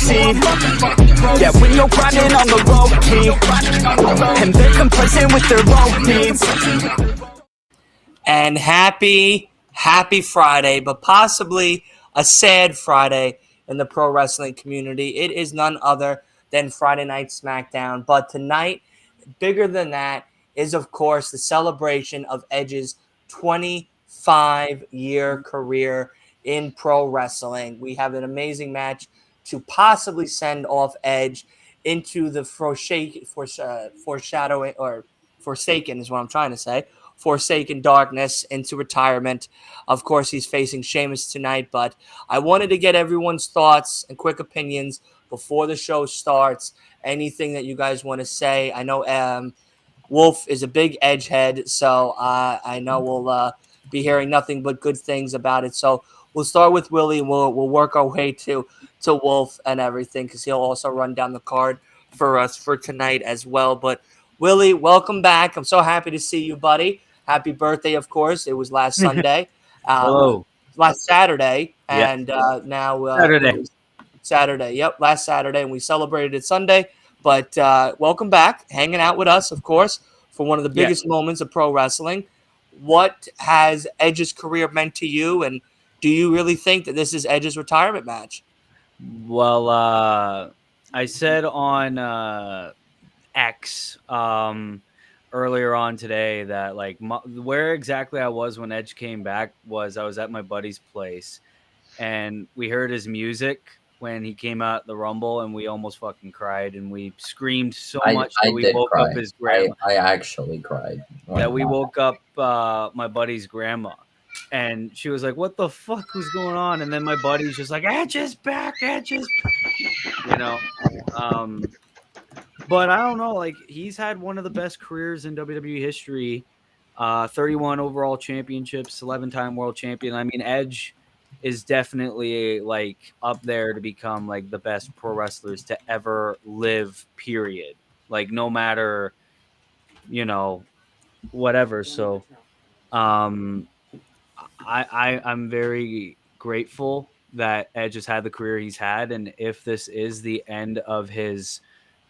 succeed. Yeah, when you're grinding on the road, team, and they're complacent with their own needs. And happy Friday, but possibly a sad Friday in the pro wrestling community. It is none other than Friday Night SmackDown. But tonight, bigger than that, is of course the celebration of Edge's 25-year career in pro wrestling. We have an amazing match to possibly send off Edge into the foreshadowing, or Forsaken is what I'm trying to say. Forsaken darkness into retirement. Of course, he's facing Sheamus tonight, but I wanted to get everyone's thoughts and quick opinions before the show starts. Anything that you guys want to say? I know Wolf is a big Edge head, so I know we'll be hearing nothing but good things about it. So we'll start with Willie, and we'll work our way to Wolf and everything, because he'll also run down the card for us for tonight as well. But Willie, welcome back. I'm so happy to see you, buddy. Happy birthday, of course. It was last Sunday. Hello. Last Saturday, and Yep. now Saturday. Saturday. Yep, last Saturday, and we celebrated it Sunday. But welcome back, hanging out with us, of course, for one of the biggest moments of pro wrestling. What has Edge's career meant to you, and do you really think that this is Edge's retirement match? Well, I said on X earlier on today that like where exactly I was when Edge came back was I was at my buddy's place, and we heard his music when he came out the Rumble, and we almost fucking cried, and we screamed so much that we woke up his grandma. I actually cried. That we woke up my buddy's grandma, and she was like, "What the fuck was going on?" And then my buddy's just like, "Edge is back, Edge is back," you know. But I don't know. Like, he's had one of the best careers in WWE history. 31 overall championships, 11-time world champion. I mean, Edge is definitely like up there to become like the best pro wrestlers to ever live, period. Like, no matter, whatever. So I'm very grateful that Edge has had the career he's had, and if this is the end of his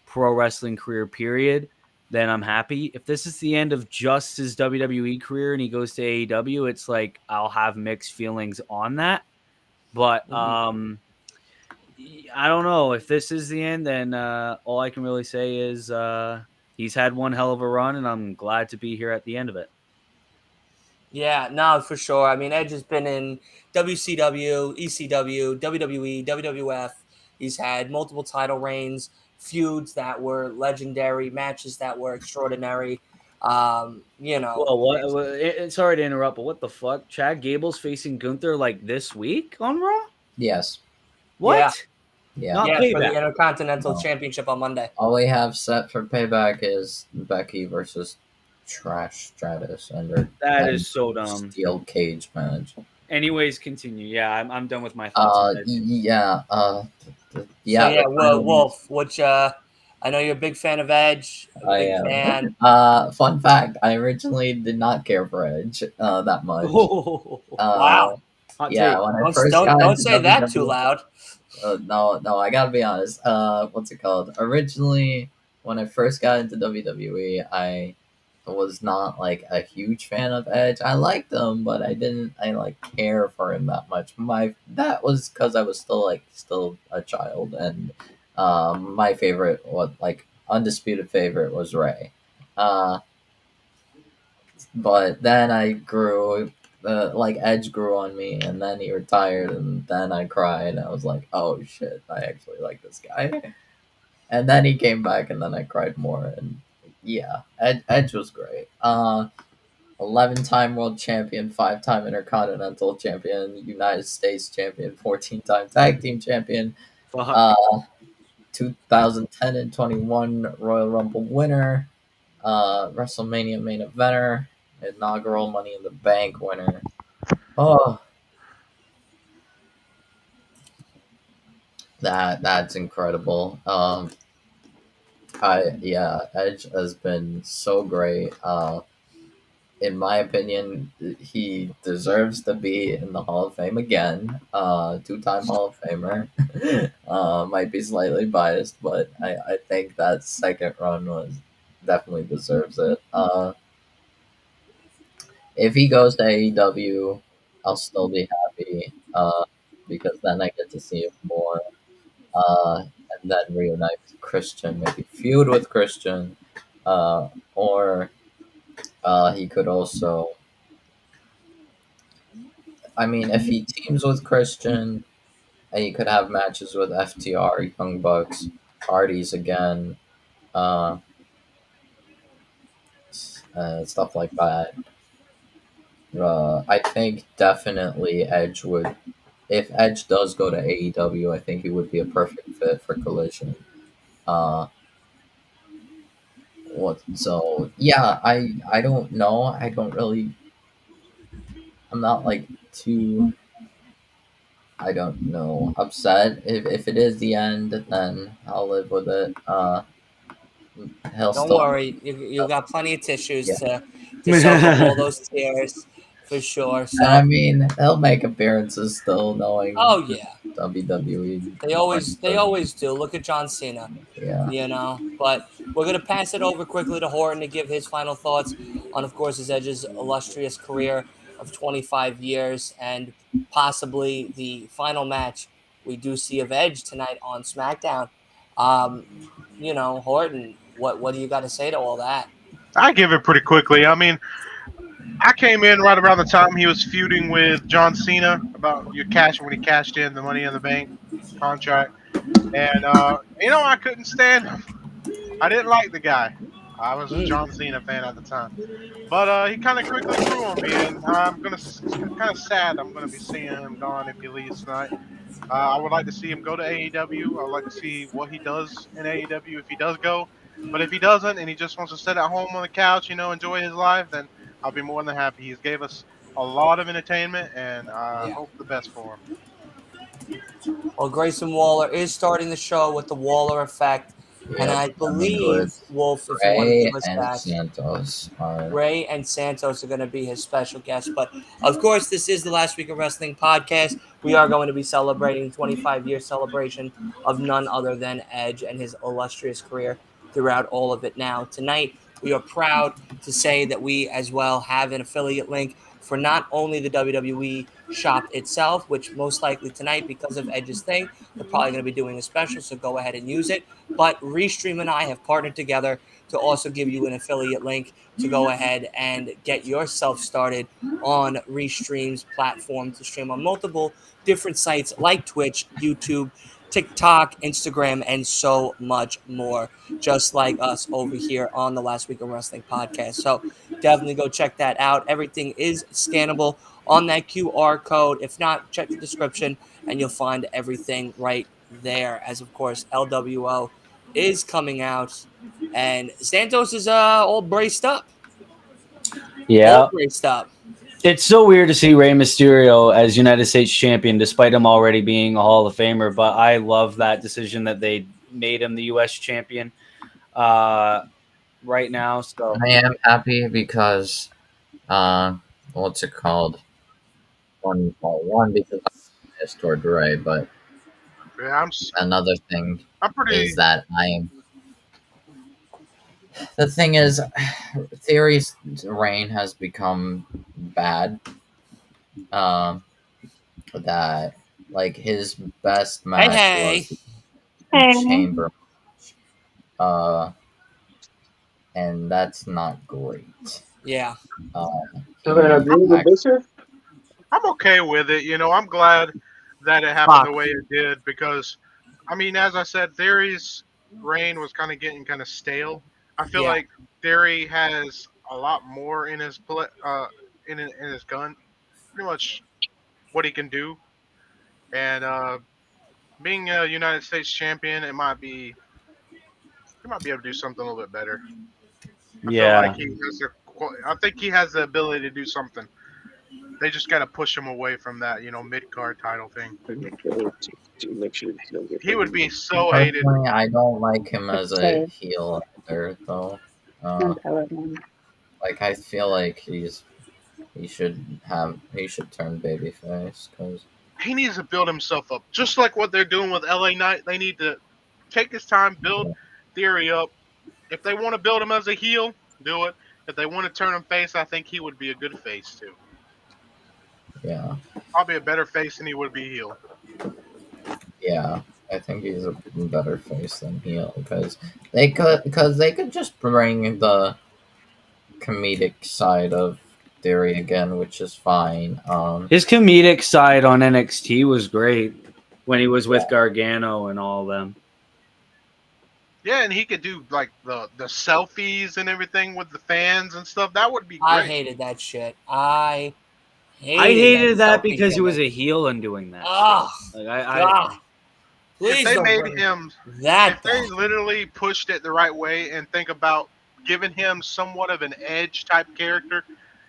pro wrestling career, period, then I'm happy. If this is the end of just his WWE career and he goes to AEW, it's like I'll have mixed feelings on that. But I don't know. If this is the end, then all I can really say is he's had one hell of a run, and I'm glad to be here at the end of it. Yeah, no, for sure. I mean, Edge has been in WCW, ECW, WWE, WWF. He's had multiple title reigns, feuds that were legendary, matches that were extraordinary. Well, sorry to interrupt, but what the fuck? Chad Gable's facing Gunther like this week on Raw? Yes. What? Yeah. Not for Payback. the Intercontinental Championship on Monday. All we have set for Payback is Becky versus Trash Stratus under that is so dumb. Steel cage match. Anyways, continue. Yeah, I'm done with my thoughts. Wolf, which I know you're a big fan of Edge. I am. Fun fact: I originally did not care for Edge that much. Wow. Yeah, when I first don't say that too loud. No, I gotta be honest. What's it called? Originally, when I first got into WWE, I was not like a huge fan of Edge. I liked him, but I didn't care for him that much. That was because I was still a child, and my favorite, undisputed favorite, was Ray. But then I grew, Edge grew on me, and then he retired, and then I cried. I was like, oh shit, I actually like this guy. And then he came back, and then I cried more, and yeah, Edge was great. 11-time world champion, 5-time Intercontinental champion, United States champion, 14-time tag team champion, 2010 and 21 Royal Rumble winner, WrestleMania main eventer, inaugural Money in the Bank winner. Oh, that's incredible. Edge has been so great. in my opinion, he deserves to be in the Hall of Fame again. Two-time Hall of Famer. Might be slightly biased, but I think that second run was definitely deserves it. If he goes to AEW, I'll still be happy. Because then I get to see him more. And then reunite with Christian, maybe feud with Christian, or he could also. I mean, if he teams with Christian, he could have matches with FTR, Young Bucks, Hardys again, uh, stuff like that. I think definitely Edge would. If Edge does go to AEW, I think he would be a perfect fit for Collision. Uh, what? So yeah, I don't know. I don't really. I'm not like too. I don't know. Upset. If it is the end, then I'll live with it. He'll Don't still. worry, you got plenty of tissues Yeah. to soak up all those tears for sure. And I So, mean, he'll make appearances still, knowing oh yeah, WWE. they always do. Look at John Cena, Yeah. you know. But we're gonna pass it over quickly to Horton to give his final thoughts on, of course, his Edge's illustrious career of 25 years and possibly the final match we do see of Edge tonight on SmackDown. Um, Horton, what do you got to say to all that? I give it pretty quickly. I mean, I came in right around the time he was feuding with John Cena about your cash when he cashed in the Money in the Bank contract, and I couldn't stand him. I didn't like the guy. I was a Mm, John Cena fan at the time, but he kind of quickly grew on me, and it's kind of sad. I'm gonna be seeing him gone if he leaves tonight. I would like to see him go to AEW. I would like to see what he does in AEW if he does go. But if he doesn't and he just wants to sit at home on the couch, enjoy his life, then I'll be more than happy. He's gave us a lot of entertainment, and I yeah. hope the best for him. Well, Grayson Waller is starting the show with the Waller effect. And Yep. I I mean, believe, with Wolf, if you want to give Ray us and that, Santos are. Ray and Santos are going to be his special guests. But of course, this is the Last Week of Wrestling podcast. We are going to be celebrating 25-year celebration of none other than Edge and his illustrious career throughout all of it. Now, tonight, we are proud to say that we as well have an affiliate link for not only the WWE shop itself, which most likely tonight, because of Edge's thing, they're probably going to be doing a special, so go ahead and use it. But Restream and I have partnered together to also give you an affiliate link to go ahead and get yourself started on Restream's platform to stream on multiple different sites like Twitch, YouTube, TikTok, Instagram, and so much more, just like us over here on the Last Week of Wrestling podcast. So definitely go check that out. Everything is scannable on that QR code. If not, check the description and you'll find everything right there. As of course, LWO is coming out and Santos is all braced up. All Yeah. braced up. It's so weird to see Rey Mysterio as United States champion, despite him already being a Hall of Famer. But I love that decision that they made him the U.S. champion right now. So I am happy because, uh, what's it called? One because I'm biased toward Ray, but Yeah, another thing I'm is pretty. that I am. The thing is, Theory's reign has become bad. Um, that like his best Hey, match hey. was the Hey. Chamber, uh, and that's not great. Yeah. Uh, Do I he agree with act- this, sir? I'm okay with it. I'm glad that it happened Fuck. the way it did because, I mean, as I said, Theory's reign was kind of getting kind of stale. I feel Yeah. like Theory has a lot more in his in his gun, pretty much what he can do, and being a United States champion, he might be able to do something a little bit better. I feel like yeah, I think he has the ability to do something. They just got to push him away from that, mid card title thing. Make sure you don't get He would be so hated. Personally, I don't like him as a Okay. heel either, though. I'm Uh, telling them. Like I feel like he should turn babyface because He needs to build himself up, just like what they're doing with LA Knight. They need to take his time, build Theory up. If they want to build him as a heel, do it. If they want to turn him face, I think he would be a good face too. yeah, Probably a better face than he would be heel. yeah. I think he's a better face than heel because they could just bring the comedic side of Theory again, which is fine. His comedic side on NXT was great when he was with Gargano and all of them. Yeah, and he could do like the selfies and everything with the fans and stuff. That would be great. I hated that shit. I hated that selfie because he was gimmick. a heel and doing that. Oh, Like, God. Please If they don't made bring him that if they back. literally pushed it the right way and think about giving him somewhat of an Edge type character,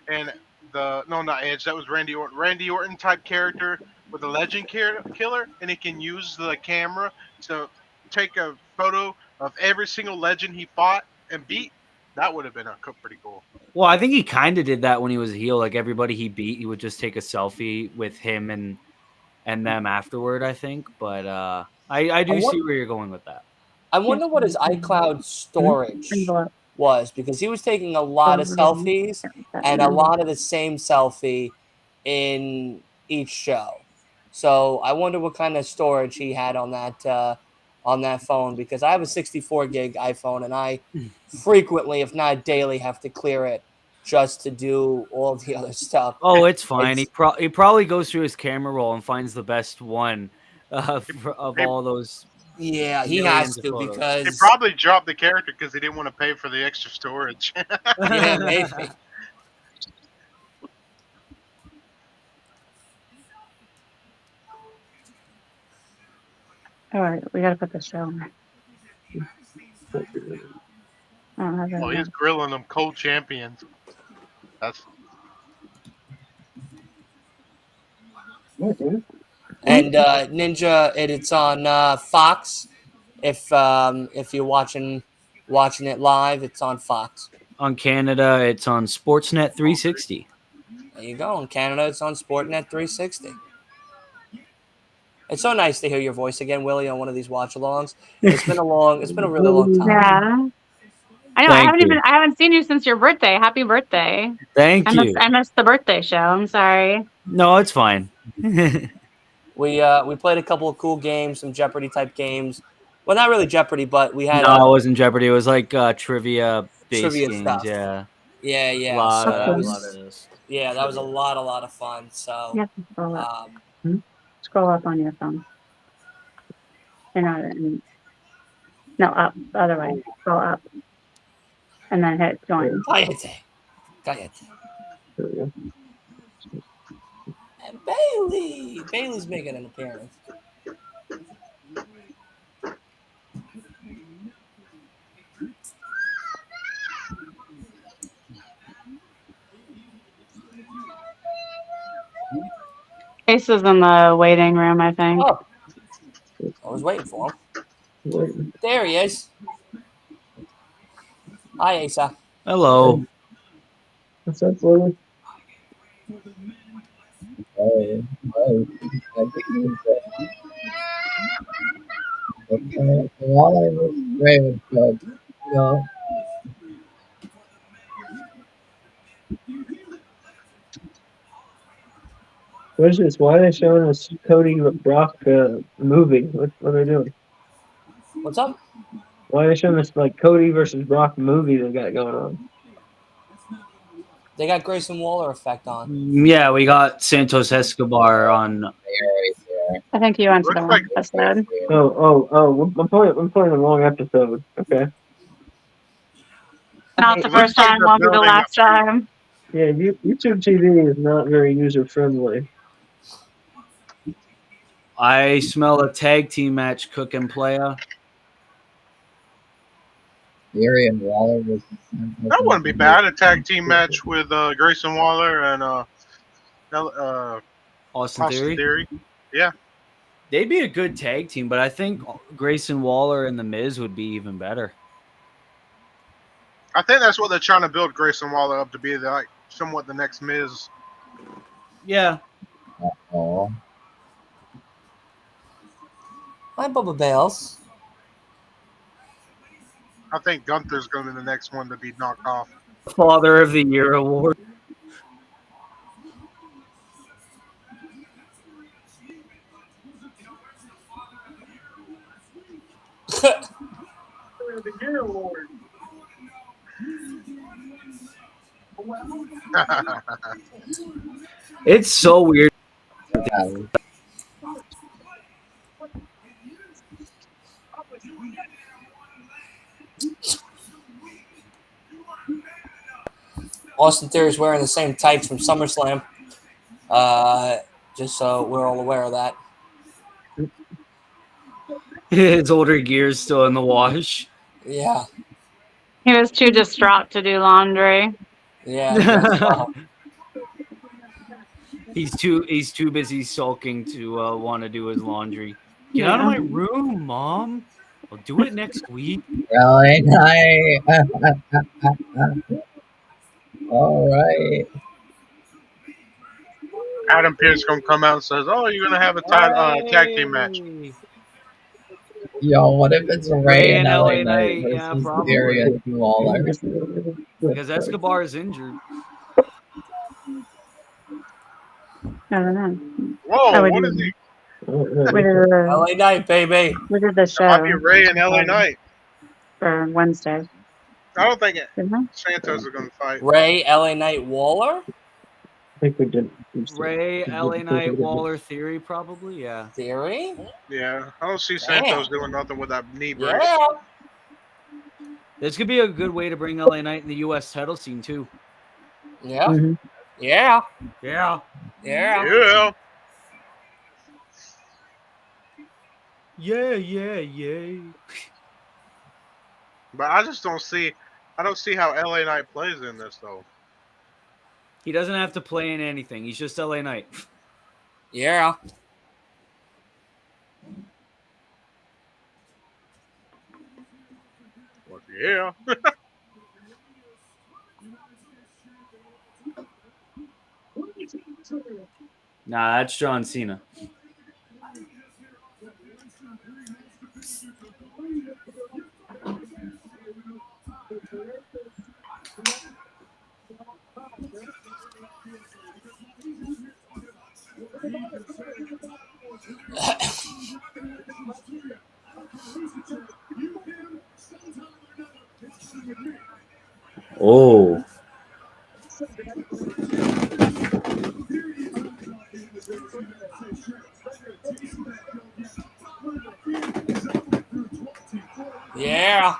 and not Edge, that was Randy Orton type character with a legend killer, and he can use the camera to take a photo of every single legend he fought and beat. That would have been pretty cool. Well, I think he kind of did that when he was a heel. Like everybody he beat, he would just take a selfie with him and them afterward, I think. But I do see where you're going with that. I wonder what his iCloud storage was, because he was taking a lot of selfies and a lot of the same selfie in each show. So I wonder what kind of storage he had on that phone, because I have a 64 gig iPhone and I frequently, if not daily, have to clear it just to do all the other stuff. Oh, it's fine. He probably goes through his camera roll and finds the best one of all those. Yeah, he has to, because he probably dropped the character because he didn't want to pay for the extra storage. Yeah, maybe. All right, we gotta put this show on. Oh, he's grilling them cold champions. That's. And Ninja, it's on Fox. If you're watching it live, it's on Fox. On Canada, it's on Sportsnet 360. There you go. In Canada, it's on Sportnet 360. It's so nice to hear your voice again, Willie, on one of these watch-alongs. It's been a really long time. Yeah, I know. I haven't seen you since your birthday. Happy birthday! Thank you. I missed the birthday show. I'm sorry. No, it's fine. We played a couple of cool games, some Jeopardy type games. Well, not really Jeopardy, but we had. No, it wasn't Jeopardy. It was like trivia games. Stuff. Yeah. Yeah. That was a lot of fun. So. You have to scroll up. Scroll up on your phone. You're not in. No, up the other way. Scroll up, and then hit join. Cállate. And Bailey's making an appearance. Ace is in the waiting room, I think. Oh, I was waiting for him. There he is. Hi, Asa. Hello. What's up, Willie? While I was Raven Club, What is this? Why are they showing us Cody Brock movie? What are they doing? What's up? Why are they showing us like Cody versus Brock movie they got going on? They got Grayson Waller effect on. Yeah, we got Santos Escobar on. I think you went to the wrong episode. Oh! I'm playing the wrong episode. Okay. Not the first time, won't be the last time. Yeah, YouTube TV is not very user friendly. I smell a tag team match cooking, playa. Theory and Waller was. That wouldn't be bad. A tag team match with Grayson Waller and Austin Theory. Yeah. They'd be a good tag team, but I think Grayson Waller and The Miz would be even better. I think that's what they're trying to build Grayson Waller up to be, like somewhat the next Miz. Yeah. Oh, Hi, Bubba Bales. I think Gunther's going to be the next one to be knocked off. Father of the Year award. It's so weird. yeah. Austin Theory's wearing the same tights from SummerSlam. Just so we're all aware of that. His older gear's still in the wash. Yeah. He was too distraught to do laundry. Yeah. I guess so. He's too busy sulking to want to do his laundry. Get out of my room, Mom. I'll do it next week. LA Knight. All right. Adam Pearce going to come out and says, "Oh, you're going to have a tag team match." Yo, what if it's Ray and LA Knight Yeah, versus probably. Theory and Waller? Because Escobar is injured. I don't know. Whoa, we what did- is he? We did, LA Knight, baby. we did the That might be show Ray and LA Knight. for Wednesday, I don't think didn't Santos is going to fight. Ray, LA Knight, Waller. I think we did. Ray, LA Knight, Waller, Theory, probably. Yeah. Theory. Yeah, I don't see Damn. Santos doing nothing with that knee brace. Yeah. This could be a good way to bring LA Knight in the U.S. title scene too. Yeah. Mhm. Yeah. Yeah. Yeah. Yeah. But I just don't see. I don't see how LA Knight plays in this though. He doesn't have to play in anything. He's just LA Knight. Yeah. But yeah. Nah, that's John Cena. Oh. Yeah.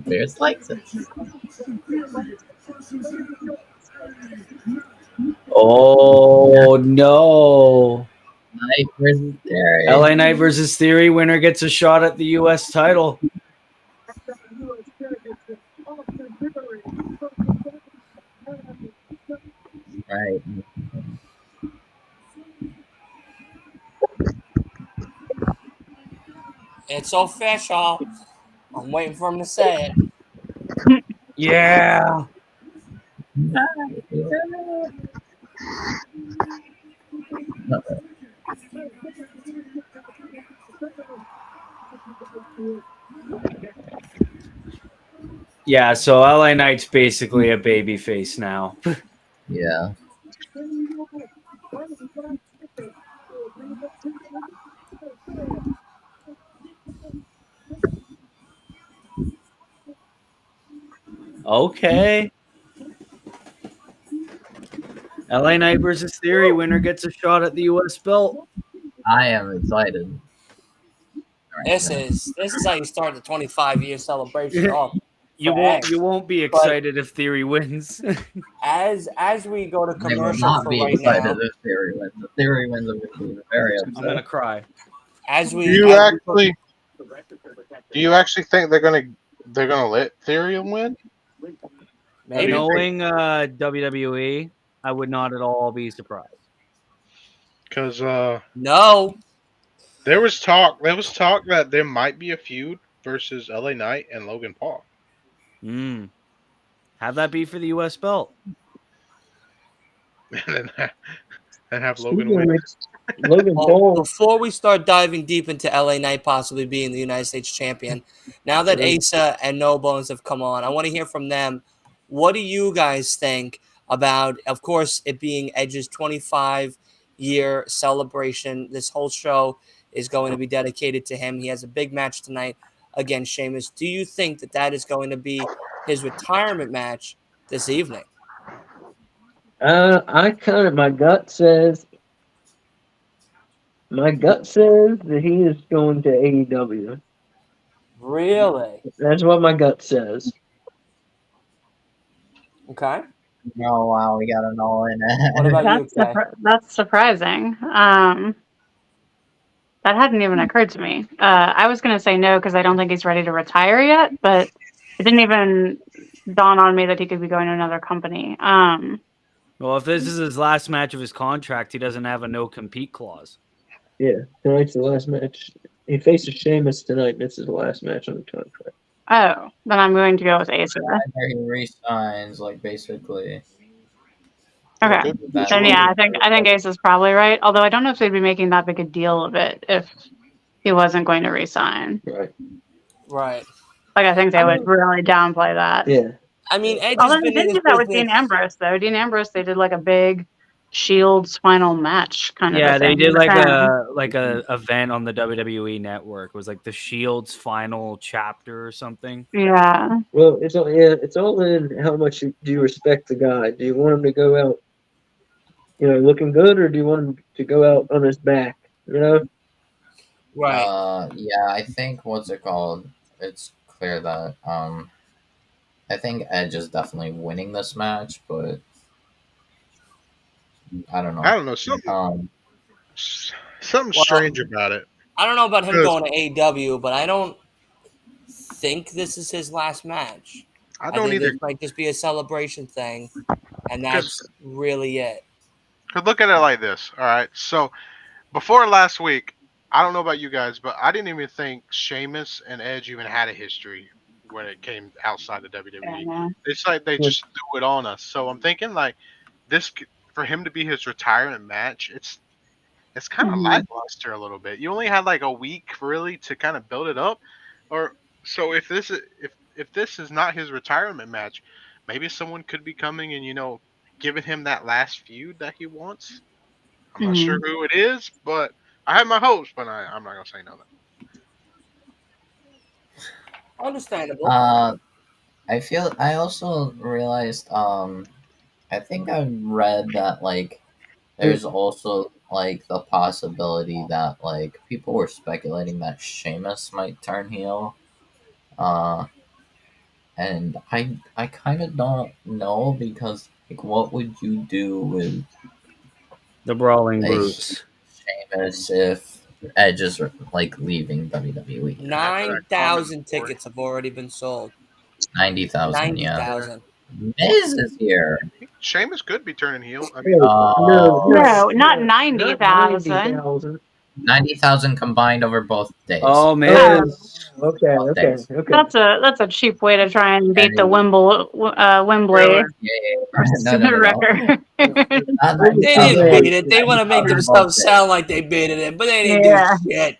Bears likes it. Oh no. Knight versus Theory. LA Knight versus Theory. Winner gets a shot at the U.S. title. Right. It's official. I'm waiting for him to say it. Yeah. Yeah, so LA Knight's basically a baby face now. Yeah. Okay. LA Knight versus Theory. Winner gets a shot at the U.S. belt. I am excited. This is how you start the 25-year celebration off. You won't be excited if Theory wins. As we go to They will commercial not for be right excited now. if Theory wins. If Theory wins, it would be very I'm upset. gonna cry. as Do we you as actually think they're gonna let Theory win? What do you maybe think? Knowing WWE, I would not at all be surprised. Because no. there was talk that there might be a feud versus LA Knight and Logan Paul. Mm. Have that be for the U.S. belt. and then have Logan Speaking of win. which, Logan Well, Paul. before we start diving deep into LA Knight possibly being the United States champion, now that Right. Asa and No Bones have come on, I want to hear from them. What do you guys think about, of course, it being Edge's 25-year celebration? This whole show is going to be dedicated to him. He has a big match tonight against Sheamus. Do you think that that is going to be his retirement match this evening? I kind of my gut says that he is going to AEW. Really? That's what my gut says. Okay. Oh wow, we got an all in. What about you, Kay? That's surprising. That hadn't even occurred to me. I was gonna say no because I don't think he's ready to retire yet, but it didn't even dawn on me that he could be going to another company. Well, if this is his last match of his contract, he doesn't have a no compete clause. Yeah, tonight's the last match. He faces Sheamus tonight, and this is the last match on the contract. Oh, then I'm going to go with Asa. He resigns, like basically. Okay. Good. That- Then yeah, I think Ace is probably right. Although I don't know if they'd be making that big a deal of it if he wasn't going to resign. Right. Right. Like I think they would really downplay that. Yeah. I mean, Edge has Although they been in did this do that with Dean business. Ambrose though. Dean Ambrose, they did like a big Shields final match kind of. Yeah, a they thing did with him. a event on the WWE network. It was like the Shield's final chapter or something. Yeah. Well, it's all in how much do you respect the guy. Do you want him to go out, looking good, or do you want him to go out on his back? Right. Yeah, I think what's it called? It's clear that I think Edge is definitely winning this match, but I don't I know. don't know, Um, something Well, strange about it. I don't know about him 'Cause going to AEW, but I don't think this is his last match. I I don't think either. this might just be a celebration thing, and Because that's really it. look at it like this. All right, so before last week, I don't know about you guys, but I didn't even think Sheamus and Edge even had a history when it came outside of WWE. Yeah. It's like they just threw it on us. So I'm thinking like this for him to be his retirement match. It's kind of Mhm. lackluster a little bit. You only had like a week really to kind of build it up, or so if this is not his retirement match, maybe someone could be coming and giving him that last feud that he wants. I'm not sure Mhm. who it is, but I have my hopes, but I'm not gonna say nothing. Understandable. I also realized I think I read that like there's also like the possibility that like people were speculating that Sheamus might turn heel. Uh and I kind of don't know because like what would you do with The Brawling a Brutes. Sheamus if Edge is like leaving WWE? After that comment 9,000 before, tickets have already been sold. 90,000, yeah. 90,000. Miz is here. Sheamus could be turning heel. I mean, No, No, not not 90,000. 90,000. 90,000 combined over both days. Oh, Oh, Miz. Okay, Both okay, days. okay. that's a cheap way to try and beat And the Wembley Yeah, no. record. Not They 90,000. didn't beat it. They want to make 90,000 themselves both sound like they beat it, but they didn't Yeah. do shit.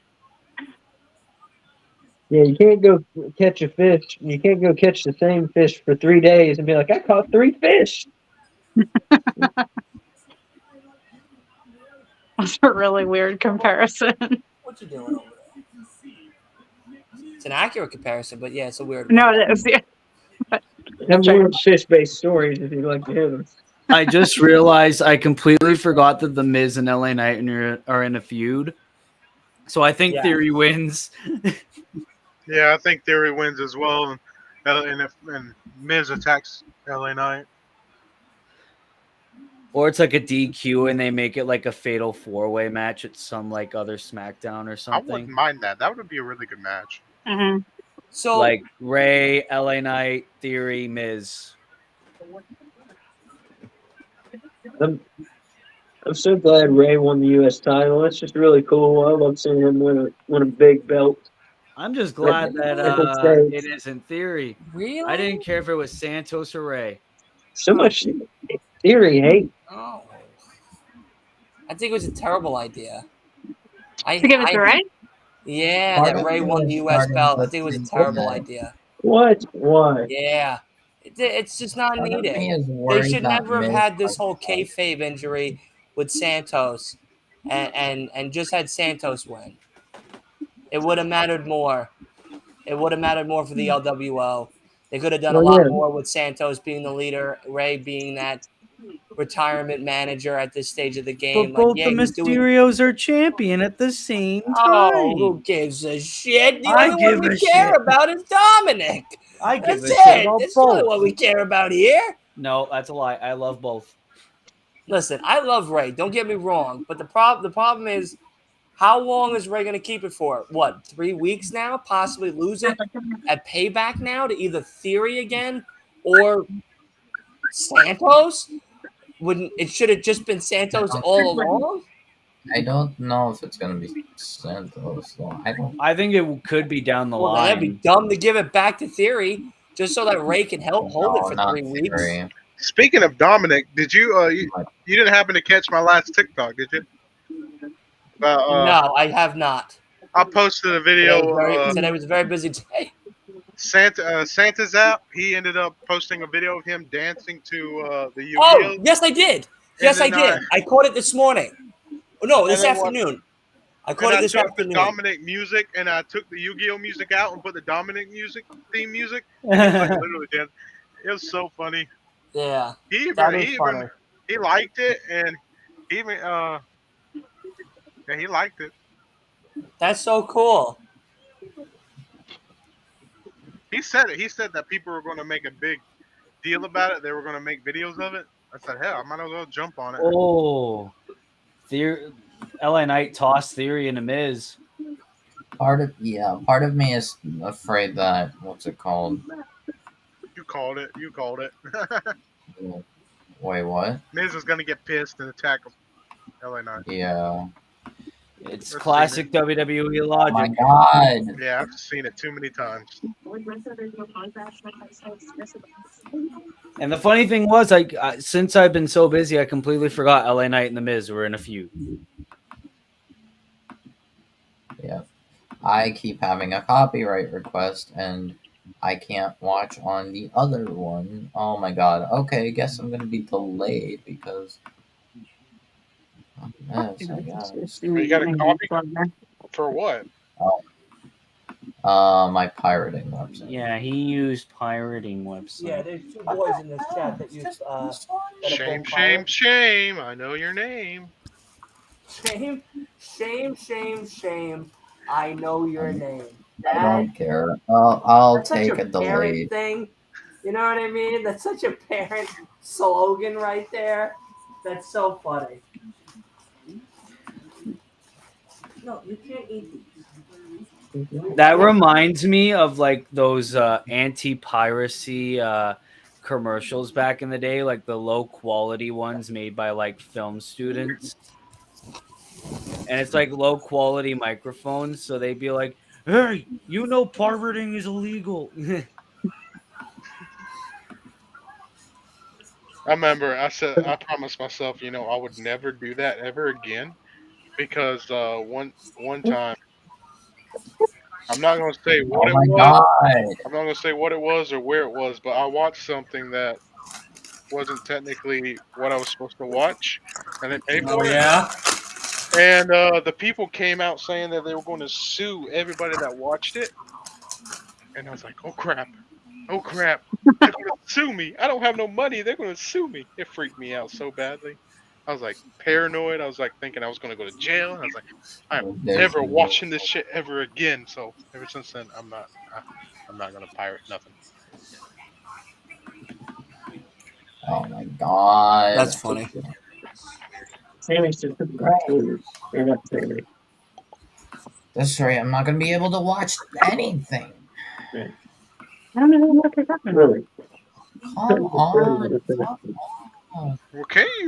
Yeah, you can't go catch a fish. You can't go catch the same fish for 3 days and be like, I caught 3 fish. That's a really weird comparison. What you doing over there? It's an accurate comparison, but yeah, it's a weird No, one. it is. Yeah. Have more fish-based stories if you'd like to hear them. I just realized I completely forgot that the Miz and LA Knight are in a feud. So I think Yeah. Theory wins. yeah, I think Theory wins as well, and Miz attacks LA Knight. Or it's like a DQ and they make it like a fatal 4-way match at some like other SmackDown or I something. wouldn't mind that. That would be a really good match. Mm-hmm. So Like Ray, LA Knight, Theory, Miz. I'm so glad Ray won the U.S. title. That's just really cool. I love seeing him win a big belt. I'm just glad that At the States. it isn't Theory. really, I didn't care if it was Santos or Ray. So much Theory hate. Oh, I think it was a terrible idea. I, To give it to I Ray? yeah, Part that of Ray me won was the U.S. starting belt. I to think it was a think terrible that- idea. What? Why? Yeah, it's just not Part of needed. me is They worried should that never have Miz had this might whole fight. kayfabe injury with Santos, and just had Santos win. It would have mattered more. It would have mattered more for the LWO. They could have done a Well, lot yeah. more with Santos being the leader, Ray being that retirement manager at this stage of the game. But Like, both yeah, the he's doing. Mysterios are champion at the same Oh, time. who gives a shit? The I only give one we a care shit. about is Dominic. I give That's a shit it. about That's the only both. one we care about here. No, that's a lie. I love both. Listen, I love Ray. Don't get me wrong, but the problem is, how long is Ray going to keep it for? What, 3 weeks now? Possibly lose it at Payback now to either Theory again or Santos? Wouldn't it should have just been Santos all along? I don't know if it's gonna be Santos. So I don't. I think it could be down the Well, then that'd be line. dumb to give it back to Theory just so that Ray can hold it No, for not 3 weeks. Theory. Speaking of Dominic, did you you didn't happen to catch my last TikTok, did you? No, I have not. I posted a Today video. was a very busy day. Santa's app. He ended up posting a video of him dancing to the Yu-Gi-Oh. Oh, yes, I did. Yes, I then, did. I caught it this morning. Oh, no, this and then what- afternoon. I And caught it I this took afternoon. the Dominic music and I took the Yu-Gi-Oh music out and put the Dominic theme music. And he was like literally dancing. It was so funny. Yeah, He that even is funny. he liked it and even yeah, he liked it. That's so cool. He said it. He said that people were going to make a big deal about it. They were going to make videos of it. I said, hell, I might as well jump on it. Oh, Theory, LA Knight tossed Theory into Miz. Part of me is afraid that what's it called? You called it. You called it. Wait, what? Miz is going to get pissed and attack him. LA Knight. Yeah. It's Let's classic WWE Oh logic. my god. Yeah, I've seen it too many times. And the funny thing was, since I've been so busy, I completely forgot LA Knight and The Miz were in a feud. Yeah. I keep having a copyright request and I can't watch on the other one. Oh my god. Okay, guess I'm gonna be delayed because yes, I guess. You got a copy? For what? My pirating website. Yeah, he used pirating website. Yeah, there's two boys in this chat that use. Shame, shame, shame. I know your name. Shame, shame, shame, shame. I know your name. I don't care. I'll That's take such a a parent delayed. thing. You know what I mean? That's such a parent slogan right there. That's so funny. No, you can't eat these. That reminds me of like those anti-piracy commercials back in the day, like the low quality ones made by like film students. And it's like low quality microphones, so they'd be like, "Hey, you know pirating is illegal." I remember I promised myself, I would never do that ever again because one time I'm not gonna say what Oh it my was. god. I'm not gonna say what it was or where it was, but I watched something that wasn't technically what I was supposed to watch, and they paid for it. Yeah. And the people came out saying that they were going to sue everybody that watched it, and I was like, oh crap, they're going to sue me. I don't have no money. They're going to sue me. It freaked me out so badly. I was like paranoid. I was like thinking I was going to go to jail. I was like, I'm never watching this shit ever again. So ever since then, I'm not going to pirate nothing. Oh my god. That's funny. Sammy said subscribers. Or not Sammy. That's right. I'm not gonna be able to watch anything. Right. I don't know what you're talking about. Really? Come on. Come on.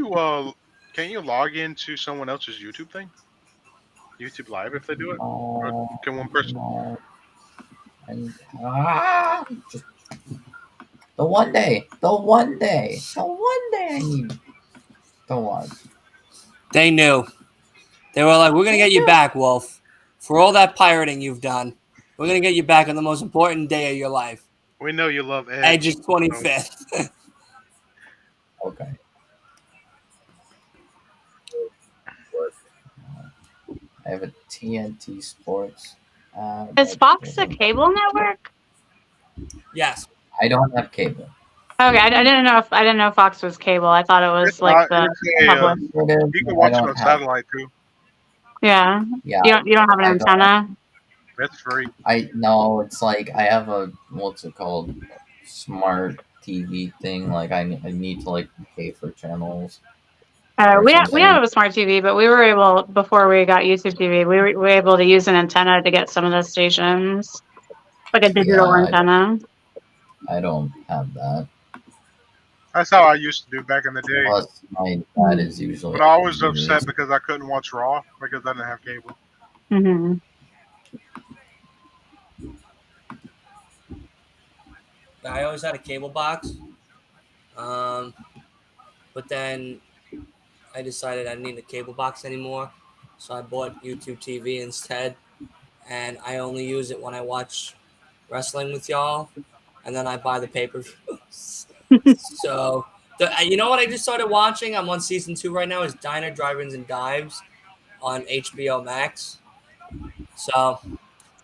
Well, can you log into someone else's YouTube thing? YouTube Live if they do it? Or No, can one person? no. Just the one day I need to watch. They knew. They were like, we're going to get you back, Wolf. For all that pirating you've done, we're going to get you back on the most important day of your life. We know you love Edge. Edge's 25th. Okay. I have a TNT Sports. Is Fox a cable network? Yes. I don't have cable. Okay, I didn't know Fox was cable. I thought it was It's like not. the It's a, public. you can watch it on satellite too. Yeah. Yeah. You don't have an I don't- antenna. It's free. No, it's like I have a what's it called, smart TV thing. Like I need to like pay for channels. Or We something. have a smart TV, but we were able before we got YouTube TV. We were able to use an antenna to get some of the stations, like a digital antenna. I don't have that. That's how I used to do back in the day. Plus, my dad is usually. But I was upset because I couldn't watch Raw because I didn't have cable. Mm-hmm. I always had a cable box. But then I decided I didn't need a cable box anymore. So I bought YouTube TV instead. And I only use it when I watch wrestling with y'all. And then I buy the pay-per-views. So, you know what I just started watching? I'm on season 2 right now. Is Diner, Drive-Ins, and Dives on HBO Max. So,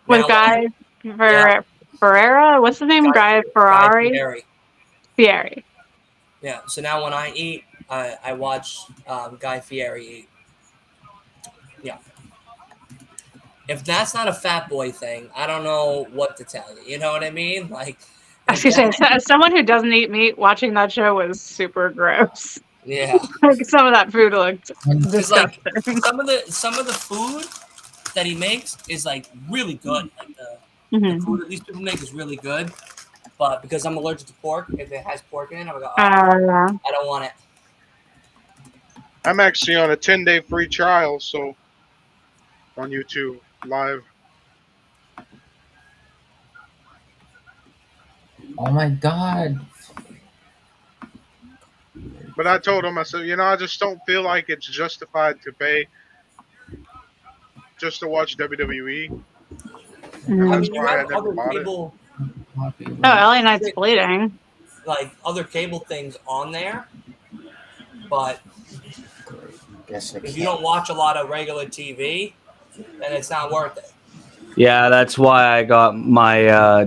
With now, Guy yeah. Ferrera, what's the name? Guy Ferrari. Fieri. Fieri. Yeah. So now when I eat, I watch Guy Fieri eat. Yeah. If that's not a fat boy thing, I don't know what to tell you. You know what I mean? Like, I was gonna say, as someone who doesn't eat meat, watching that show was super gross. yeah. Like some of that food looked It's like disgusting. some of the food that he makes is like really good. Like the Mhm. food that these people make is really good. But because I'm allergic to pork, if it has pork in it, I'm like, Yeah. I don't want it. I'm actually on a 10-day free trial, so on YouTube Live. Oh my god. But I told him, I said, I just don't feel like it's justified to pay just to watch WWE. Mhm. I That's mean, you why I have never other bought it. cable, Oh, LA Knight's bleeding. like other cable things on there, but Guess I if you can't. don't watch a lot of regular TV, then it's not worth it. Yeah, that's why I got my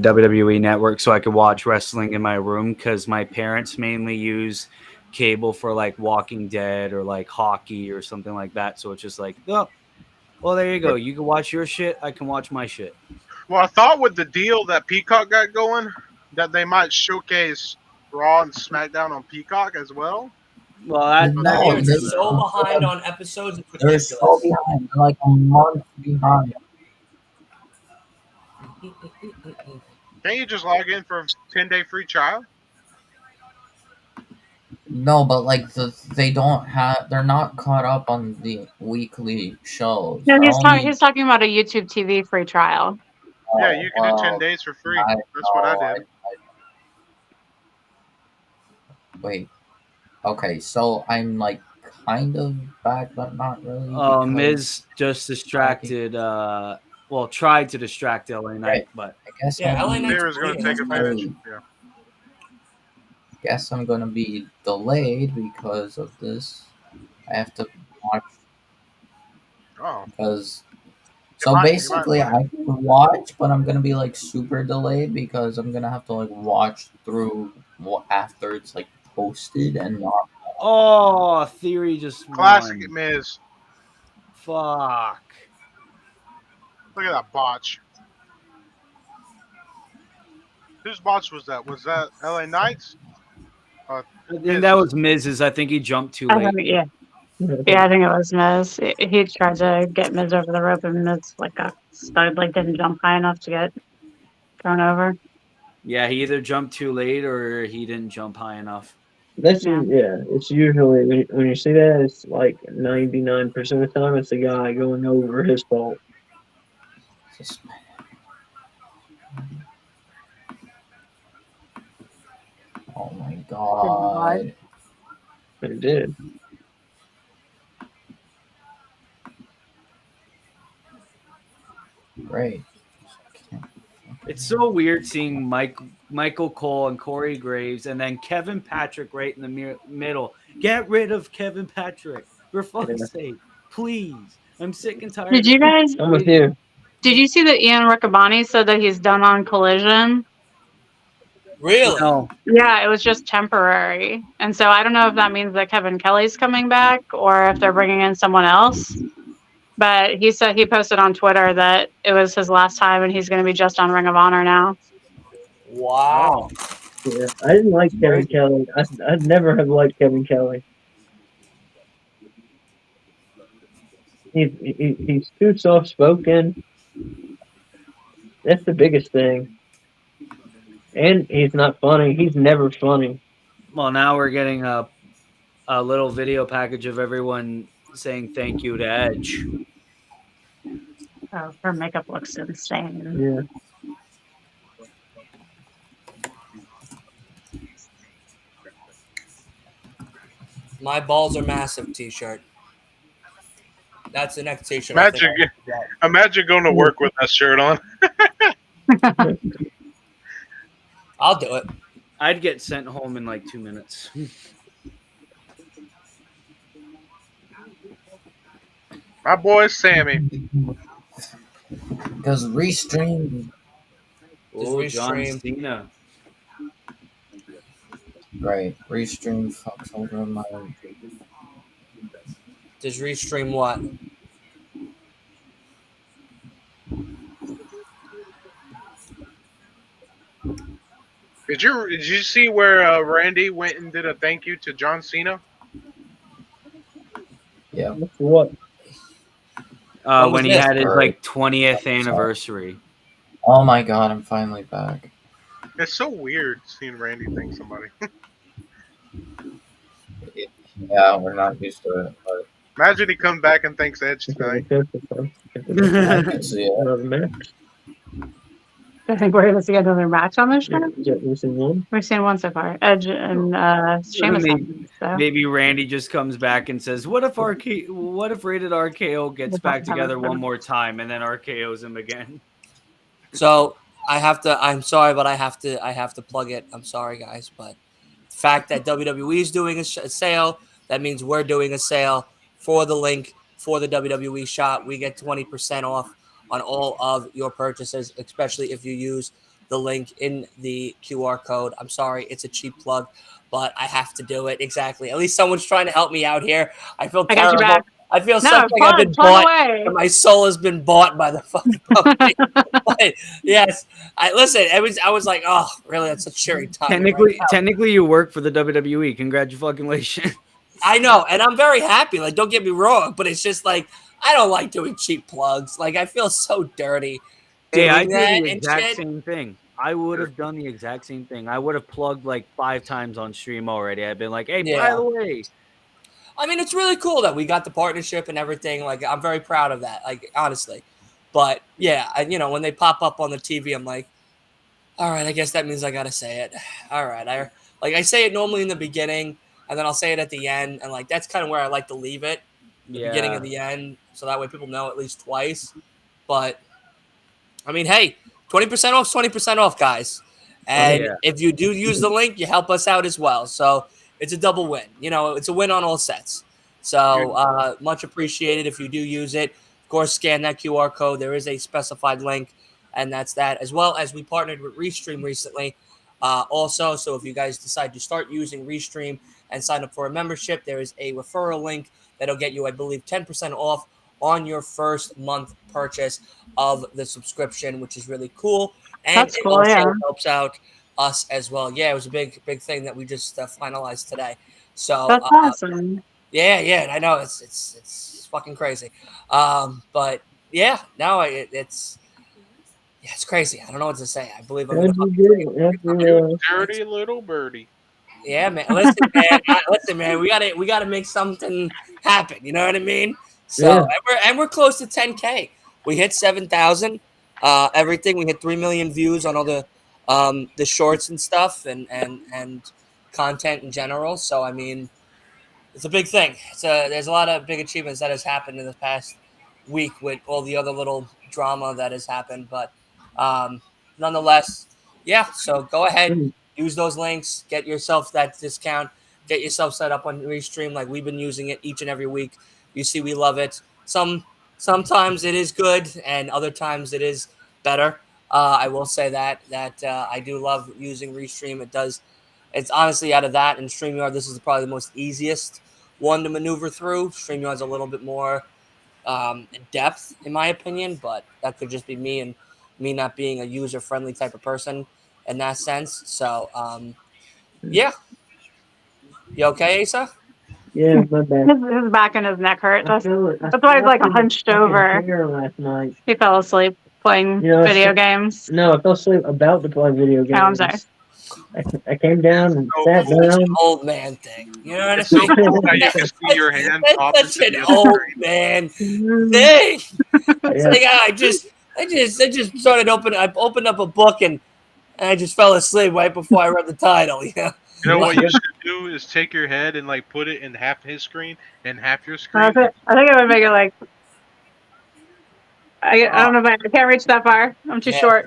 WWE network so I could watch wrestling in my room, because my parents mainly use cable for like Walking Dead or like hockey or something like that. So it's just like, oh, well, there you go. You can watch your shit. I can watch my shit. Well, I thought with the deal that Peacock got going, that they might showcase Raw and SmackDown on Peacock as well. Well, that My No, parents are they- so behind on episodes, it's They're ridiculous. so behind. They're like a month behind. Can't you just log in for a 10-day free trial? No, but like they don't have. They're not caught up on the weekly shows. No, They're only- he's talking about a YouTube TV free trial. Yeah, you can do 10 well, days for free. That's what I did. Wait. Okay, so I'm like kind of back, but not really. Oh, because Miz just distracted. Well, tried to distract LA Knight, Right. but I guess Yeah, LA I'm, Knight's Sarah's going to bleeding. take That's advantage. crazy. Yeah. guess I'm gonna be delayed because of this. I have to watch Oh, because. You So might basically, win. I can watch, but I'm gonna be like super delayed because I'm gonna have to like watch through after it's like posted and not. oh, Theory just classic won. Miz. Fuck. Look at that botch. Whose botch was that? Was that LA Knights? I think that was Miz's. I think he jumped too I late. think, yeah. Yeah, I think it was Miz. He tried to get Miz over the rope, and Miz got stuck, didn't jump high enough to get thrown over. Yeah, he either jumped too late or he didn't jump high enough. That's it's usually when you see that, it's like 99% of the time it's the guy going over his fault. Oh my god. It did. Great. It's so weird seeing Michael Cole and Corey Graves and then Kevin Patrick right in the middle. Get rid of Kevin Patrick. For fuck's sake. Please. I'm sick and tired. Did you guys? I'm with you. Did you see that Ian Riccaboni said that he's done on Collision? Really? No. Yeah, it was just temporary. And so I don't know if that means that Kevin Kelly's coming back or if they're bringing in someone else. But he said he posted on Twitter that it was his last time and he's going to be just on Ring of Honor now. Wow. Yeah, I didn't like Kevin Kelly. I'd never have liked Kevin Kelly. He's too soft spoken. That's the biggest thing. And he's not funny. He's never funny. Well, now we're getting a little video package of everyone saying thank you to Edge. Oh, her makeup looks insane. Yeah. My balls are massive t-shirt. That's the next t-shirt. Imagine going to work with that shirt on. I'll do it. I'd get sent home in like 2 minutes. My boy Sammy. Because Restream. Oh, John Cena. Right. Restream fucks over my. Does Restream what? Did you see where Randy went and did a thank you to John Cena? Yeah. What? When he had his like 20th anniversary. Oh my god, I'm finally back. It's so weird seeing Randy thank somebody. Yeah, we're not used to it. But Imagine he comes back and thanks Edge tonight. I can see it. I think we're going to see another match on this show. We've seen one. We've seen one so far. Edge and Sheamus. Maybe Randy just comes back and says, "What if Rated RKO gets back together one more time and then RKO's him again?" So I'm sorry, but I have to plug it. I'm sorry, guys, but the fact that WWE is doing a sale, that means we're doing a sale for the link for the WWE shop. We get 20% off on all of your purchases, especially if you use the link in the QR code. I'm sorry, it's a cheap plug, but I have to do it. Exactly. At least someone's trying to help me out here. I feel terrible. I feel something I've been bought. And my soul has been bought by the fucking company. But yes, I was like, oh, really? That's a cheery time. Technically, you work for the WWE. Congratulations. I know, and I'm very happy. Like, don't get me wrong, but it's just like I don't like doing cheap plugs. Like, I feel so dirty. Hey, I did the exact same thing. I would have done the exact same thing. I would have plugged like 5 times on stream already. I've been like, hey, by the way. I mean, it's really cool that we got the partnership and everything. Like, I'm very proud of that, like, honestly. But, yeah, when they pop up on the TV, I'm like, all right, I guess that means I got to say it. All right. I say it normally in the beginning, and then I'll say it at the end. And, like, that's kind of where I like to leave it, the beginning and the end, so that way people know at least twice. But, I mean, hey, 20% off is 20% off, guys. And if you do use the link, you help us out as well. So it's a double win. It's a win on all sets. So much appreciated if you do use it. Of course, scan that QR code. There is a specified link, and that's that. As well as we partnered with Restream recently also. So if you guys decide to start using Restream and sign up for a membership, there is a referral link that'll get you, I believe, 10% off on your first month purchase of the subscription, which is really cool. And That's cool, it also helps out us as well. Yeah, it was a big thing that we just finalized today. So That's awesome. yeah, I know it's fucking crazy. But yeah, no, it's crazy. I don't know what to say. I believe I'm gonna How'd you fucking get bring it. it? You dirty little birdie. Yeah, man. Listen, man. We gotta make something happen. You know what I mean? So, Yeah. and we're close to 10K. We hit 7,000. Everything. We hit 3 million views on all the shorts and stuff, and content in general. So, I mean, it's a big thing. There's a lot of big achievements that has happened in the past week with all the other little drama that has happened. But nonetheless, yeah. So go ahead, use those links, get yourself that discount, get yourself set up on Restream like we've been using it each and every week. You see, we love it. Sometimes it is good, and other times it is better. I will say that I do love using Restream. It does. It's honestly out of that and StreamYard, this is probably the most easiest one to maneuver through. StreamYard's a little bit more in depth, in my opinion, but that could just be me and me not being a user friendly type of person in that sense. So, yeah. You okay, Asa? Yeah, my bad. His back and his neck hurt. I feel it. That's why he's like hunched fucking over. hair last night. He fell asleep playing You know, video games. No, I fell asleep about to play video games. Oh, I'm sorry. I came down and So sat cool. Such down. an old man thing. You know what It's I so mean? cool how you can see your hand pop That's such into an the other old screen. man Yeah. thing. It's like I just started I opened up a book and I just fell asleep right before I read the title. Yeah. You know what you should do is take your head and like put it in half his screen and half your screen. I think it would make it like I don't know if I can't reach that far. I'm too Yeah. short.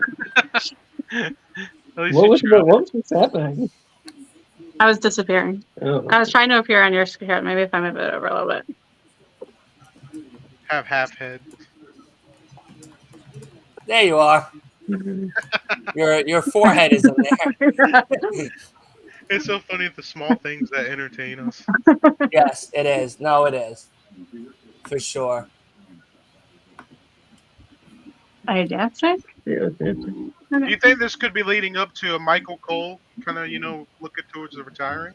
At least What you was tried. what was happening? I was disappearing. Oh. I was trying to appear on your screen. Maybe if I move it over a little bit. Have half head. There you are. Your forehead is in there. It's so funny the small things that entertain us. Yes, it is. No, it is. For sure. Are you dancing? Yeah, Do you think this could be leading up to a Michael Cole kind of, looking towards the retiring?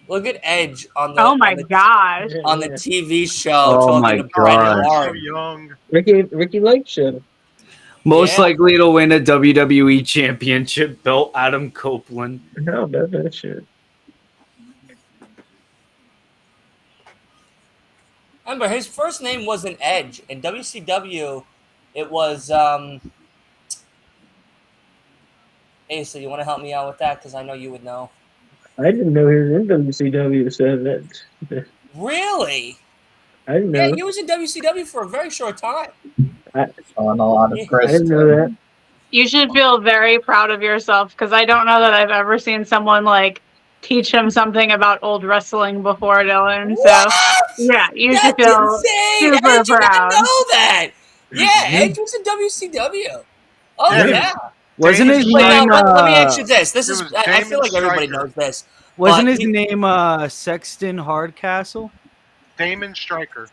Look at Edge on the Oh my gosh. on the TV show Oh my talking to Bret God. You're so Hart. young. Ricky Lake show. Most Yeah. likely to win a WWE Championship belt, Adam Copeland. How about that shit? Remember, his first name wasn't Edge. In WCW, it was Asa, you want to help me out with that? Because I know you would know. I didn't know he was in WCW, so that Really? I didn't know. Yeah, he was in WCW for a very short time. On a lot of Yeah. Chris. I didn't know that. You should feel very proud of yourself because I don't know that I've ever seen someone like teach him something about old wrestling before, Dylan. So What? yeah, you That's should feel insane! super How did you not proud. know that? Yeah, Edge was in WCW. Oh Yeah. yeah. Wasn't his Wait, now, name? let me ask you this. This it is was I feel Damon like everybody Stryker. knows this. Wasn't but his he- name Sexton Hardcastle? Damon Stryker.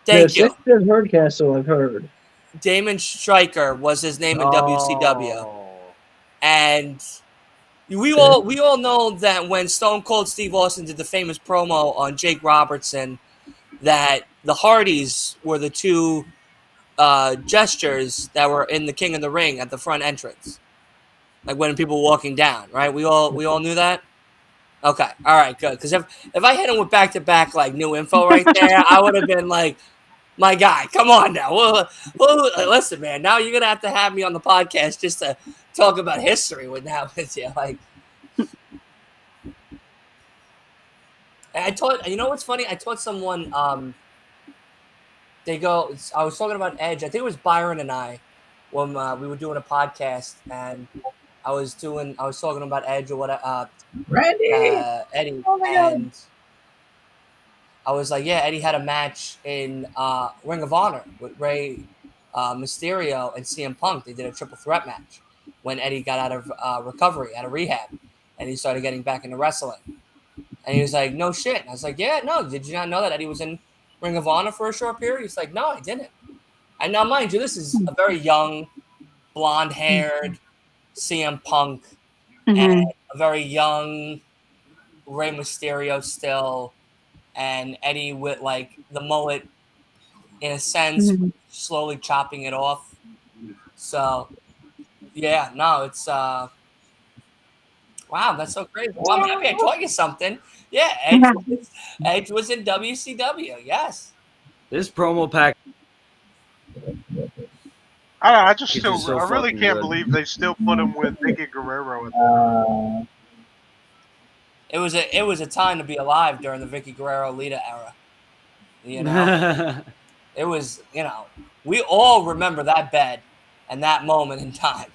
Thank you. Sexton Hardcastle, I've heard. Damon Stryker was his name in WCW. Oh. And we all know that when Stone Cold Steve Austin did the famous promo on Jake Robertson, that the Hardys were the two gestures that were in the King of the Ring at the front entrance, like when people were walking down. Right? We all knew that. Okay, all right, good. Because if I hit him with back to back like new info right there, I would have been like, my guy, come on now. Well, listen, man. Now you're gonna have me on the podcast just to talk about history with you. Like, I taught. You know what's funny? I taught someone. I was talking about Edge. I think it was Byron and I when we were doing a podcast, and I was talking about Edge or what. Randy! Eddie. Oh my God. And I was like, yeah, Eddie had a match in Ring of Honor with Rey Mysterio and CM Punk. They did a triple threat match when Eddie got out of recovery, out of rehab, and he started getting back into wrestling. And he was like, no shit. And I was like, yeah, no, did you not know that Eddie was in Ring of Honor for a short period? He's like, no, I didn't. And now, mind you, this is a very young, blonde-haired CM Punk Mhm. a very young Rey Mysterio still, and Eddie with like the mullet in a sense, Mhm. slowly chopping it off. So yeah, no, it's wow, that's so crazy. Well, I'm happy I taught you something. Yeah, Edge was in WCW. Yes. This promo package I just is so I really fucking can't good. believe they still put him with Vicky Guerrero at the time. It was a time to be alive during the Vicky Guerrero Lita era. You know, it was, we all remember that bed and that moment in time.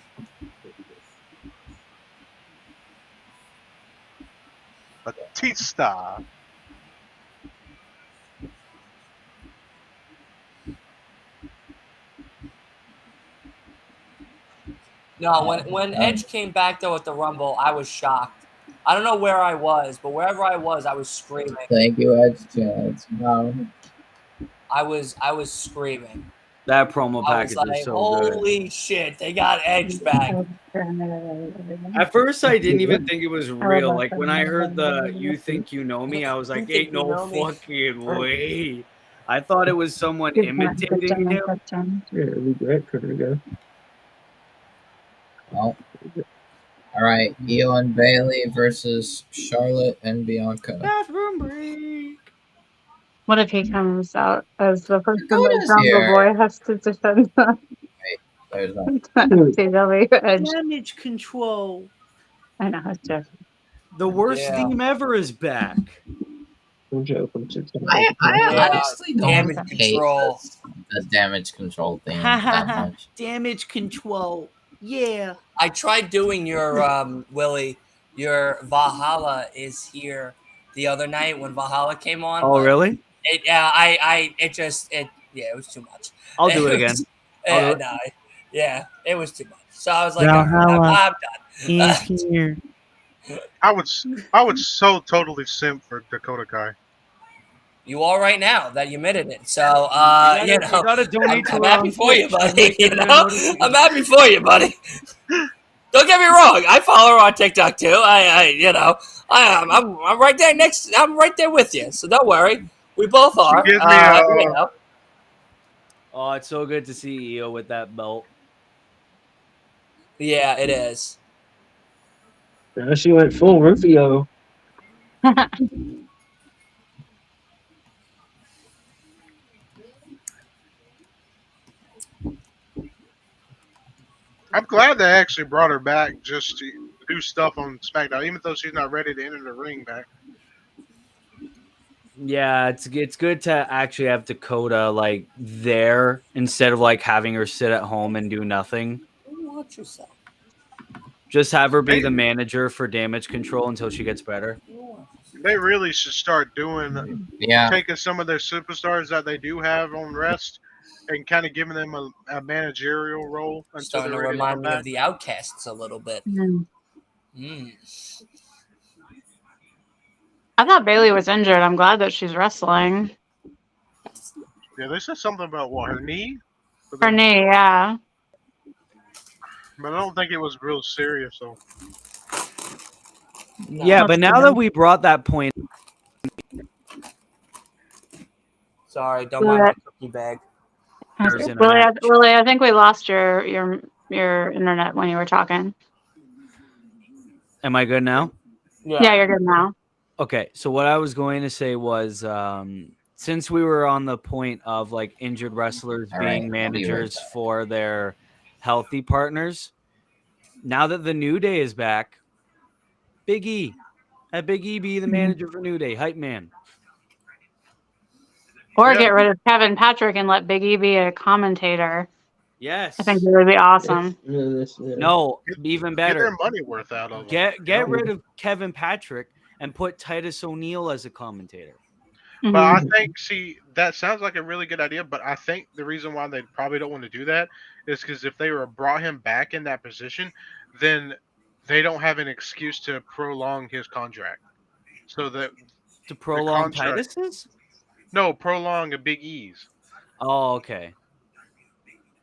Batista. No, when Edge came back though at the Rumble, I was shocked. I don't know where I was, but wherever I was screaming. Thank you, Edge Chance. Wow. I was screaming. That promo I was package was like, so good. holy shit, they got Edge back. At first, I didn't even think it was real. Like when I heard the "You think you know me," I was like, think "Ain't you no know me?" fucking way." I thought it was someone imitating him. Yeah, regret could we go? Well, all right. Io and Bailey versus Charlotte and Bianca. Bathroom break. What if he comes out as the person that Dakota's Jungle here. Boy has to defend the There's no. FCW Edge? Damage control. I know, it's joking. The worst Yeah. theme ever is back. I'm joking. I Yeah, honestly don't damage hate control. the damage control thing that much. Damage control. Yeah. I tried doing your Willie, your Valhalla is here the other night when Valhalla came on. Oh, but really? it it was too much. I'll do it again. I'll do it. No, it was too much. So I was like, Valhalla I'm done. here. I would so totally simp for Dakota Kai. You all right now that you admitted it. So You gotta donate to I'm her happy on for you, Twitch and buddy. make You it know, notification. I'm happy for you, buddy. Don't get me wrong. I follow her on TikTok too. I'm right there next. I'm right there with you. So don't worry. We both are. Gives me Oh, it's so good to see Io with that belt. Yeah, it is. Now she went full Rufio. I'm glad they actually brought her back just to do stuff on SmackDown, even though she's not ready to enter the ring back. Yeah, it's good to actually have Dakota like there instead of like having her sit at home and do nothing. Watch yourself. Just have her be the manager for damage control until she gets better. They really should start doing taking some of their superstars that they do have on rest and kind of giving them a managerial role until Starting to they're ready remind to me come of the Outcasts a little bit. I thought Bailey was injured. I'm glad that she's wrestling. Yeah, they said something about her knee. Her knee, yeah. But I don't think it was real serious. So Yeah, but now that we brought that point, sorry, don't mind my cookie bag. Willie, I think we lost your internet when you were talking. Am I good now? Yeah, you're good now. Okay, so what I was going to say was since we were on the point of like injured wrestlers being managers for their healthy partners, now that the New Day is back, Big E, have Big E be the manager for New Day, hype man. Or get rid of Kevin Patrick and let Big E be a commentator. Yes, I think it would be awesome. No, even better. Get their money worth out of them. Get rid of Kevin Patrick and put Titus O'Neil as a commentator. But I think, that sounds like a really good idea. But I think the reason why they probably don't want to do that is because if they brought him back in that position, then they don't have an excuse to prolong his contract. So that to prolong Titus's? No, prolong a Big E's. Oh, okay.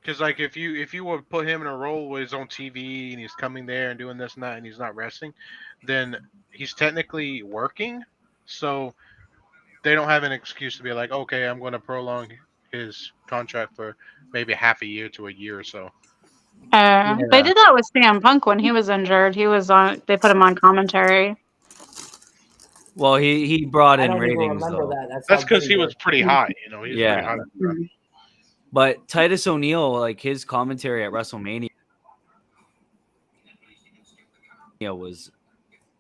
Because like if you would put him in a role where he's on TV and he's coming there and doing this and that and he's not resting, then he's technically working. So they don't have an excuse to be like, okay, I'm going to prolong his contract for maybe half a year to a year or so. They did that with CM Punk when he was injured. He was on. They put him on commentary. Well, he brought I in don't even ratings remember though. that. That's how because good he was pretty high. You know, he's pretty high. But Titus O'Neil, like his commentary at WrestleMania was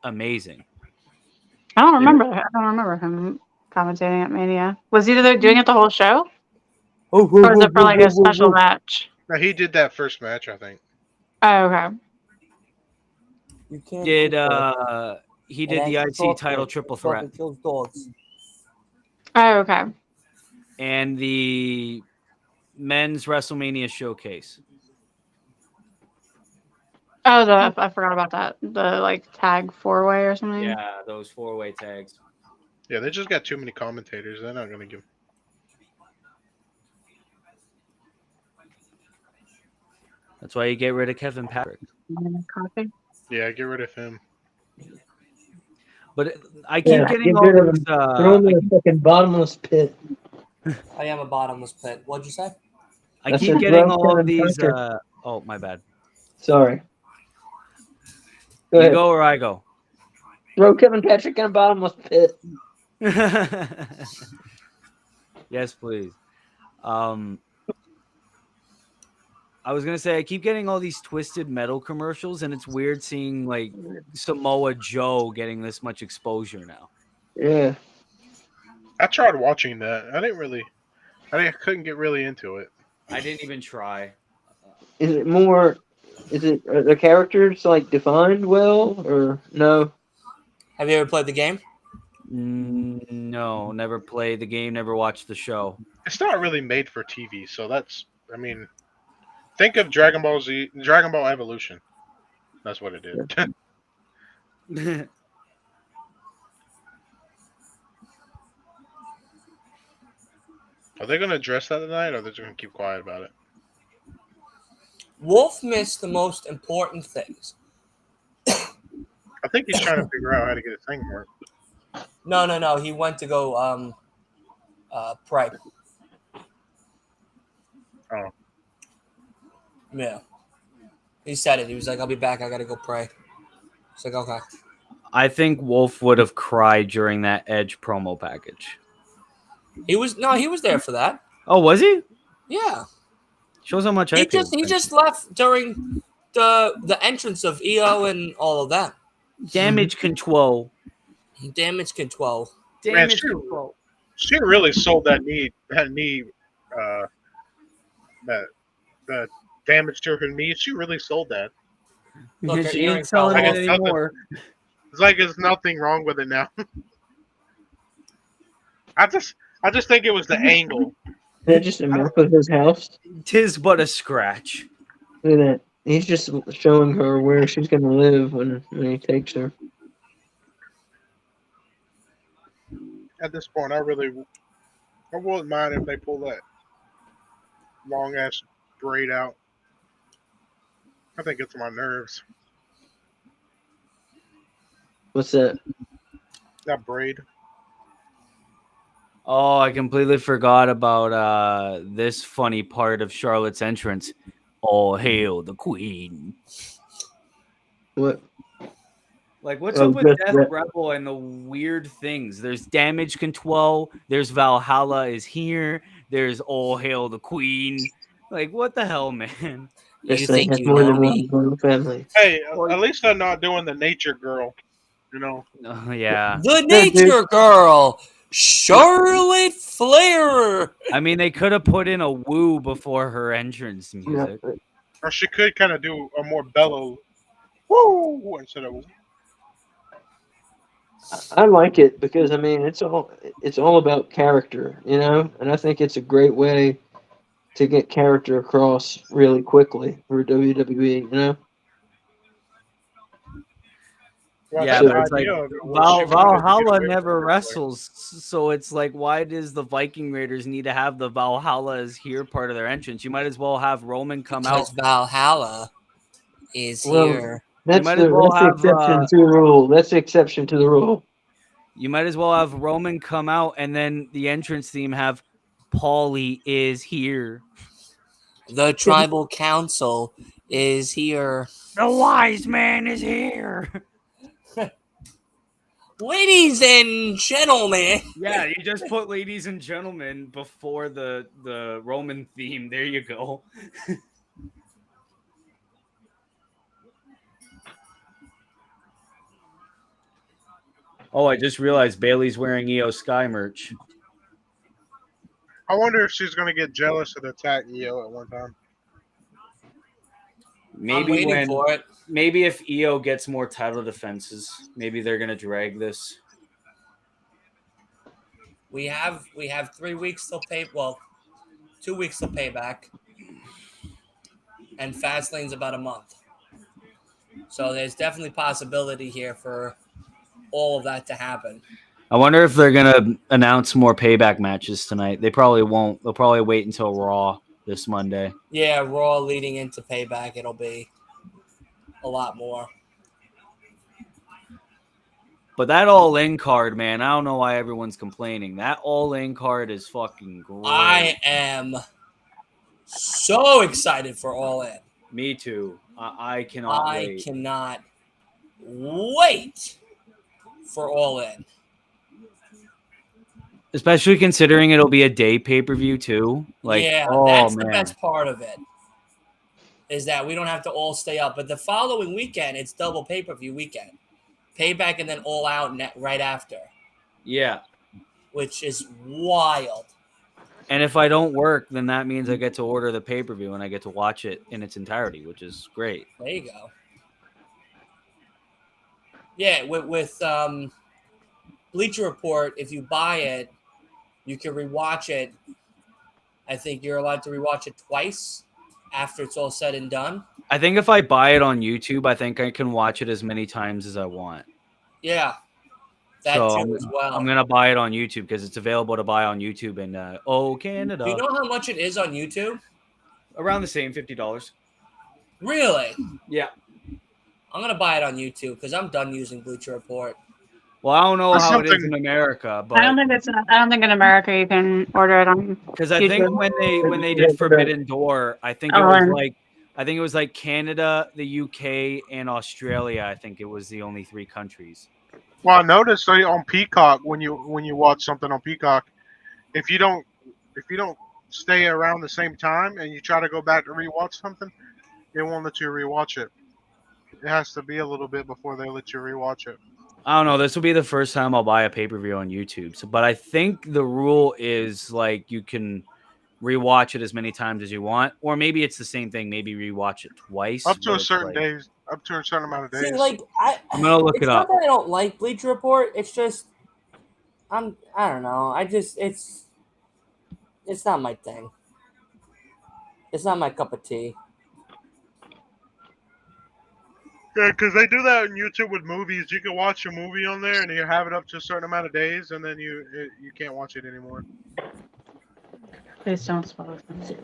amazing. I don't remember. I don't remember him commentating at Mania. Was he doing it the whole show, or was it for like a special match? No, he did that first match, I think. Oh, okay. You can't He did the IC title triple threat kills dogs. Oh, okay. and the men's WrestleMania showcase. Oh, I forgot about that. The like tag 4-way or something. Yeah, those 4-way tags. Yeah, they just got too many commentators. They're not going to give. That's why you get rid of Kevin Patrick. Coffee. Yeah, get rid of him. But I keep getting get all rid of these. Throw him in a fucking bottomless pit. I am a bottomless pit. What'd you say? I That's keep a getting gross all of Kevin these. Patrick. Oh, my bad. Sorry. Go You ahead. go or I go? Throw Kevin Patrick in a bottomless pit. Yes, please. I was gonna say I keep getting all these Twisted Metal commercials, and it's weird seeing like Samoa Joe getting this much exposure now. Yeah. I tried watching that. I couldn't get really into it. I didn't even try. Is it more? Are the characters like defined well or no? Have you ever played the game? No, never played the game, never watched the show. It's not really made for TV, so that's. I mean, think of Dragon Ball Z, Dragon Ball Evolution. That's what it is. Are they going to address that tonight, or are they just going to keep quiet about it? Wolf missed the most important things. I think he's trying to figure out how to get his thing work. No. He went to go pray. Oh. Yeah. He said it. He was like, I'll be back. I got to go pray. It's like, okay. I think Wolf would have cried during that Edge promo package. He was there for that. Oh, was he? Yeah. Shows how much He just left during the entrance of EO and all of that. Damage control. Damage control. Damage Man, control. She really sold that knee, the damage to her knee. She really sold that. Look, She ain't selling I it guess anymore. It's like there's nothing wrong with it now. I just think it was the angle. They're just a map of his house. Tis but a scratch. Look at that. He's just showing her where she's gonna live when he takes her. At this point, I wouldn't mind if they pull that long ass braid out. I think it's my nerves. What's that? That braid. Oh, I completely forgot about this funny part of Charlotte's entrance. All hail the queen. What? Like, what's Oh, up with just Death that- Rebel and the weird things? There's damage control. There's Valhalla is here. There's all hail the queen. Like, what the hell, man? You This thing think has you more know than me? one royal family. Hey, at least they're not doing the nature girl. You know. Yeah. The Nature Girl, Charlotte Flair. I mean, they could have put in a woo before her entrance music. Yeah. Or she could kind of do a more bellow woo instead of. I like it because I mean it's all about character, you know, and I think it's a great way to get character across really quickly for WWE, you know. Well, Yeah, that's but the it's like idea of it. We'll shift it Valhalla away from never it. wrestles, so it's like, why does the Viking Raiders need to have the Valhalla is here part of their entrance? You might as well have Roman come out. Because Valhalla is Well, here. You might as well that's the have exception to the rule. That's the exception to the rule. you might as well have Roman come out and then the entrance theme have Paulie is here. The tribal council is here. The wise man is here. Ladies and gentlemen. Yeah, you just put ladies and gentlemen before the Roman theme. There you go. Oh, I just realized Bailey's wearing EO Sky merch. I wonder if she's going to get jealous and attack EO at one time. I'm waiting for it. Maybe if EO gets more title defenses, maybe they're gonna drag this. We have 3 weeks till pay. Well, 2 weeks till payback, and Fastlane's about a month. So there's definitely possibility here for all of that to happen. I wonder if they're gonna announce more payback matches tonight. They probably won't. They'll probably wait until Raw this Monday. Yeah, Raw leading into payback, it'll be a lot more. But that All In card, man, I don't know why everyone's complaining. That All In card is fucking great. I am so excited for All In. Me too. I cannot wait. I cannot wait for All In. Especially considering it'll be a day pay-per-view too. Like, yeah, oh, that's man. the best part of it. Is that we don't have to all stay up. But the following weekend, it's double pay-per-view weekend. Payback and then All Out right after. Yeah. Which is wild. And if I don't work, then that means I get to order the pay-per-view and I get to watch it in its entirety, which is great. There you go. Yeah, with Bleacher Report, if you buy it, you can rewatch it. I think you're allowed to rewatch it twice after it's all said and done. I think if I buy it on YouTube, I think I can watch it as many times as I want. Yeah, that so too as well. I'm gonna buy it on YouTube because it's available to buy on YouTube in Canada. Do you know how much it is on YouTube? Around the same, $50. Really? Yeah. I'm gonna buy it on YouTube because I'm done using Bleacher Report. Well, I don't know how it is in America, but I don't think in America you can order it on. Because I think when they did Forbidden Door, I think it was like Canada, the UK, and Australia. I think it was the only 3 countries. Well, I noticed on Peacock when you watch something on Peacock, if you don't stay around the same time and you try to go back to rewatch something, it won't let you rewatch it. It has to be a little bit before they let you rewatch it. I don't know. This will be the first time I'll buy a pay-per-view on YouTube. So, but I think the rule is like you can rewatch it as many times as you want, or maybe it's the same thing. Maybe rewatch it twice. Up to a certain days. Up to a certain amount of days. See, like I'm gonna look it up. It's not that I don't like Bleacher Report. It's just I don't know. It's not my thing. It's not my cup of tea. Yeah, because they do that on YouTube with movies. You can watch a movie on there, and you have it up to a certain amount of days, and then you can't watch it anymore. Please don't spoil it.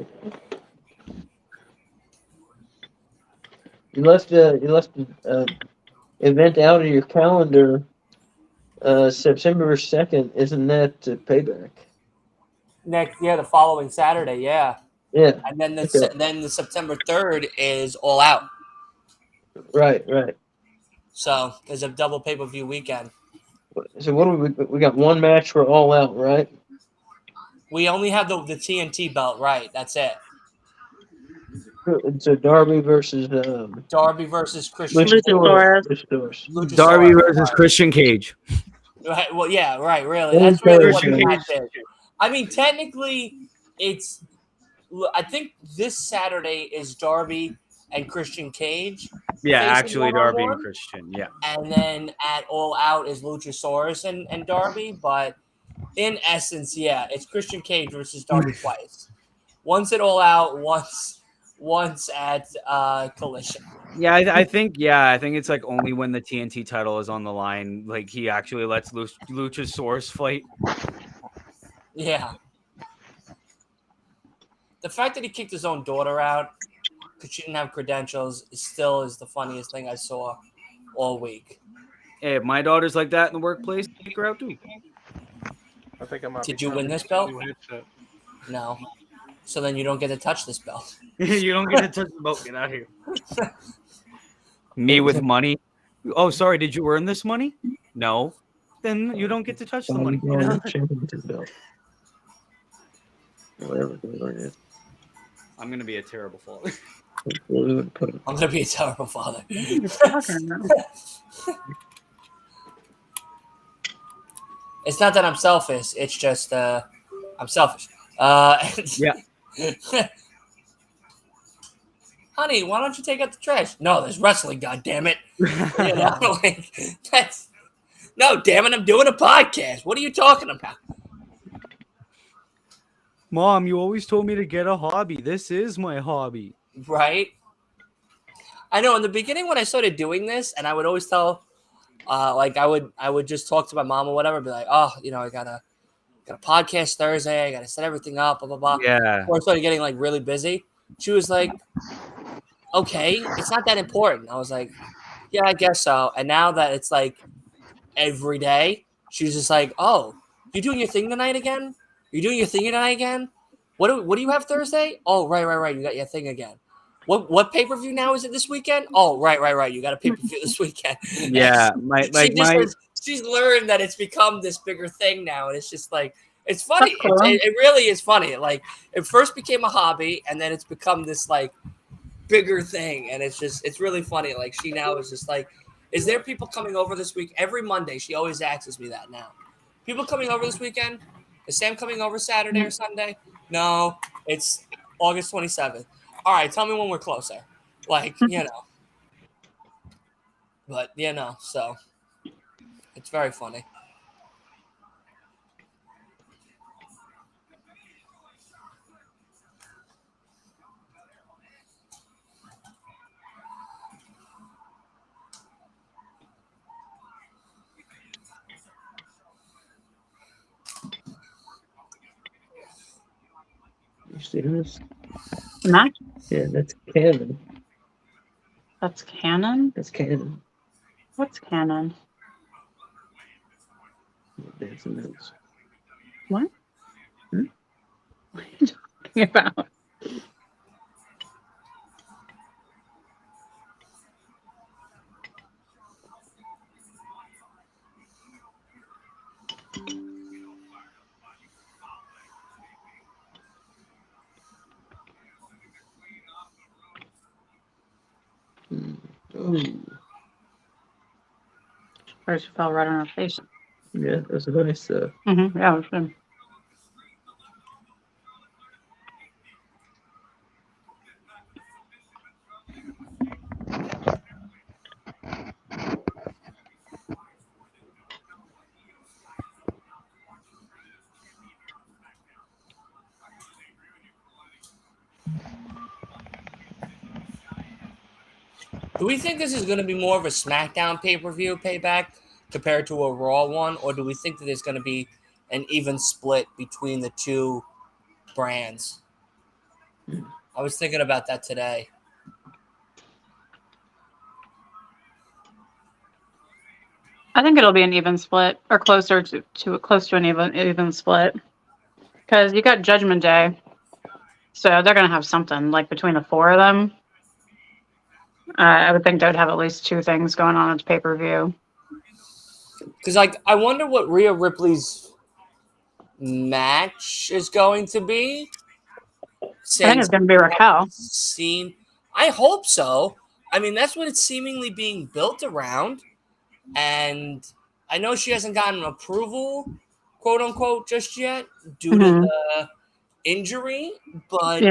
You left event out of your calendar. September 2nd, isn't that payback? The following Saturday, yeah. Yeah. And then the September 3rd is All Out. Right. So there's a double pay-per-view weekend. So what do we got? One match for All Out, right? We only have the TNT belt, right? That's it. So Darby versus Christian. Luchasaurus. Darby versus Christian Cage. Right, well, yeah, right. Really, that's really what the match is. I mean, technically, I think this Saturday is Darby and Christian Cage. Yeah, facing actually, Darby one-on-one. and Christian. Yeah. And then at All Out is Luchasaurus and Darby. But in essence, yeah, it's Christian Cage versus Darby twice. Once at All Out, once once at Collision. Yeah, I think it's like only when the TNT title is on the line, like he actually lets Luchasaurus fight. Yeah. The fact that he kicked his own daughter out because she didn't have credentials still is the funniest thing I saw all week. Hey, if my daughter's like that in the workplace, kick her out too. I think I might Did be you trying win to this get a belt? new headset. No. So then you don't get to touch this belt. You don't get to touch the boat. Get out of here. Me with money. Oh, sorry. Did you earn this money? No. Then you don't get to touch the money. Get out. Championship belt. Whatever goes on it. I'm gonna be a terrible father. I'm gonna be a terrible father. It's not that I'm selfish. It's just I'm selfish. Yeah. Honey, why don't you take out the trash? No, there's wrestling. God damn it! You know, like, no, damn it! I'm doing a podcast. What are you talking about? Mom, you always told me to get a hobby. This is my hobby. Right? I know. In the beginning, when I started doing this, and I would always tell, like, I would just talk to my mom or whatever, be like, oh, you know, I got a podcast Thursday. I got to set everything up. Blah blah blah. Yeah. Before I started getting like really busy, she was like, okay, it's not that important. I was like, yeah, I guess so. And now that it's like every day, she's just like, oh, you doing your thing tonight again? You doing your thing tonight again? What do you have Thursday? Oh, right. You got your thing again. What pay-per-view now is it this weekend? Oh, right. You got a pay-per-view this weekend. Yeah, she's learned that it's become this bigger thing now, and it's just like it's funny. That's cool. It really is funny. Like it first became a hobby, and then it's become this like bigger thing, and it's really funny. Like she now is just like, is there people coming over this week? Every Monday, she always asks me that now. People coming over this weekend? Is Sam coming over Saturday or Sunday? No, it's August 27th. All right, tell me when we're closer. Like, you know. But, you know, so it's very funny. You see this? Match? Yeah, that's canon. That's canon? That's canon. What's canon? Dancing moves. What? What are you talking about? Oh, First, she fell right on her face. yeah, that's nice. Yeah, it was good. Do we think this is going to be more of a SmackDown pay-per-view payback compared to a Raw one, or do we think that there's going to be an even split between the two brands? I was thinking about that today. I think it'll be an even split, or closer to close to an even split, because you got Judgment Day, so they're gonna have something like between the four of them. I would think they'd have at least two things going on at pay-per-view. Because, like, I wonder what Rhea Ripley's match is going to be. I think it's going to be Raquel. I hope so. I mean, that's what it's seemingly being built around. And I know she hasn't gotten approval, quote unquote, just yet due to the injury. But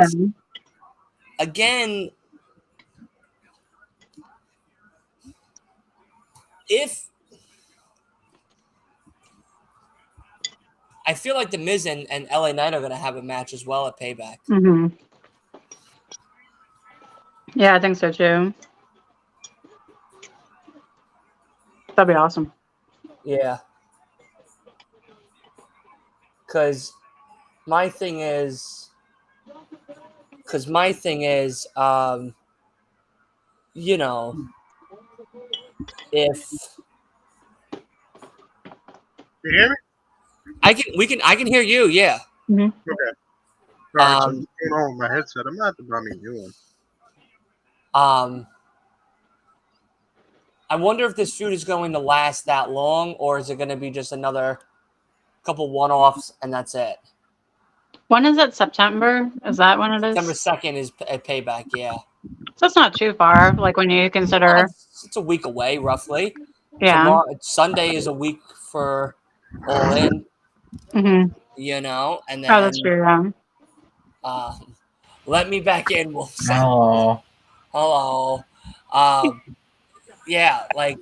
again, if I feel like The Miz and LA Knight are going to have a match as well at Payback. Yeah, I think so too. That'd be awesome. Yeah. Because my thing is, you know, if You hear me? I can hear you. Yeah. Mm-hmm. Okay. Sorry, Um, something's going on with my headset. I'm gonna have to buy me a new one. um, I wonder if this feud is going to last that long, or is it going to be just another couple one-offs and that's it? When is it? September? Is that when it September is? 2nd is a payback. Yeah. So it's not too far. Like when you consider, It's a week away, roughly. yeah. Tomorrow, Sunday is a week for All In, Mm-hmm. and Oh, that's then true. Yeah. let me back in, Wolf. Oh, Hello. Yeah, like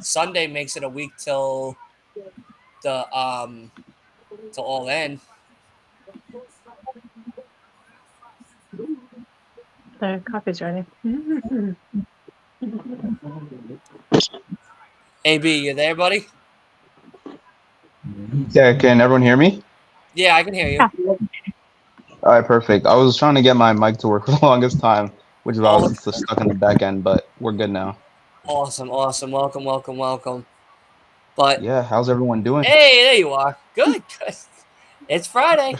Sunday makes it a week till the till All In. The coffee's ready. AB, you there, buddy? Yeah, can everyone hear me? Yeah, I can hear you. Yeah. All right, perfect. I was trying to get my mic to work for the longest time, which is why I was just stuck in the back end, but we're good now. Awesome. Welcome. But Yeah, how's everyone doing? hey, there you are. Good. It's Friday.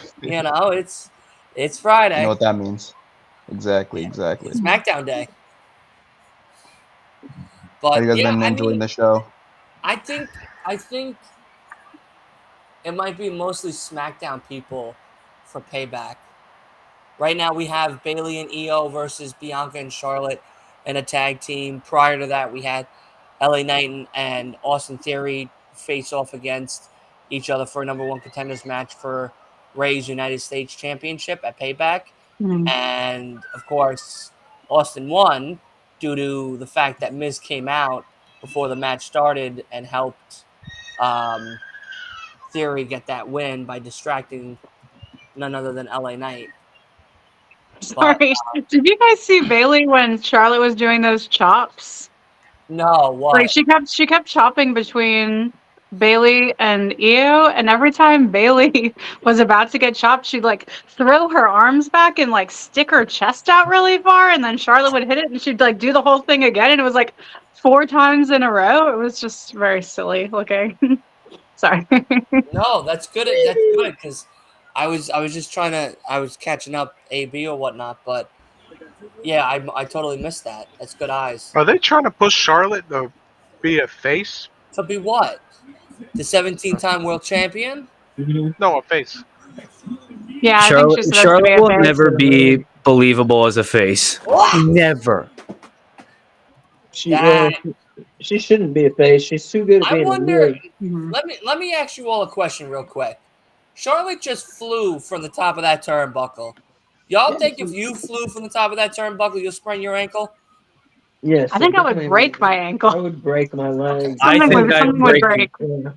It's Friday. You know what that means. Exactly. It's SmackDown Day. How But you guys yeah, been enjoying the show? I think it might be mostly SmackDown people for Payback. Right now we have Bailey and Io versus Bianca and Charlotte in a tag team. Prior to that, we had LA Knight and Austin Theory face off against each other for a number one contenders match for Ray's United States Championship at Payback. Mm-hmm. And of course, Austin won due to the fact that Miz came out before the match started and helped Theory get that win by distracting none other than LA Knight. But Sorry. Did you guys see Bailey when Charlotte was doing those chops? no, what? Like she kept chopping between Bailey and Io, and every time Bailey was about to get chopped, she'd like throw her arms back and like stick her chest out really far, and then Charlotte would hit it, and she'd like do the whole thing again, and it was like 4 times in a row. It was just very silly looking. Sorry. No, that's good. That's good because I was just I was catching up AB or whatnot, but yeah, I totally missed that. That's good eyes. Are they trying to push Charlotte to be a face? To be what? The 17-time world champion? No, a face. Yeah, I think she's supposed to be Charlotte a will face. never be believable as a face. Never. She shouldn't be a face. She's too good at I being a wonder. heel. Mhm. Let me ask you all a question real quick. Charlotte just flew from the top of that turnbuckle. Y'all think if you flew from the top of that turnbuckle, you'll sprain your ankle? Yes, I think I would definitely break my ankle. I would break my leg. I think I'd Something would break. break. Yeah.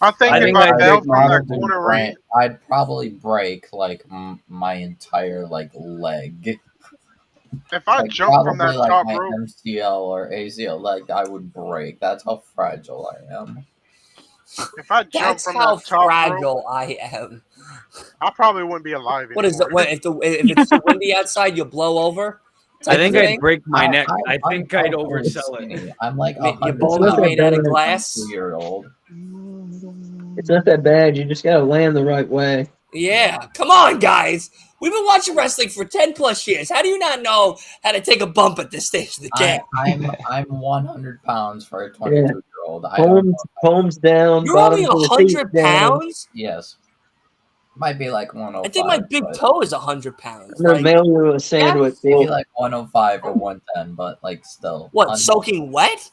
I think I if think I I'd fell break from that probably corner break. ring, I'd probably break like my entire like leg. if I Like jumped from probably that like top my rope, MCL or ACL, like I would break. That's how fragile I am. if I jumped That's from how that top rope, fragile I am. I probably wouldn't be alive What is anymore. it? If it's too windy outside, you'll blow over. I Type think of I'd thing? break my neck. I I'm think I'd really oversell it. skinny. I'm like Your 100 bones not are that made out of bad. glass. 2-year-old. It's not that bad. You just gotta land the right way. Yeah, come on, guys. We've been watching wrestling for 10 plus years. How do you not know how to take a bump at this stage of the game? I'm 100 pounds for a 22-year-old. I don't Palms, know. palms down, You're only bottom to the feet 100 down. pounds? Yes. Might be like 105. I think my big but toe is 100 pounds. I'm gonna Like, mail you a sandwich. maybe Wolf. like 105 or 110, but like still. what, soaking wet?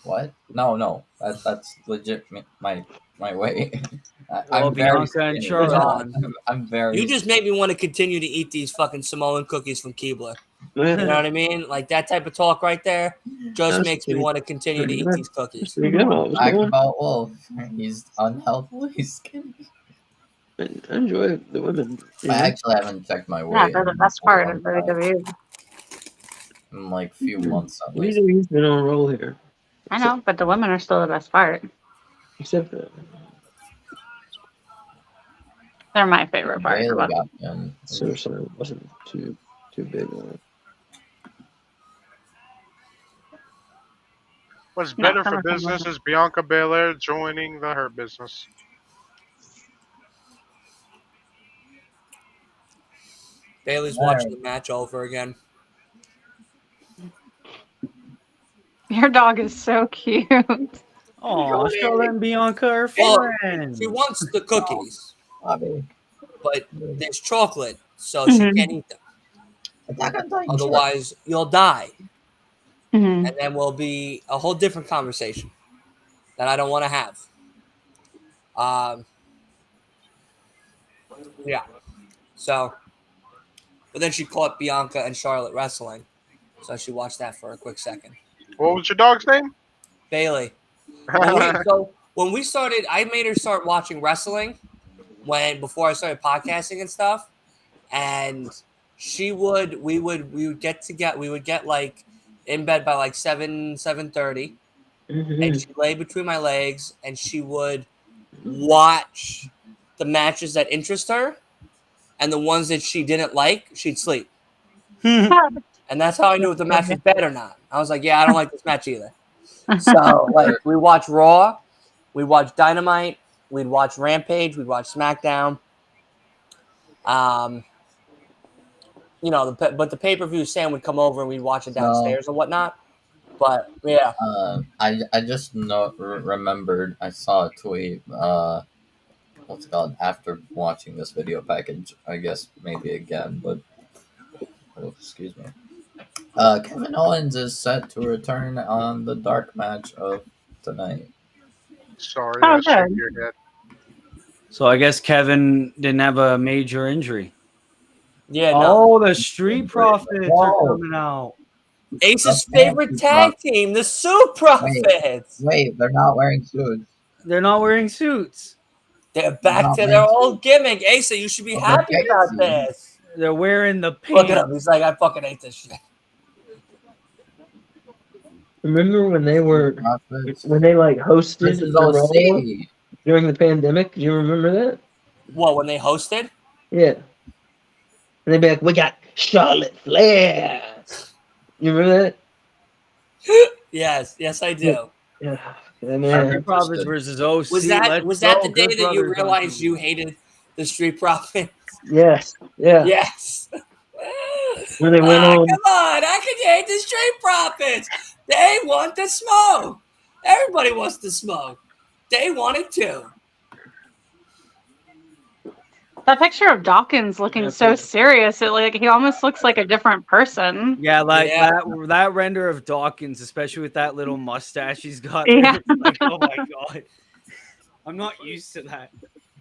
What? No. That's legit my weight. Well, I'm very Bianca and skinny. Charlotte. I'm very. You just made me want to continue to eat these fucking Samoan cookies from Keebler. You know what I mean? Like that type of talk right there just That's makes me want to continue to eat these cookies. There you go. Fact about Wolf. He's unhealthily skinny. I enjoy the women. I actually haven't checked my Yeah, weight. they're the in best a part long of time. WWE. in like a few months at least. WWE's been on a roll here. I know, but the women are still the best part. Except for They're my favorite part. Bayley got pinned. Suicide wasn't too big on it. What's No, better for SummerSlam business wasn't. is Bianca Belair joining the Hurt Business. Bailey's watching the match over again. Your dog is so cute. Oh, Charlotte and Bianca are Well, friends. she wants the cookies, Bobby. but there's chocolate, so she Mhm. can't eat them. Attack on Titan. Otherwise, you'll die. Mhm. And then will be a whole different conversation that I don't want to have. Yeah. So, but then she caught Bianca and Charlotte wrestling, so she watched that for a quick second. What was your dog's name? Bailey. When we started, I made her start watching wrestling before I started podcasting and stuff, and we would get like in bed by like 7:30. And she'd lay between my legs and she would watch the matches that interest her, and the ones that she didn't like, she'd sleep. And that's how I knew if the match was bad or not. I was like, yeah, I don't like this match either. So, like, we watch Raw, we watch Dynamite, we'd watch Rampage, we'd watch SmackDown. But the pay-per-view Sam would come over and we'd watch it downstairs and whatnot. But yeah, I just remembered I saw a tweet. What's it called? After watching this video package, I guess maybe again, but excuse me. Kevin Owens is set to return on the dark match of tonight. Sorry, Oh, that shook good. your head. So I guess Kevin didn't have a major injury. yeah, no. Oh, the Street Profits are coming out. Ace's favorite tag team, the Soup Profits. Wait, they're not wearing suits. They're not wearing suits. They're back to their old gimmick. Asa, you should be happy about this. They're wearing the pants. Look at him. He's like, I fucking hate this shit. Remember when they like hosted This is the Raw OC. during the pandemic? Do you remember that? What, when they hosted? Yeah. And they'd be like, we got Charlotte Flair. You remember that? Yes, I do. Yeah. Street Profits versus OC. Was that the day that you realized you hated the Street Profits? Yes. Yeah. Yes. When they went on. Come on, how can you hate the Street Profits? They want to smoke. Everybody wants to smoke. They want it too. That picture of Dawkins looking so serious, he almost looks like a different person. Yeah, that render of Dawkins, especially with that little mustache he's got. Yeah. Like, oh my god, I'm not used to that.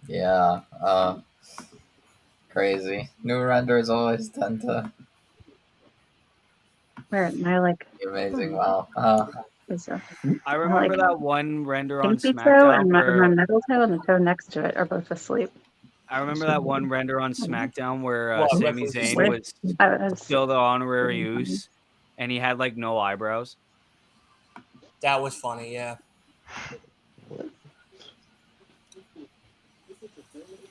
Yeah, crazy. New renders always tend to Where my like be amazing. Wow. I remember that one render on pinky toe SmackDown and my where middle toe and the toe next to it are both asleep. I remember that one render on SmackDown where What, Sami Ripley? Zayn was was still the honorary use, and he had like no eyebrows. That was funny, yeah.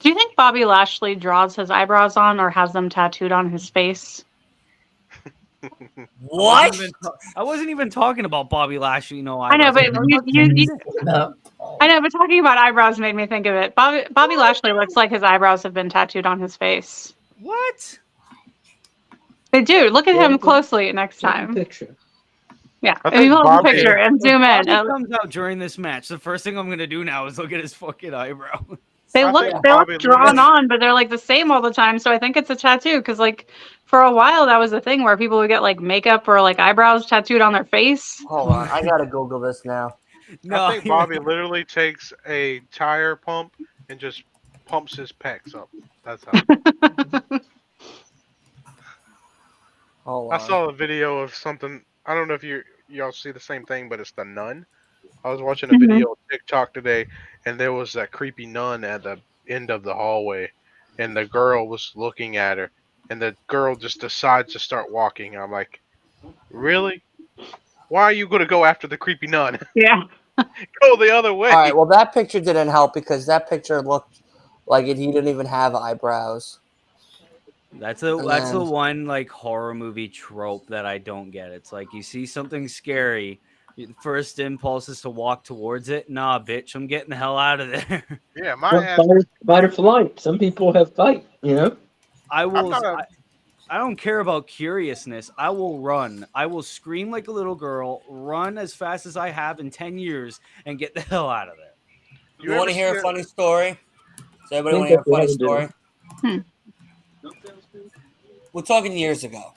Do you think Bobby Lashley draws his eyebrows on or has them tattooed on his face? What? I wasn't even talking about Bobby Lashley. No I know, eyebrows. but I know, but talking about eyebrows made me think of it. Bobby Lashley looks like his eyebrows have been tattooed on his face. What? They do. Look at him closely next time. Picture. Yeah, I if you think hold the Bobby- picture and zoom in. Bobby comes out during this match. The first thing I'm gonna do now is look at his fucking eyebrow. They I look think Bobby drawn Lashley- on, but they're like the same all the time. So I think it's a tattoo because like for a while that was a thing where people would get like makeup or like eyebrows tattooed on their face. Hold on, I gotta Google this now. No, I think Bobby literally takes a tire pump and just pumps his pecs up. That's how. Hold I on. saw a video of something. I don't know if y'all see the same thing, but it's the nun. I was watching a video on TikTok today, and there was that creepy nun at the end of the hallway, and the girl was looking at her, and the girl just decides to start walking. I'm like, Really? Why are you going to go after the creepy nun? Yeah. Go the other way. All right. Well, that picture didn't help because that picture looked like he didn't even have eyebrows. That's And the then- one like horror movie trope that I don't get. It's like you see something scary, the first impulse is to walk towards it. Nah, bitch, I'm getting the hell out of there. Yeah, my Well, ass. fight or flight. Some people have fight, you know. I I'm will. not a. I don't care about curiousness. I will run. I will scream like a little girl, run as fast as I have in 10 years, and get the hell out of there. You You ever want to see hear a a- funny story? Does anybody I want think to hear that's a what I funny would do. story? Hmm. We're talking years ago.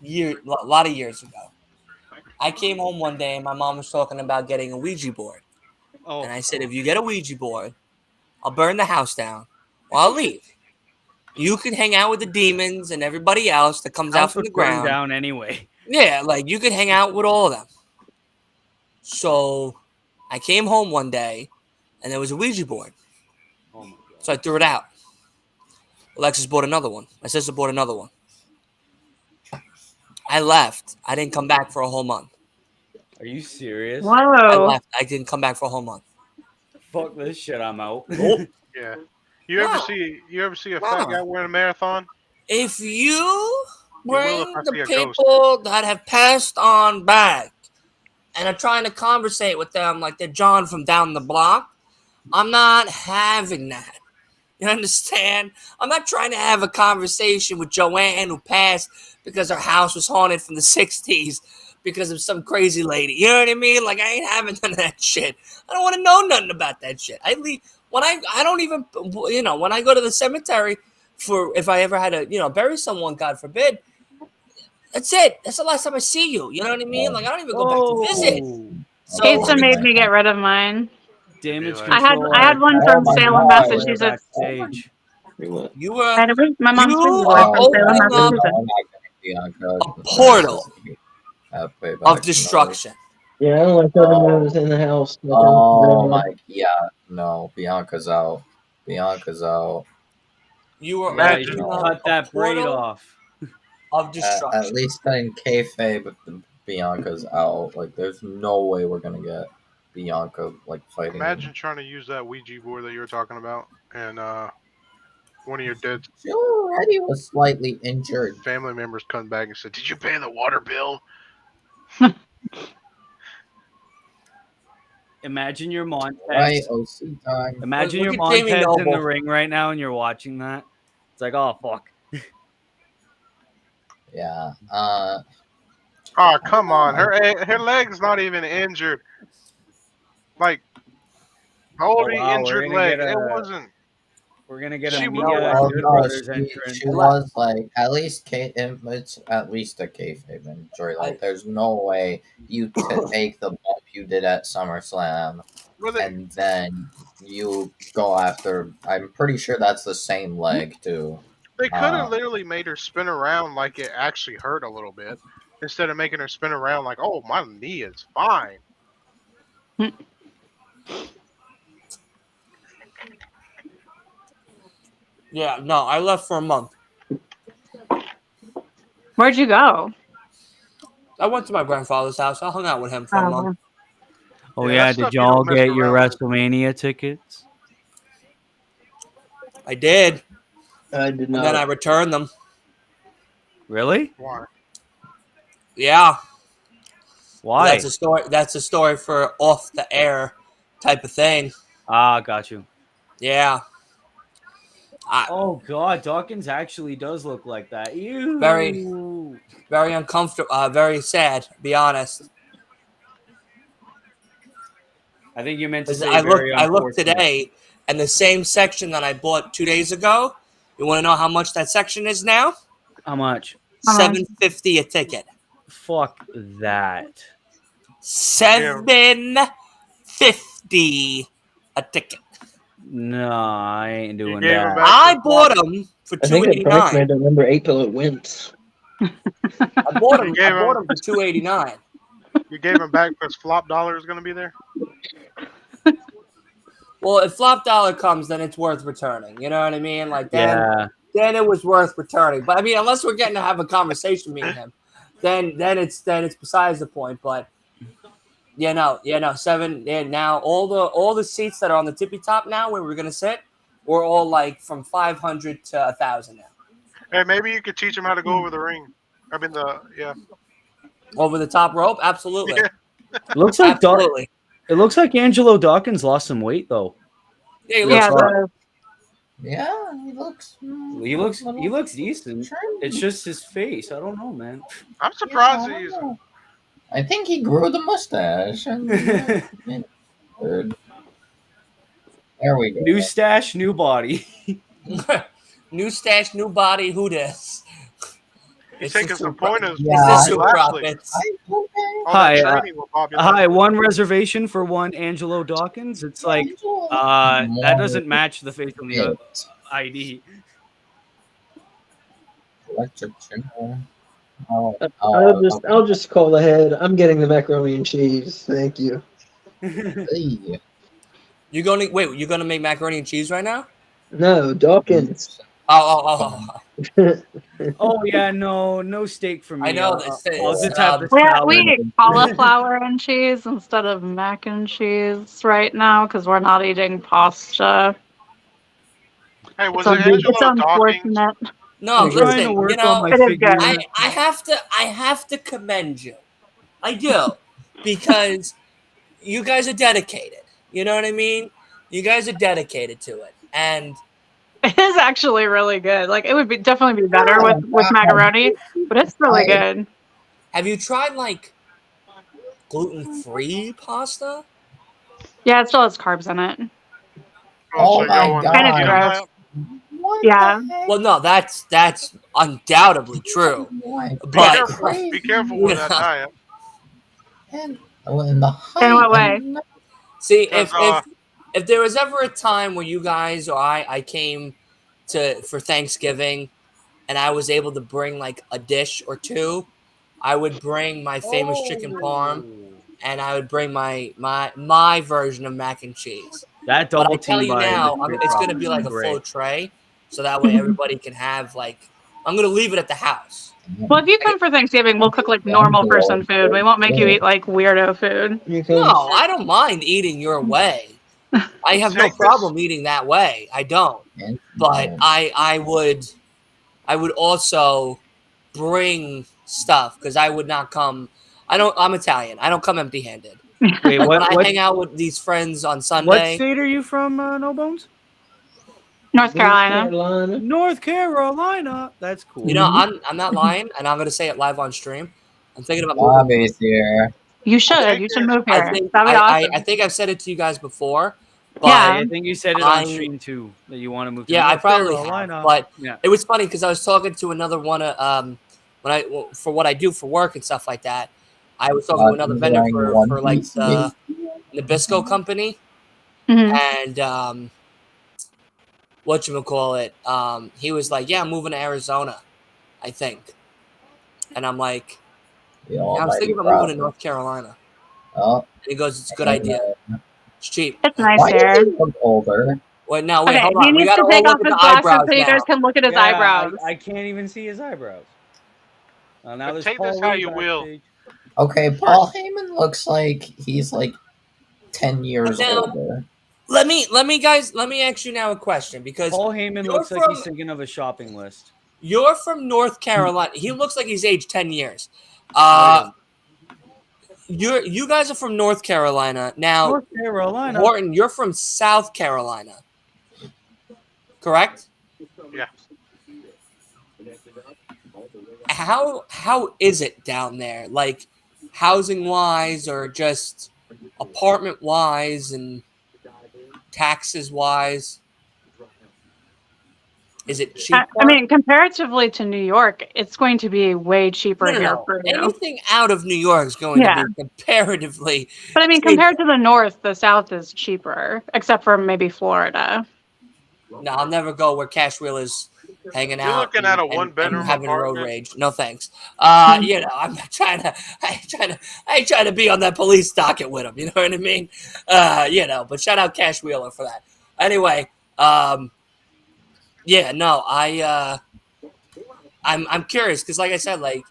A lot of years ago. I came home one day and my mom was talking about getting a Ouija board. Oh, And I said, if you get a Ouija board, I'll burn the house down or I'll leave. You can hang out with the demons and everybody else that comes out house from the would burn ground. down anyway. Yeah, like you could hang out with all of them. So I came home one day and there was a Ouija board. Oh my god. So I threw it out. Alexis bought another one. My sister bought another one. I left. I didn't come back for a whole month. Are you serious? I Whoa. left. I didn't come back for a whole month. Fuck this shit. I'm out. Nope. Yeah. You ever see a fat guy wearing a marathon? If you will if bring I the see a ghost. people that have passed on back and are trying to conversate with them like they're John from down the block, I'm not having that. You understand? I'm not trying to have a conversation with Joanne who passed because her house was haunted from the 60s because of some crazy lady. You know what I mean? Like, I ain't having none of that shit. I don't want to know nothing about that shit. I leave when I don't even, you know, when I go to the cemetery for if I ever had to, you know, bury someone, God forbid, that's it. That's the last time I see you. You know what I mean? Like, I don't even go back to visit. So, Pizza made me get rid of mine. Damage I control. I had one Oh from my Salem, God. Massachusetts. Backstage. you I had my mom's You Ouija are board from Salem, opening up Massachusetts. a portal of destruction. Yeah, I don't like having those in the house. Oh my, yeah, no, Bianca's out. Bianca's out. You are Yeah, you opening should up cut a that braid portal off. of At destruction. least in kayfabe, Bianca's out. Like, there's no way we're gonna get Bianca like fighting. Imagine trying to use that Ouija board that you were talking about, and one of your dead She already was slightly injured. family members come back and said, "Did you pay the water bill?" Imagine your Montez. Right, OC time. Imagine Look your at Jamie Montez in the Noble. ring right now, and you're watching that. It's like, oh fuck. Yeah. Oh, come on. Her leg's not even injured. Like, holy wow, we're injured gonna leg. get It a- wasn't. We're gonna get She a moved. Mia Well, Good no, Brothers she entrance. was like at least it's at least a kayfabe injury. Like, there's no way you take the bump you did at SummerSlam Well, they, and then you go after. I'm pretty sure that's the same leg too. they could have literally made her spin around like it actually hurt a little bit, instead of making her spin around like, "Oh, my knee is fine." Yeah, no, I left for a month. Where'd you go? I went to my grandfather's house. I hung out with him for a month. Oh Yeah, yeah, that stuff did you don't y'all mess get your around with. WrestleMania tickets? I did, I did and not. then I returned them. Really? Why? Yeah, Why? that's a story. That's a story for off the air type of thing. Ah, got you. Yeah, Oh god, Dawkins actually does look like that. Ew. very uncomfortable. Very sad. To be honest. I think you meant to 'Cause say I very looked unfortunate. today, and the same section that I bought 2 days ago. You want to know how much that section is now? How much? How much? $7.50 a ticket. Fuck that. $7.50 a ticket. No, I ain't doing gave him that. back- I bought them for I think the price $2.89. made the number 8 pillow wins. I bought them. gave I bought him- them for $2.89. You gave him back because Flop Dollar is going to be there. Well, if Flop Dollar comes, then it's worth returning. You know what I mean? Like then, Yeah. then it was worth returning. But I mean, unless we're getting to have a conversation, me and him, then it's besides the point. But no, 7. Yeah, now all the seats that are on the tippy top now where we're gonna sit, we're all like from 500 to 1,000 now. Hey, maybe you could teach him how to go over the ring. I mean yeah. Over the top rope, absolutely, Yeah. Looks like absolutely. It looks like Angelo Dawkins lost some weight though. Yeah, he Yeah, looks good. Yeah, he looks. He looks decent. It's just his face. I don't know, man. I'm surprised he's. I think he grew the mustache. And, there we go. New stash, new body. New stash, new body. Who this? He's It's taking just some Super- pointers. Yeah, It's from the I- Super Lashley. Profits. All Hi, that training with Bobby Hi, Lashley. one reservation for one Angelo Dawkins. It's like that doesn't match the face on the ID. Electric chair. Oh, I'll just call ahead. I'm getting the macaroni and cheese. Thank you. hey. You're gonna make macaroni and cheese right now? No, Dawkins. Oh. Oh yeah, no steak for me. I know I'll just have the we salad. eat cauliflower and cheese instead of mac and cheese right now because we're not eating pasta. Hey, was It's, it it's Angelo Dawkins? unfortunate. No, I'm trying to listen. work You know, on my It is figure. good. I have to commend you. I do because you guys are dedicated. You know what I mean? You guys are dedicated to it, and It is actually really good. Like it would be definitely be better with macaroni, but it's really good. have you tried like gluten-free pasta? Yeah, it still has carbs in it. Oh So my y'all want God. Kinda to get gross. on What Yeah. the heck? Well, no, that's undoubtedly true. Why? that? But Be careful with that Yeah. diet. And in the height. In what way? See, Because, if there was ever a time where you guys or I came for Thanksgiving and I was able to bring like a dish or two, I would bring my famous chicken parm and I would bring my version of mac and cheese. That But I double tell team you by now, the it's going to be like a great. full tray, so that way everybody can have like. I'm going to leave it at the house. Well, if you come for Thanksgiving, we'll cook like normal person food. We won't make you eat like weirdo food. You can, No, I don't mind eating your way. I have no Take this- problem eating that way. I don't. But I would also bring stuff because I would not come. I'm Italian. I don't come empty-handed. Wait, When I what hang out with these friends on what Sunday, state are you from, No Bones? North Carolina. North Carolina. That's cool. you know, I'm not lying, and I'm gonna say it live on stream. I'm thinking about Bobby's here. You should. Take You should this. move I here. think That'd be awesome. I think I've said it to you guys before, but Yeah. I think you said it on stream too that you want to move to yeah, I North probably Carolina. have. But Yeah. it was funny because I was talking to another one for what I do for work and stuff like that. I was talking to another vendor for like the Nabisco company, Mhm. and whatchamacallit, he was like, yeah, I'm moving to Arizona, I think. And I'm like, The yeah, I was thinking almighty about moving to prophet. North Carolina. Oh, And he goes, it's a good idea. It's cheap. It's nice why here. does he look older? Wait, no, wait, Okay, hold he on. We needs gotta to all take look off at his the glasses eyebrows so you now. guys can look at his eyebrows. I can't even see his eyebrows. Now But there's take Paul this how Lee you will. backstage. Okay, Paul Heyman looks like he's like 10 years now- older. Let me ask you now a question because Paul Heyman you're looks like from- he's thinking of a shopping list. you're from North Carolina. He looks like he's aged 10 years. You guys are from North Carolina. Now, North Carolina. Morton, you're from South Carolina. Correct? Yeah. How is it down there? Like housing wise or just apartment wise and taxes wise? Is it cheaper? I mean, comparatively to New York, it's going to be way cheaper here for you. Anything out of New York is going Yeah. to be comparatively. But I mean, cheaper. compared to the North, the South is cheaper, except for maybe Florida. No, I'll never go where Cash Wheel is hanging You're out. looking at a and one-bedroom having road apartment. rage. No thanks. You know, I'm not trying to. I ain't trying to be on that police docket with him. You know what I mean? You know. But shout out Cash Wheeler for that. Anyway, yeah, no, I'm curious because, like I said, like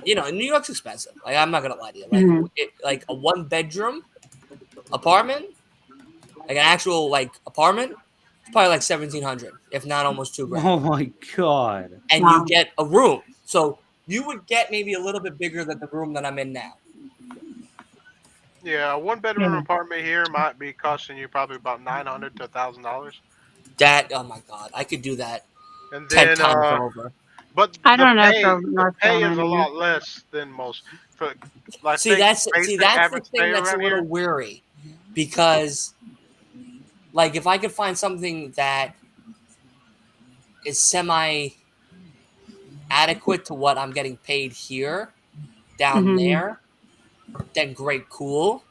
you know, New York's expensive. Like, I'm not gonna lie to you. Like, Mhm. like a 1-bedroom apartment, like an actual like apartment, it's probably like 1,700, if not almost $2,000. Oh my god. And you Wow. get a room, so you would get maybe a little bit bigger than the room that I'm in now. Yeah, a one Yeah. bedroom apartment here might be costing you probably about $900 to $1,000, That, oh my god, I could do that and 10 then times over. but I don't know for the North pay is a Carolina. lot less than most. For I See, think that's basic the average pay thing that's a around little here. weary, because like if I could find something that is semi adequate to what I'm getting paid here down Mhm. there, then great, cool.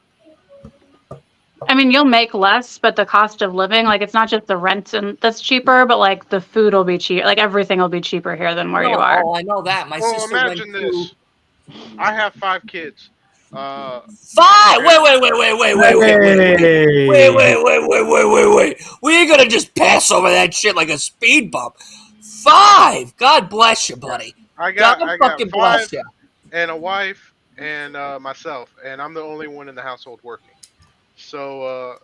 I mean, you'll make less, but the cost of living, like it's not just the rent and that's cheaper, but like the food will be cheap. Like everything will be cheaper here than where you No, are. oh, I know that. My Well, sister went imagine to this. I have 5 kids. 5. And Hey. Wait. We ain't gonna just pass over that shit like a speed bump. 5. God bless you, yeah, buddy. I God got fucking bless 5 you. and a wife and myself, and I'm the only one in the household working. So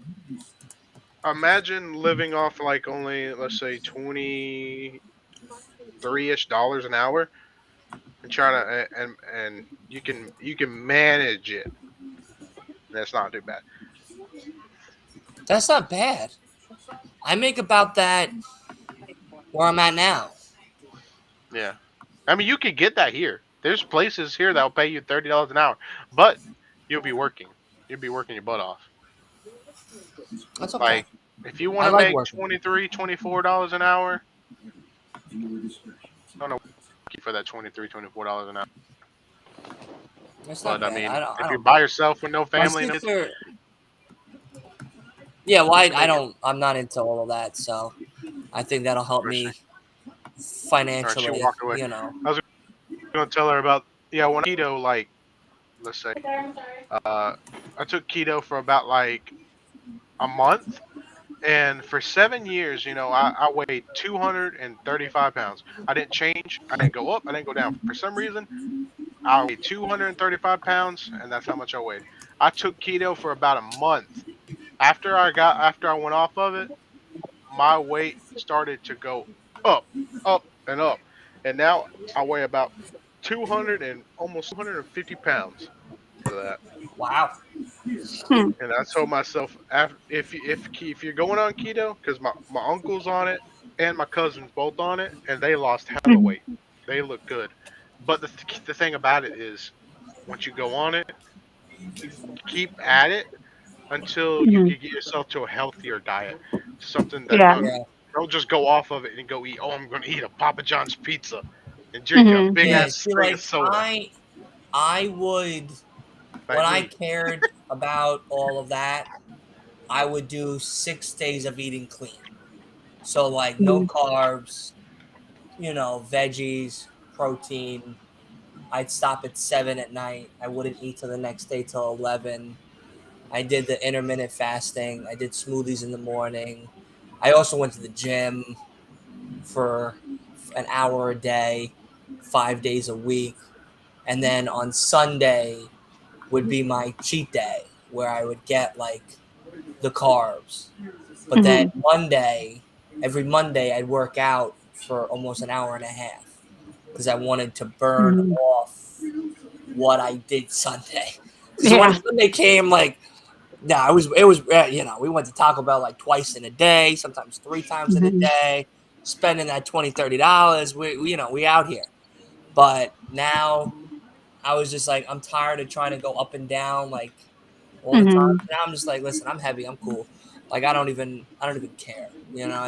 imagine living off like only, let's say, 23-ish dollars an hour, and trying to and you can manage it. That's not too bad. That's not bad. I make about that where I'm at now. Yeah, I mean you could get that here. There's places here that'll pay you $30 an hour, but you'll be working. You'll be working your butt off. That's okay. Like if you want I to like make working. $23, $24 an hour, I don't know for that $23, $24 an hour. That's not But I bad. mean, I if you're don't by mind. yourself with no My family, and sister. Yeah, well, you can I make it. don't. I'm not into all of that, so I think that'll help Interesting. me All right, she financially. walked away. You know. I was gonna tell her about, yeah, when keto, like, let's say I took keto for about like a month, and for 7 years, I weighed 235 pounds. I didn't change. I didn't go up. I didn't go down. For some reason, I weighed 235 pounds, and that's how much I weighed. I took keto for about a month. After I went off of it, my weight started to go up, up, and up, and now I weigh about 200 and almost 250 pounds for that. Wow. Hmm. And I told myself, if you're going on keto, because my uncle's on it and my cousins both on it, and they lost hella Mhm. weight. They look good. But the thing about it is, once you go on it, keep at it until you Mhm. can get yourself to a healthier diet, something that Yeah. don't just go off of it and go eat. Oh, I'm going to eat a Papa John's pizza and drink a Mhm. big Yeah. ass See, spring of like soda. I would when Like I me. cared about all of that, I would do 6 days of eating clean. So like no Mhm. carbs, veggies, protein. I'd stop at 7 at night. I wouldn't eat till the next day till 11. I did the intermittent fasting. I did smoothies in the morning. I also went to the gym for an hour a day, 5 days a week. And then on Sunday would be my cheat day where I would get like the carbs. But then Mhm. every Monday, I'd work out for almost an hour and a half because I wanted to burn Mhm. off what I did Sunday. Because when Yeah. Sunday came, like, nah, we went to Taco Bell like twice in a day, sometimes 3 times in a Mhm. day, spending that $20, $30. We out here. But now I was just like, I'm tired of trying to go up and down like all the time. Mhm. Now I'm just like, listen, I'm heavy, I'm cool. Like I don't even care, at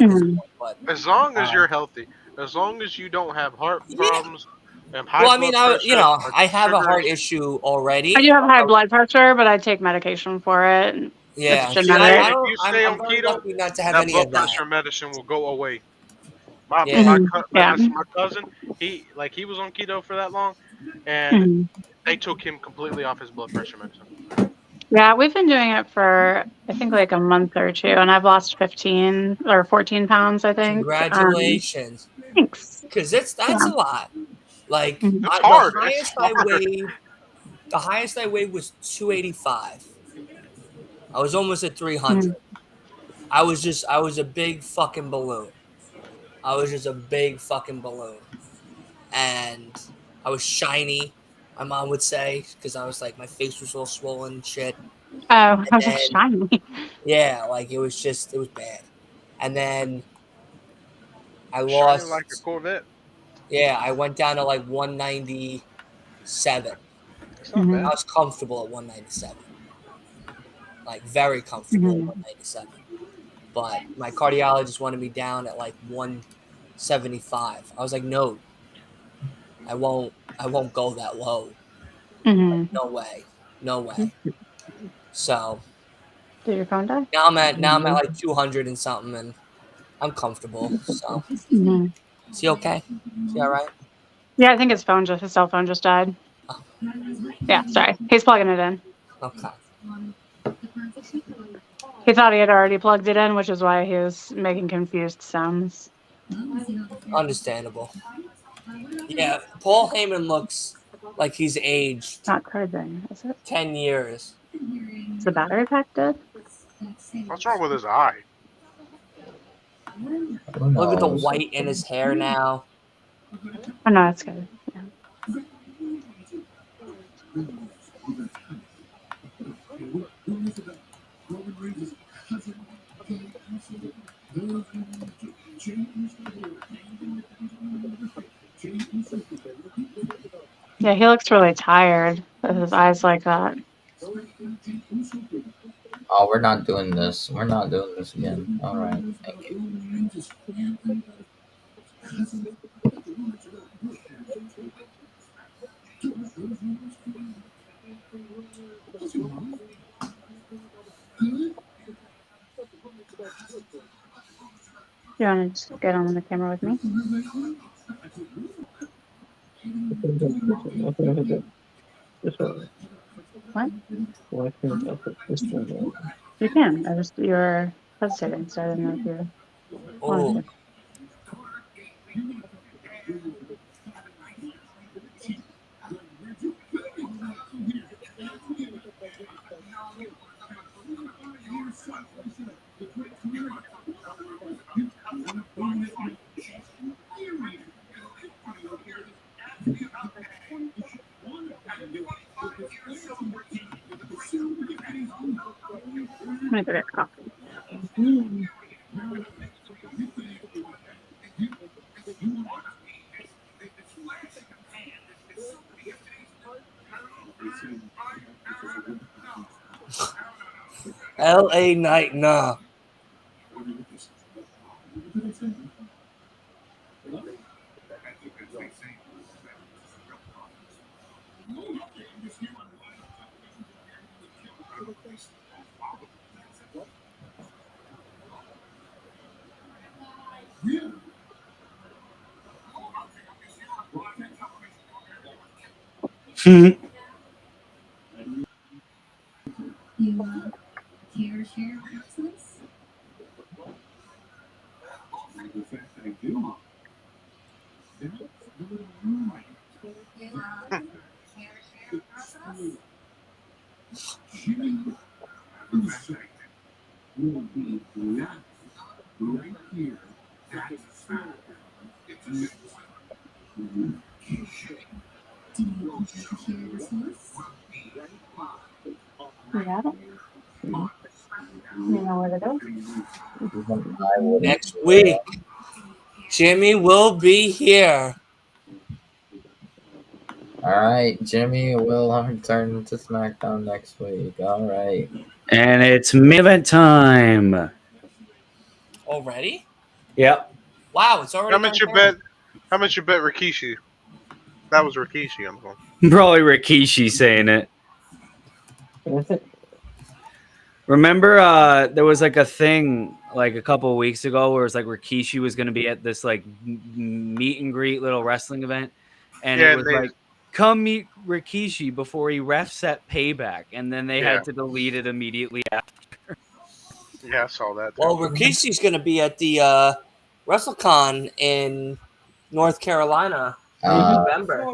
this Mhm. point. But As long as um, you're healthy, as long as you don't have heart yeah. problems and high Well, I mean, blood pressure or I have a heart sugars. issue I do already. have high So, blood pressure, but I take medication for it. It's yeah. See, I genetic. If don't. you I'm stay I'm on very keto, lucky not to have that any blood of that. pressure medicine will go away. My Yeah. my Mhm. cou- Yeah. my cousin, he was on keto for that long, and Mhm. they took him completely off his blood pressure medicine. Yeah, we've been doing it for I think like a month or two, and I've lost 15 or 14 pounds, I think. Congratulations, Thanks. because that's Yeah. a lot. Like Mhm. It's hard. the highest I weighed was 285. I was almost at 300. Mhm. I was a big fucking balloon. I was just a big fucking balloon. And I was shiny, my mom would say, because I was like, my face was all swollen and shit. Oh, I was like And shiny. yeah, like it was bad. And then I Shining like a lost, Corvette. yeah, I went down to like 197. It's not Mhm. I bad. was comfortable at 197, like very comfortable at Mhm. 197. But my cardiologist wanted me down at like 175. I was like, no, I won't go that low. Mhm. No way. No way. So Did your phone die? now I'm at like 200 and something, and I'm comfortable. So Mhm. is he okay? Is he all right? Yeah, I think his cell phone just died. Oh, Yeah, sorry. He's plugging it in. okay. He thought he had already plugged it in, which is why he was making confused sounds. Understandable. Yeah, Paul Heyman looks like he's aged Not charging, is it? 10 years. Is the battery pack dead? What's wrong with his eye? Who Look at the knows? white in his hair now. Oh no, it's good. Yeah. Yeah, he looks really tired with his eyes like that. Oh, we're not doing this. We're not doing this again. All right. Thank you. You want to just get on the camera with me? This one. What? Why can't I put this one on? You can. You're hesitating, so I didn't know if you wanted Oh, to. I'm gonna go get coffee. L.A. Night, nah. You got it? You know where to go? I wouldn't. Next week, Jimmy will be here. All right, Jimmy will return to SmackDown next week. All right. And it's main event time. Already? Yep. Wow, it's already How much done. you bet? How much you bet Rikishi? That was Rikishi. I'm going. Probably Rikishi saying it. Remember, there was like a thing like a couple of weeks ago where it was like Rikishi was going to be at this like meet and greet little wrestling event, and Yeah, it was like, come meet Rikishi before he refs at Payback, and then they Yeah. had to delete it immediately after. Yeah, I saw that. Well, Rikishi's going to be at the WrestleCon in North Carolina November.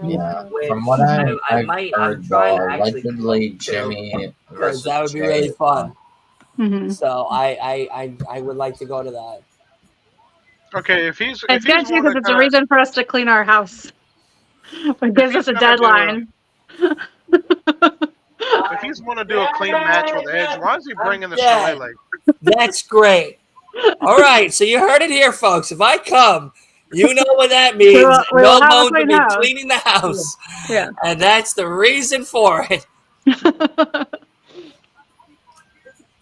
Yeah, Which from what I I've might. I'm heard, trying to actually allegedly to Jimmy because versus that would be Jay really is fun. Mhm. So I would like to go to that. Okay, if he's It's good too one because to it's a kind of reason for us to clean our house. It gives us a gonna do deadline. if he's want to do a clean match with Edge, why is he bringing the dead. shillelagh? That's great. All right, so you heard it here, folks. If I come, you know what that We means. will No have a bones will clean be house. cleaning the house, Yeah. and that's the reason for it.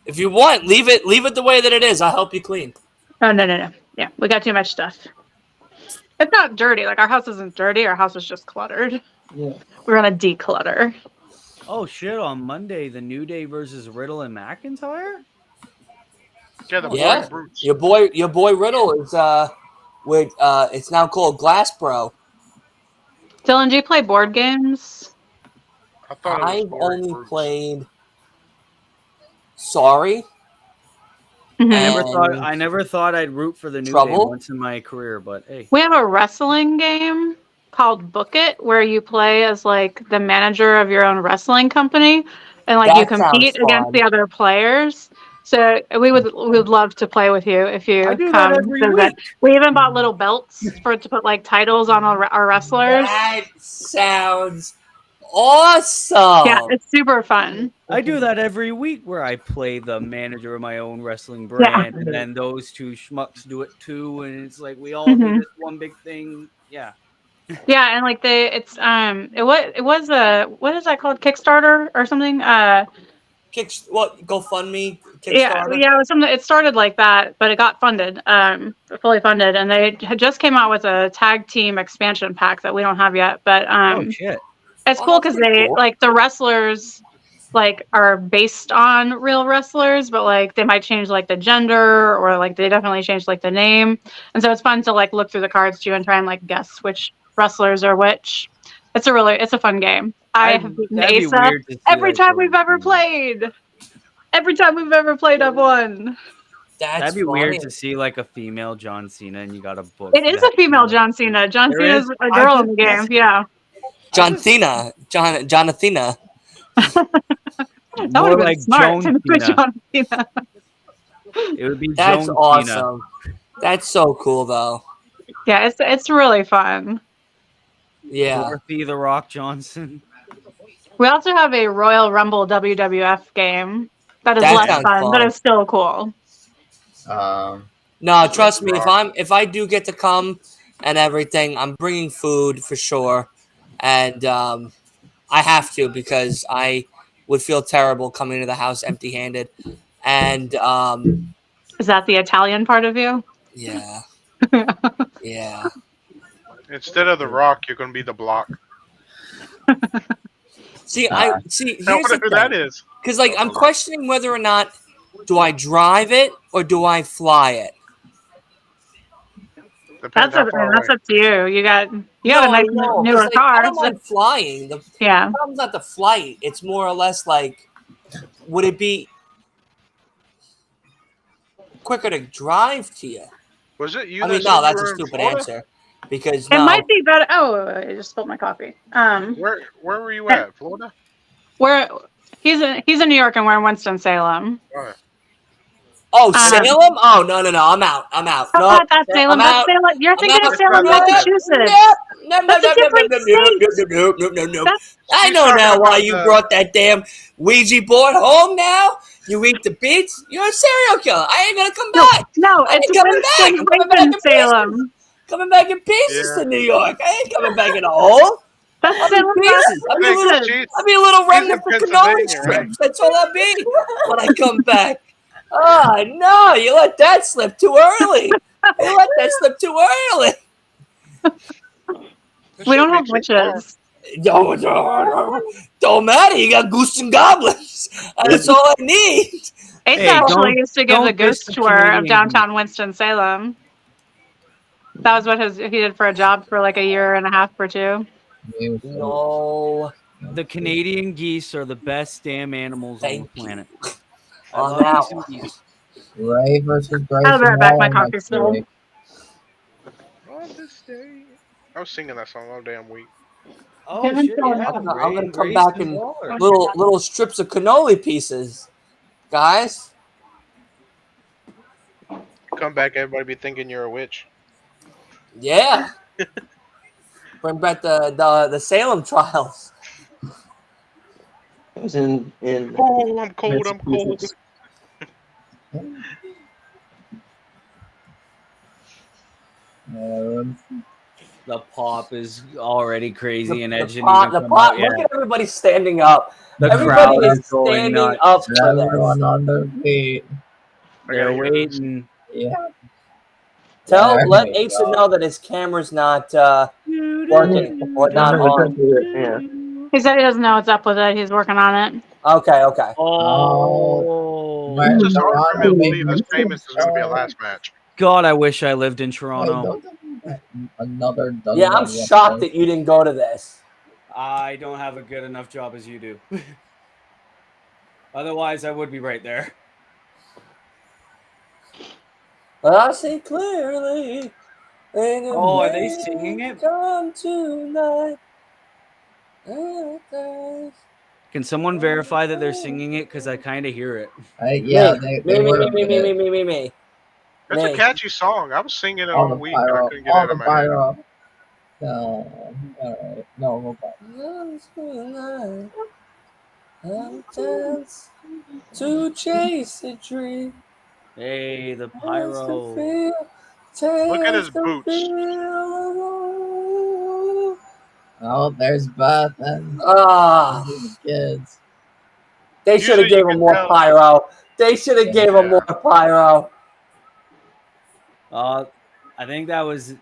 If you want, leave it the way that it is. I'll help you clean. Oh no. Yeah, we got too much stuff. It's not dirty. Like our house isn't dirty. Our house is just cluttered. Yeah. We're gonna declutter. Oh shit! On Monday, the New Day versus Riddle and McIntyre. Yeah, the Yeah, Black Brutes. your boy Riddle is with it's now called Glass Pro. Dylan, do you play board games? I thought it was I've Black only Brutes. played Sorry. Mhm. And I never thought I'd root for the New Day Trouble? once in my career, but hey. We have a wrestling game called Book It where you play as like the manager of your own wrestling company and like you That sounds compete against fun. the other players. So we would love to play with you if you I do come that every visit. week. We even bought little belts to put like titles on our wrestlers. That sounds awesome. Yeah, it's super fun. I do that every week where I play the manager of my own wrestling Yeah. brand, and then those two schmucks do it too, and it's like we all do Mhm. this one big thing. Yeah. Yeah, and like it was a what is that called, Kickstarter or something? GoFundMe, Yeah, Kickstarter? it was something. It started like that, but it got funded, fully funded, and they had just came out with a tag team expansion pack that we don't have yet. But Oh shit. it's Oh, cool that's because pretty they cool. like the wrestlers like are based on real wrestlers, but like they might change like the gender or like they definitely changed like the name, and so it's fun to like look through the cards too and try and like guess which wrestlers are which. It's a fun game. I have beaten That'd be Asa weird to see every that time go we've to ever TV. played. Every time we've ever played, I've won. That's That'd be funny. weird to see like a female John Cena, and you got a book. It is a female John Cena. John There Cena's is? a I girl thought in the game. Yeah. Jonathina. That would More have been like smart Joan to name Cena. John Cena. It would be That's Joan Cena. awesome. That's so cool, though. Yeah, it's really fun. Yeah. Dorothy the Rock Johnson. We also have a Royal Rumble WWF game that is That less sounds fun, but fun. it's still cool. No, trust me. If I do get to come and everything, I'm bringing food for sure, and I have to because I would feel terrible coming to the house empty-handed, and Is that the Italian part of you? yeah, yeah. Instead of the Rock, you're gonna be the Block. See, here's I wonder the who that thing, is. because like I'm questioning whether or not do I drive it or do I fly it. Depends how far That's away. up to you. You got No, a I nice know, 'cause, newer like, car. I don't mind flying. The Yeah. problem's not the flight. It's more or less like, would it be quicker to drive to you? Was it you? I mean, that no, said that's you a were in stupid Florida? answer. Because It no, might be better. Oh, I just spilled my coffee. Where were you at? Florida? He's in New York and we're in Winston-Salem. Right. oh Salem? Oh no, I'm out. That's No, not that Salem. I'm That's out. Salem. You're I'm thinking out. of Salem, No, Massachusetts. No. That's a different state. No. That's- I She's know talking now why about you the- brought that damn Ouija board home. Now you eat the beats. You're a serial killer. I ain't gonna come back. No, I it's ain't coming back. I'm coming back in pieces. Winston-Salem. Coming back in pieces Yeah. to New York. I ain't coming back in a hole. That's I'll be Salem, pieces. I'll be a little. Massachusetts. I'll be a little She's remnant in for cannoli Pennsylvania, right? strips. That's all I'll be when I come back. Oh no! You let that slip too early. You let that slip too early. This We don't shouldn't have be too far. witches. Don't matter. You got goose and goblins. That's all I need. Ace Hey, actually don't- used to give don't the diss ghost the tour of Canadian downtown Winston-Salem. That was what he did for a job for like a year and a half or two. No. The Canadian geese are the best damn animals on the Thank you. planet. I On love that me some one. geese. Ray versus Grayson I'll be right back. My Waller coffee's next spilled. week. On this day. I was singing that song all damn week. Oh Kevin shit! showing Yeah, up. I'm gonna come Ray's back been in baller. little strips of cannoli pieces, guys. Come back, everybody be thinking you're a witch. Yeah, bring back the Salem trials. I was in Oh, I'm cold. I'm cold. Massachusetts. Um, The pop is already crazy, and The Edge didn't even pot, the come out pot. Look yet. at everybody standing up. The Everybody crowd is is going standing nuts. up for this. everyone on their feet. I They're gotta hear this. waiting. Yeah. Let we Ace go. know that his camera's not working or I not know it's up on. to it. Yeah. He said he doesn't know what's up with it. He's working on it. Okay. Oh, It's where just hard for me Toronto to made believe this famous is gonna be a oh, last match. God, I wish I lived in wait, Toronto. another Yeah, I'm WWE shocked that episode. you didn't go to this. I don't have a good enough job as you do. Otherwise, I would be right there. But I see clearly. Oh, are they singing it? Come tonight. Can someone verify that they're singing it? Because I kind of hear it. Yeah, they would have been. Me. It's a Me. catchy song. I was singing it All all the week and I pyro, couldn't get it all out the of my head. pyro. No, alright, no, we'll buy. Dance to chase a dream. Hey, the pyro. Look at his boots. Oh, there's Beth and Ah, the kids. they should have Usually you gave him can more tell. pyro. They should have gave him more pyro. I think that was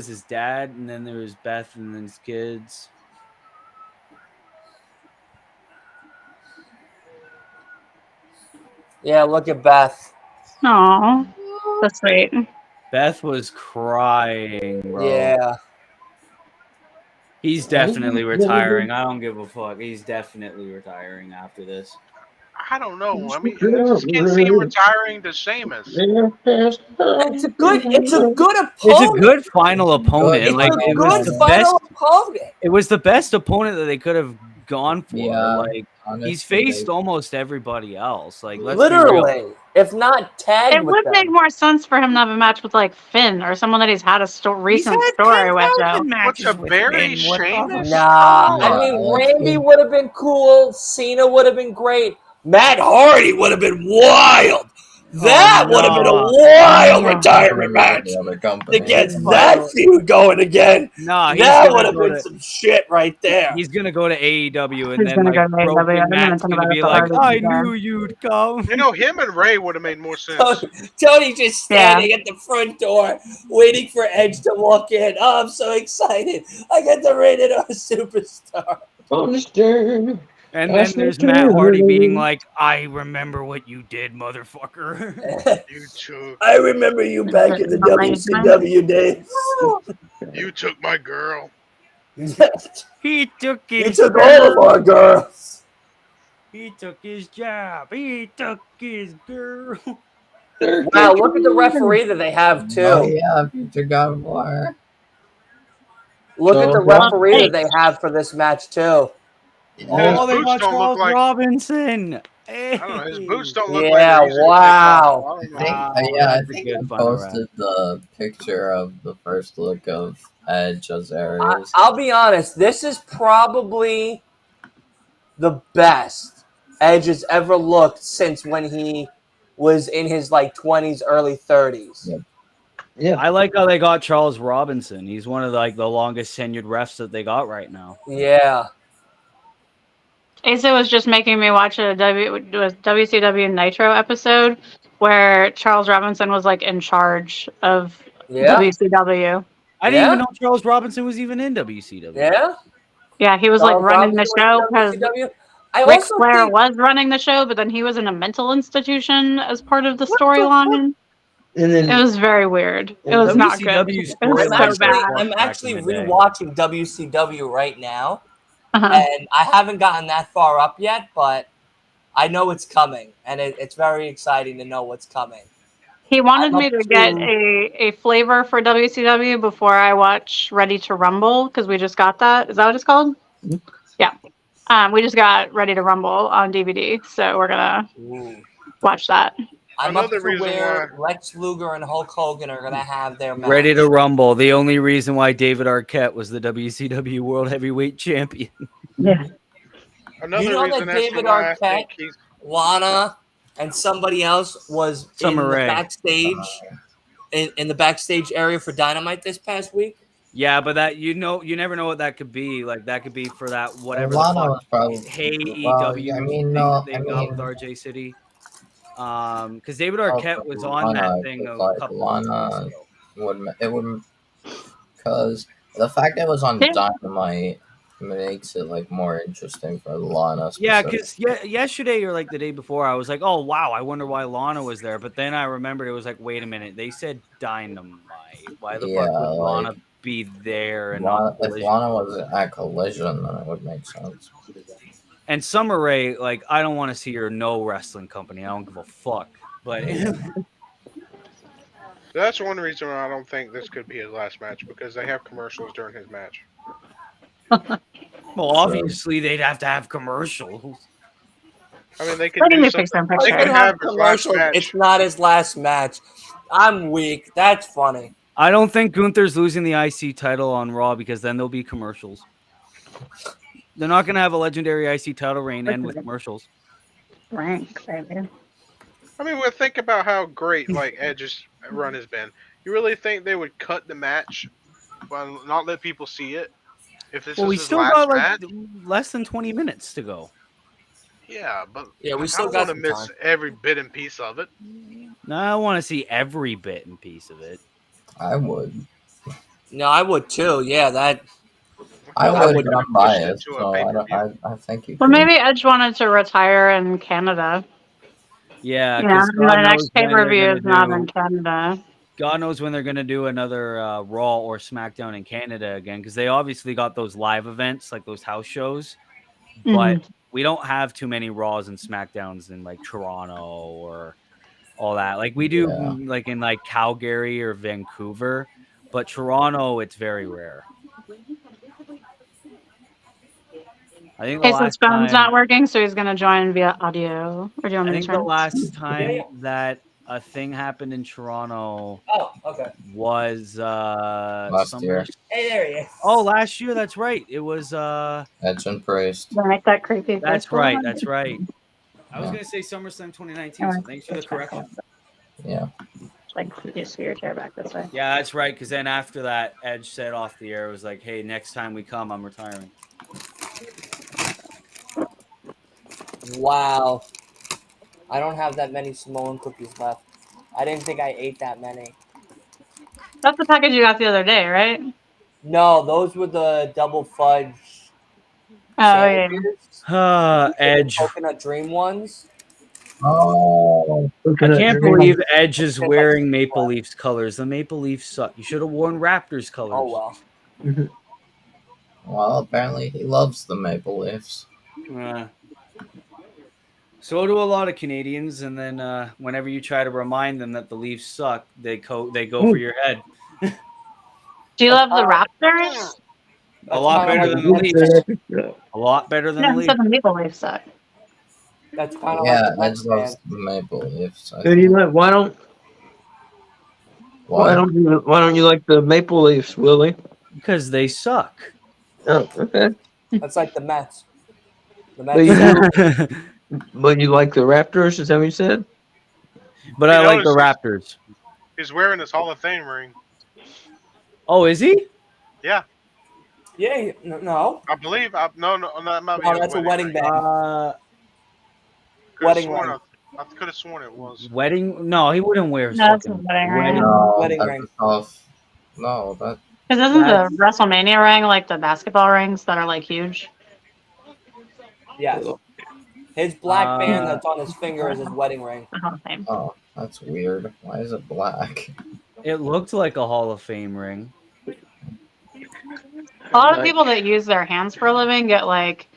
his dad, and then there was Beth, and then his kids. Yeah, look at Beth. Aw, that's sweet. Beth was crying, bro. Yeah. He's definitely retiring. I don't give a fuck. He's definitely retiring after this. I don't know. I mean, I just can't see him retiring to Sheamus. It's a good opponent. It's a good final opponent. It's Like a it was good the final best. opponent. It was the best opponent that they could have gone for. Yeah, Like honestly, he's faced almost everybody else. Like let's Literally, be real. if not tagged It with would them. make more sense for him to have a match with like Finn or someone that he's had a recent story with, though. But to bury Sheamus? Nah, Come I on. mean Randy would have been cool. Cena would have been great. Matt Hardy would have been wild. That would have been a wild retirement match to get that feud going again. Nah, that would have been some shit right there. He's gonna go to AEW, and He's then gonna like go to AEW. I broken didn't even Matt's think gonna about be it, like, but I yeah. knew you'd come. You know, him and Ray would have made more sense. Tony just standing at the front door, waiting for Edge to walk in. Oh, I'm so excited! I got the rated R superstar. And then there's Matt Hardy being like, I remember what you did, motherfucker. You took. I remember you back in the WCW days. You took my girl. He took You his took all of our girls. He took his job. He took his girl. Wow, look at the referee that they have too. Oh yeah, Future God of War. Look at the referee that they have for this match too. Oh, they boots got don't look Charles like- Robinson. I don't know. His boots don't look Yeah, like they're easy to take wow. off. I don't know. I think I posted the picture of the first look of Edge as Aries. I'll be honest. This is probably the best Edge has ever looked since when he was in his like 20s, early 30s. Yep. Yeah, I like how they got Charles Robinson. He's one of the longest tenured refs that they got right now. Yeah. Asa was just making me watch a WCW Nitro episode where Charles Robinson was like in charge of WCW. I didn't even know Charles Robinson was even in WCW. Yeah? Yeah, he was like running the show because Ric Flair was running the show, but then he was in a mental institution as part of the storyline. And then It was very weird. It was not good. It was so bad. I'm actually rewatching WCW right now, and I haven't gotten that far up yet, but I know it's coming, and it's very exciting to know what's coming. He wanted I'm me up to get to- a flavor for WCW before I watch Ready to Rumble because we just got that. Is that what it's called? Mhm. Yeah. We just got Ready to Rumble on DVD, so we're gonna Ooh. watch that. I'm up Another to reason where why. Lex Luger and Hulk Hogan are gonna have their match. Ready to rumble. The only reason why David Arquette was the WCW World Heavyweight Champion. Yeah. Another You know reason that as to David why I Arquette, think he's. Lana, and somebody else was Summer in the Rae. backstage in the backstage area for Dynamite this past week. Yeah, but that you never know what that could be. Like that could be for that whatever the Lana fuck was probably. Well, AEW yeah, I mean, thing that no, I they've got with mean, RJ City. Because David also Arquette was on that Lana, thing because a like couple of months Lana ago. would because the fact that it was on Yeah. Dynamite makes it like more interesting for Lana Yeah, specifically. because yesterday or like the day before, I was like, oh wow, I wonder why Lana was there. But then I remembered it was like, wait a minute, they said Dynamite. Why the Yeah, fuck would like Lana be there and not If Collision? Lana was at Collision, then it would make sense. And Summer Rae, like, I don't want to see her no wrestling company. I don't give a fuck. But That's one reason why I don't think this could be his last match because they have commercials during his match. well, obviously they'd have to have commercials. I mean, they could Let do me something. take some They They could could pictures. have have his last commercials. match. It's not his last match. I'm weak. That's funny. I don't think Gunther's losing the IC title on Raw because then there'll be commercials. They're not going to have a legendary IC title reign end with commercials. Rank, baby. I mean, well, think about how great like Edge's run has been. You really think they would cut the match, well, not let people see it, if this Well, was we his still last got like match? less than 20 minutes to go. Yeah, but Yeah, we I still don't got want to some miss time. every bit and piece of it. No, I want to see every bit and piece of it. I would. No, I would too. Yeah, that. I Well, would, would but have I'm pushed it biased, to a so pay-per-view. I think you Well, can. maybe Edge wanted to retire in Canada. Yeah, Yeah, because and the God knows next pay when per they're view gonna is not in do. Canada. God knows when they're gonna do another Raw or SmackDown in Canada again, because they obviously got those live events like those house shows, but we don't have too many Raws and SmackDowns in like Toronto or all that. Like we do, Yeah. like in like Calgary or Vancouver, but Toronto, it's very rare. I think the Okay, so last SPANDS not time, working, so he's gonna join via audio. Or do you want I me to think the turn? last time that a thing happened in Toronto Oh, okay. was Last year, Hey, there he is. Oh, last year. That's right. It was Edge and Priest. Do I make that creepy face? That's for right. him? That's right. I was Yeah. gonna say SummerSlam 2019. Oh, So thanks for the correction. Yeah. like just your chair back this way. Yeah, that's right. Because then after that, Edge said off the air, it was like, "Hey, next time we come, I'm retiring." Wow. I don't have that many Samoan cookies left. I didn't think I ate that many. That's the package you got the other day, right? No, those were the double fudge Oh yeah. sandwiches. Edge. Coconut Dream ones. Oh. I can't believe Edge is Tastes like wearing chicken Maple flat. Leafs colors. The Maple Leafs suck. You should have worn Raptors colors. Oh well. Well, apparently he loves the Maple Leafs. So do a lot of Canadians, and then whenever you try to remind them that the Leafs suck, they go for your head. Do you love the Raptors? A lot better than the Leafs. A lot better than the No, Leafs. said the Maple Leafs suck. That's kind of Yeah, like the Edge Mets loves fan. the Maple Leafs. Who do you like? Why don't you like the Maple Leafs, Willie? Because they suck. Oh, okay. That's like the Mets. The But Mets. but you like the Raptors? Is that what you said? But You I like the notice Raptors. He's wearing his Hall of Fame ring. Oh, is he? Yeah, Yeah. No. I believe. No, that might be Oh, his that's a wedding ring. band. Could've wedding sworn ring. I could have sworn it was. Wedding? No, he wouldn't wear his No, that's a fucking wedding ring. wedding. No, Wedding that's ring. off. No, that. Because isn't That's- the WrestleMania ring like the basketball rings that are like huge? Yes. His black band Uh, that's on his finger is his wedding ring. The Hall of Fame. Oh, that's weird. Why is it black? It looked like a Hall of Fame ring. A lot of people that use their hands for a living get like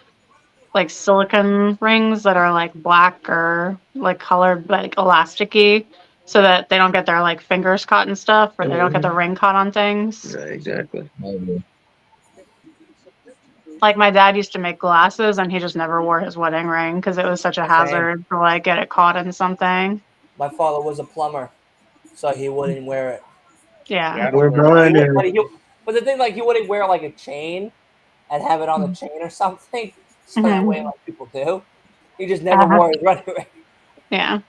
silicone rings that are like black or like colored like elasticy, so that they don't get their like fingers caught and stuff, or they don't get the ring caught on things. Right, exactly. Maybe. Like my dad used to make glasses, and he just never wore his wedding ring because it was such a hazard to like get it caught in something. My father was a plumber, so he wouldn't wear it. Yeah. Yeah, I We're don't wear blind. mine. But the thing, like, he wouldn't wear like a chain and have it on the chain or something, so that way, like people do. He just never wore his wedding ring. Yeah.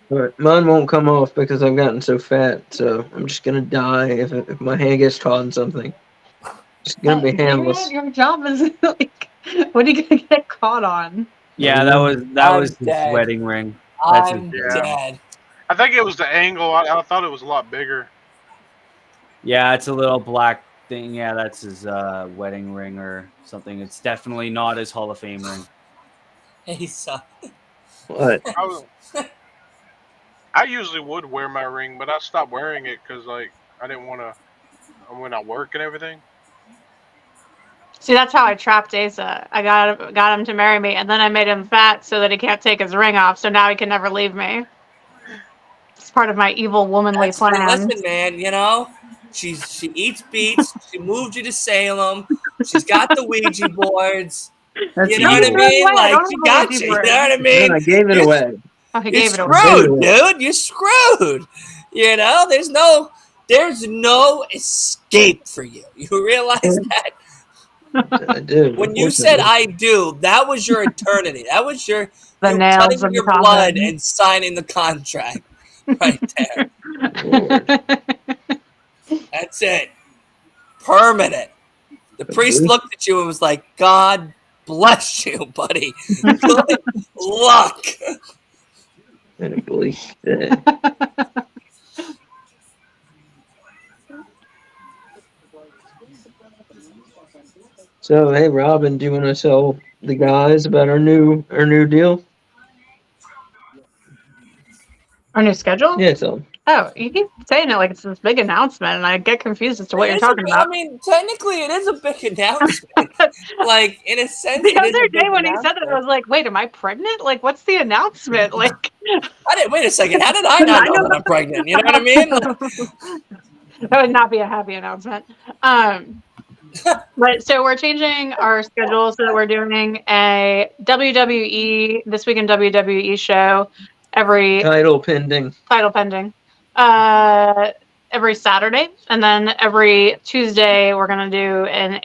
But mine won't come off because I've gotten so fat. So I'm just gonna die if my hand gets caught in something. It's gonna be handless. Your job is like, what are you gonna get caught on? Yeah, that was I'm his dead. wedding ring. That's I'm his dead. I think it was the angle. I thought it was a lot bigger. Yeah, it's a little black thing. Yeah, that's his wedding ring or something. It's definitely not his Hall of Fame ring. He sucked. What? I usually would wear my ring, but I stopped wearing it because like I didn't want to when I work and everything. See, that's how I trapped Asa. I got him to marry me, and then I made him fat so that he can't take his ring off. So now he can never leave me. It's part of my evil womanly plan. Listen, man, you know, she eats beets. She moved you to Salem. She's got the Ouija boards. You know what I mean? Like, she got you. You know what I mean? No, I gave it away. Oh, he You're gave it away. screwed, dude. You're screwed. You know, there's no escape for you. You realize that? I do. When you said "I do," that was your eternity. That was your The you nails cutting of your the coffin. blood and signing the contract right there. That's it. Permanent. The priest looked at you and was like, "God bless you, buddy. Good luck." And a bleak day. So hey, Robin, do you want to tell the guys about our new deal? Our new schedule? Yeah, tell them. Oh, you keep saying it like it's this big announcement, and I get confused as to what It you're is talking about. I mean, technically, it is a big announcement. Like, in a sense, The it is other a big day when he said that, I was like, "Wait, am I pregnant? Like, what's the announcement?" Like, wait a second. How did I not know that I'm pregnant? You know what I mean? that would not be a happy announcement. But so we're changing our schedule so that we're doing a WWE This Week in WWE show every Title pending. Every Saturday, and then every Tuesday we're gonna do an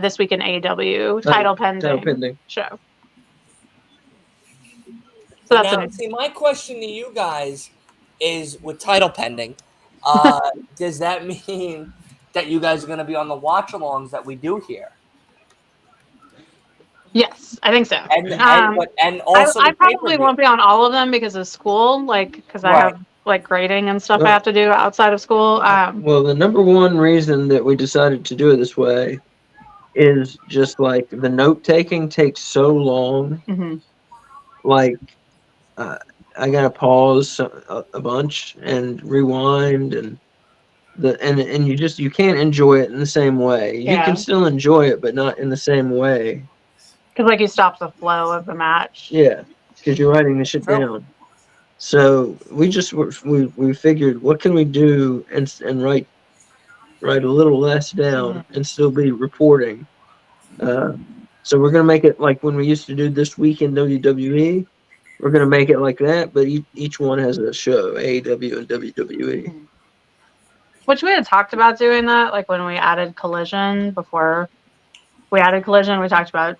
This Week in AEW title pending show. So that's now, see, my question to you guys is, with title pending, does that mean that you guys are going to be on the watch-alongs that we do here? Yes, I think so. And also, I probably won't be on all of them because of school, like because I have like grading and stuff I have to do outside of school. Well, the number one reason that we decided to do it this way is just like the note taking takes so long. Mm-hmm. Like, I gotta pause a bunch and rewind, and you can't enjoy it in the same way. You can still enjoy it, but not in the same way. Because like you stop the flow of the match. Yeah, because you're writing the shit down. So we figured, what can we do and write a little less down and still be reporting. So we're gonna make it like when we used to do This Week in WWE. We're gonna make it like that, but each one has a show, AEW and WWE. Which we had talked about doing that, like when we added Collision. Before we added Collision, we talked about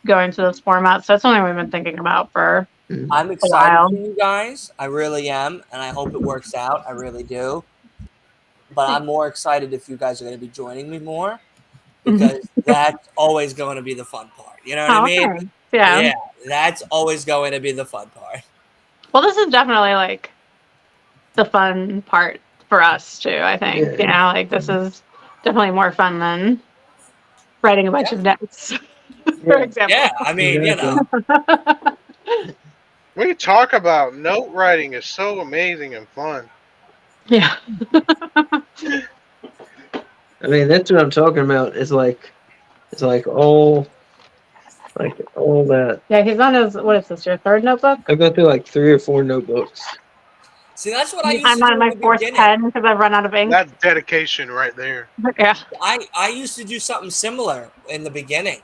going to this format. So that's something we've been thinking about for I'm excited for you guys. I really am, and I hope it works out. I really do. But I'm more excited if you guys are going to be joining me more, because that's always going to be the fun part. You know what I mean? Okay. Yeah, that's always going to be the fun part. Well, this is definitely like the fun part for us too. I think you know, like this is definitely more fun than writing a bunch of notes. For example. Yeah, I mean, you know. What you talk about? Note writing is so amazing and fun. Yeah. I mean, that's what I'm talking about. It's like all that. Yeah, he's on his, what is this, your third notebook? I go through like 3 or 4 notebooks. See, that's what I used I'm to do on my in the fourth beginning. pen because I've run out of ink. That's dedication right there. Yeah. I used to do something similar in the beginning,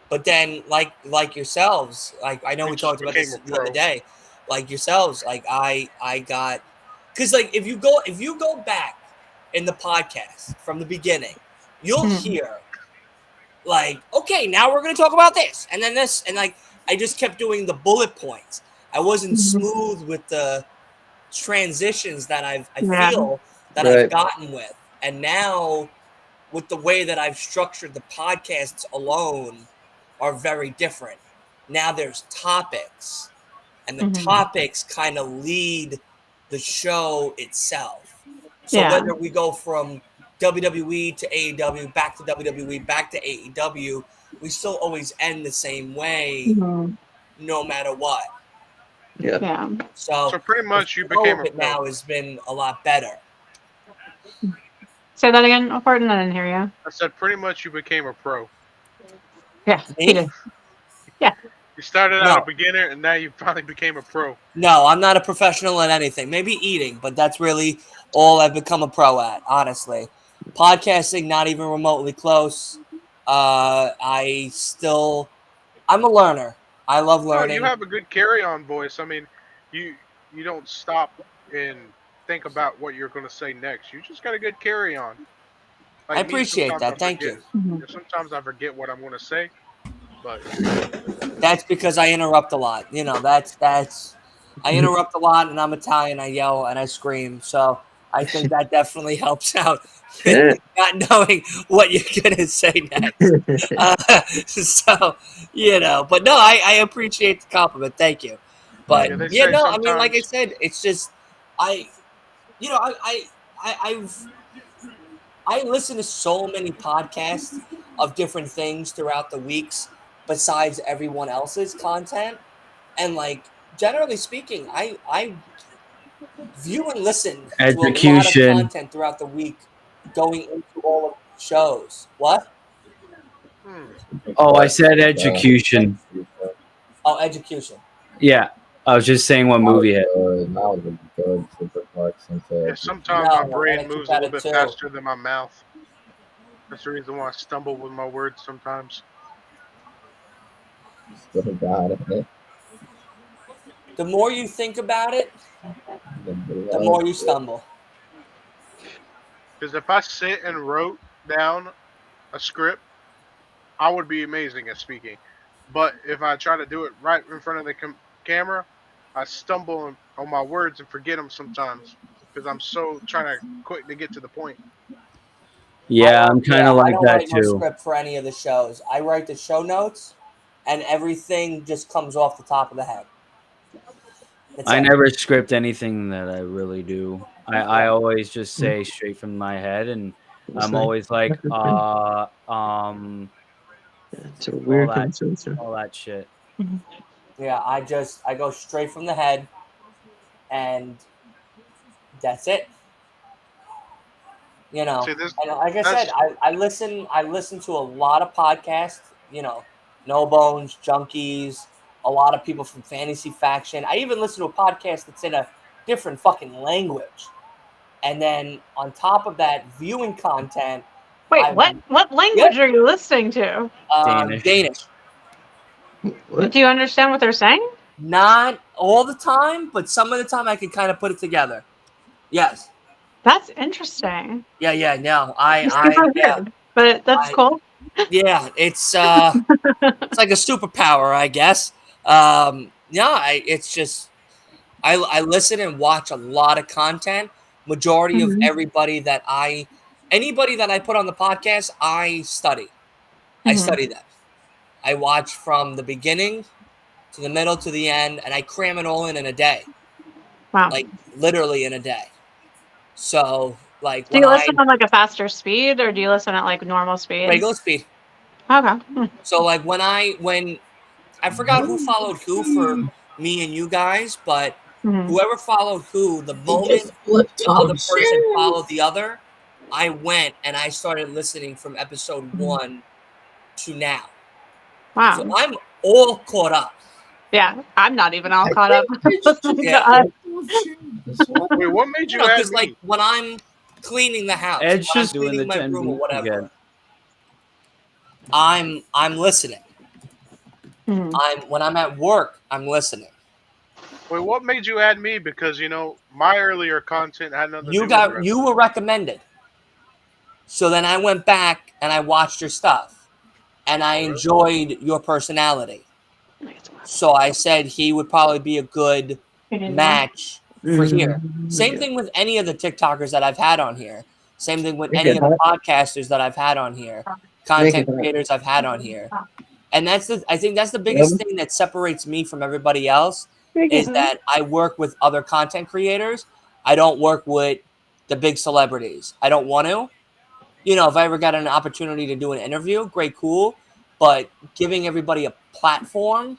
but then like yourselves, like I know We we just talked about became this a the other pro. day, like yourselves, like I got, because like if you go back in the podcast from the beginning, you'll Mhm. hear like, okay, now we're gonna talk about this and then this, and like I just kept doing the bullet points. I wasn't Mhm. smooth with the transitions that I Yeah. feel that I've Right. gotten with, and now with the way that I've structured the podcasts alone are very different. Now there's topics, and the Mhm. topics kind of lead the show itself. So Yeah. whether we go from WWE to AEW, back to WWE, back to AEW, we still always end the same way, Mhm. no matter what. Yeah. Yeah. So So pretty the much you flow became of a it pro. now has been a lot better. Say that again, Horton. I didn't hear you. I said pretty much you became a pro. Yeah, he Me? did. Yeah. You started out a No. beginner and now you finally became a pro. No, I'm not a professional at anything. Maybe eating, but that's really all I've become a pro at, honestly. Podcasting, not even remotely close. I'm a learner. I love No, you learning. have a good carry-on voice. I mean, you you don't stop and think about what you're going to say next. You just got a good carry-on. I Like me, appreciate sometimes I that. Thank forget. you. Mhm. Sometimes I forget what I'm going to say, but That's because I interrupt a lot. You know, that's I interrupt a lot, and I'm Italian. I yell and I scream. So I think that definitely helps out with Yeah. not knowing what you're gonna say next. So but no, I appreciate the compliment. Thank you. But yeah, they yeah, say no, I mean, like I sometimes. said, it's just I, I listen to so many podcasts of different things throughout the weeks besides everyone else's content, and like generally speaking, I view and listen to a lot of Execution. content throughout the week going into all of the shows. What? Hmm. Oh, I said Uh, execution. Oh, execution. Yeah, I was just saying what That was movie hit. good. That was a good superplex into Yeah, sometimes No, my no, brain Etiquette moves a got little it bit too. faster than my mouth. That's the reason why I stumble with my words sometimes. still got it. The more you think about it, the more you stumble. Because if I sit and wrote down a script, I would be amazing at speaking. But if I try to do it right in front of the camera, I stumble on my words and forget them sometimes because I'm so trying to quick to get to the point. Yeah, I'm kind of I like don't that write no too. script for any of the shows. I write the show notes, and everything just comes off the top of the head. That's I it. never script anything that I really do. I Yeah. always just say straight from my head, and It's I'm like always like, it's a all weird that, conversation. all that shit. Yeah, I go straight from the head, and that's it. See, this And like I said, that's I listen to a lot of podcasts. No Bones, Junkies, a lot of people from Fantasy Faction. I even listen to a podcast that's in a different fucking language. And then on top of that, viewing content, Wait, I'm what yep, language are you listening to? Danish. Danish. What? Do you understand what they're saying? Not all the time, but some of the time I can kind of put it together. Yes. That's interesting. Yeah. No, It's super weird, but that's I cool. yeah. It's like a superpower, I guess. Yeah, it's just I listen and watch a lot of content. Majority of Mhm. anybody that I put on the podcast, I study. I Mhm. study them. I watch from the beginning to the middle to the end, and I cram it all in a day, Wow. like literally in a day. So, like Do when you I listen on like a faster speed or do you listen at like normal speed? regular speed. Okay. Hmm. So, like when I forgot who followed who for me and you guys, but Mhm. whoever followed who, the He moment just flipped the other top person shares. followed the other, I went and I started listening from episode Mhm. 1 to now. So Wow. I'm all caught up. Yeah, I'm not even all I caught up. think Pitch just Yeah. God. flipped top shares. Wait, what made you You know, add because like me? when I'm cleaning the house, Edge when I'm just doing cleaning the my 10 room or beats whatever, again. I'm listening. When I'm at work, I'm listening. Wait, what made you add me? Because my earlier content had nothing to do with wrestling. You were recommended. So then I went back and I watched your stuff, and I really? enjoyed your personality. So I said he would probably be a good match for here. Same thing with any of the TikTokers that I've had on here. Same thing with Make any it of the hot. podcasters that I've had on here. Make it Content hot. creators I've had on here. And I think that's the Yep. biggest thing that separates me from everybody else Make it is hot. that I work with other content creators. I don't work with the big celebrities. I don't want to. You know, if I ever got an opportunity to do an interview, great, cool. But giving everybody a platform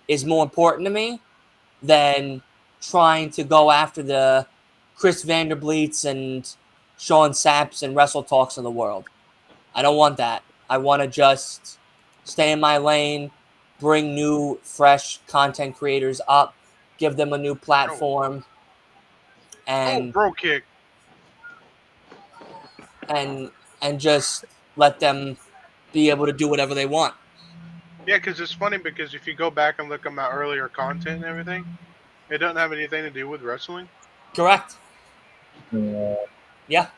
is more important to me than trying to go after the Chris Vanderbleets and Sean Sapps and Wrestle Talks of the world. I don't want that. I want to just stay in my lane, bring new, fresh content creators up, give them a new Oh, platform, and bro kick. and and just let them be able to do whatever they want. Yeah, because it's funny because if you go back and look at my earlier content and everything, it doesn't have anything to do with wrestling. Correct? Yeah. Yeah,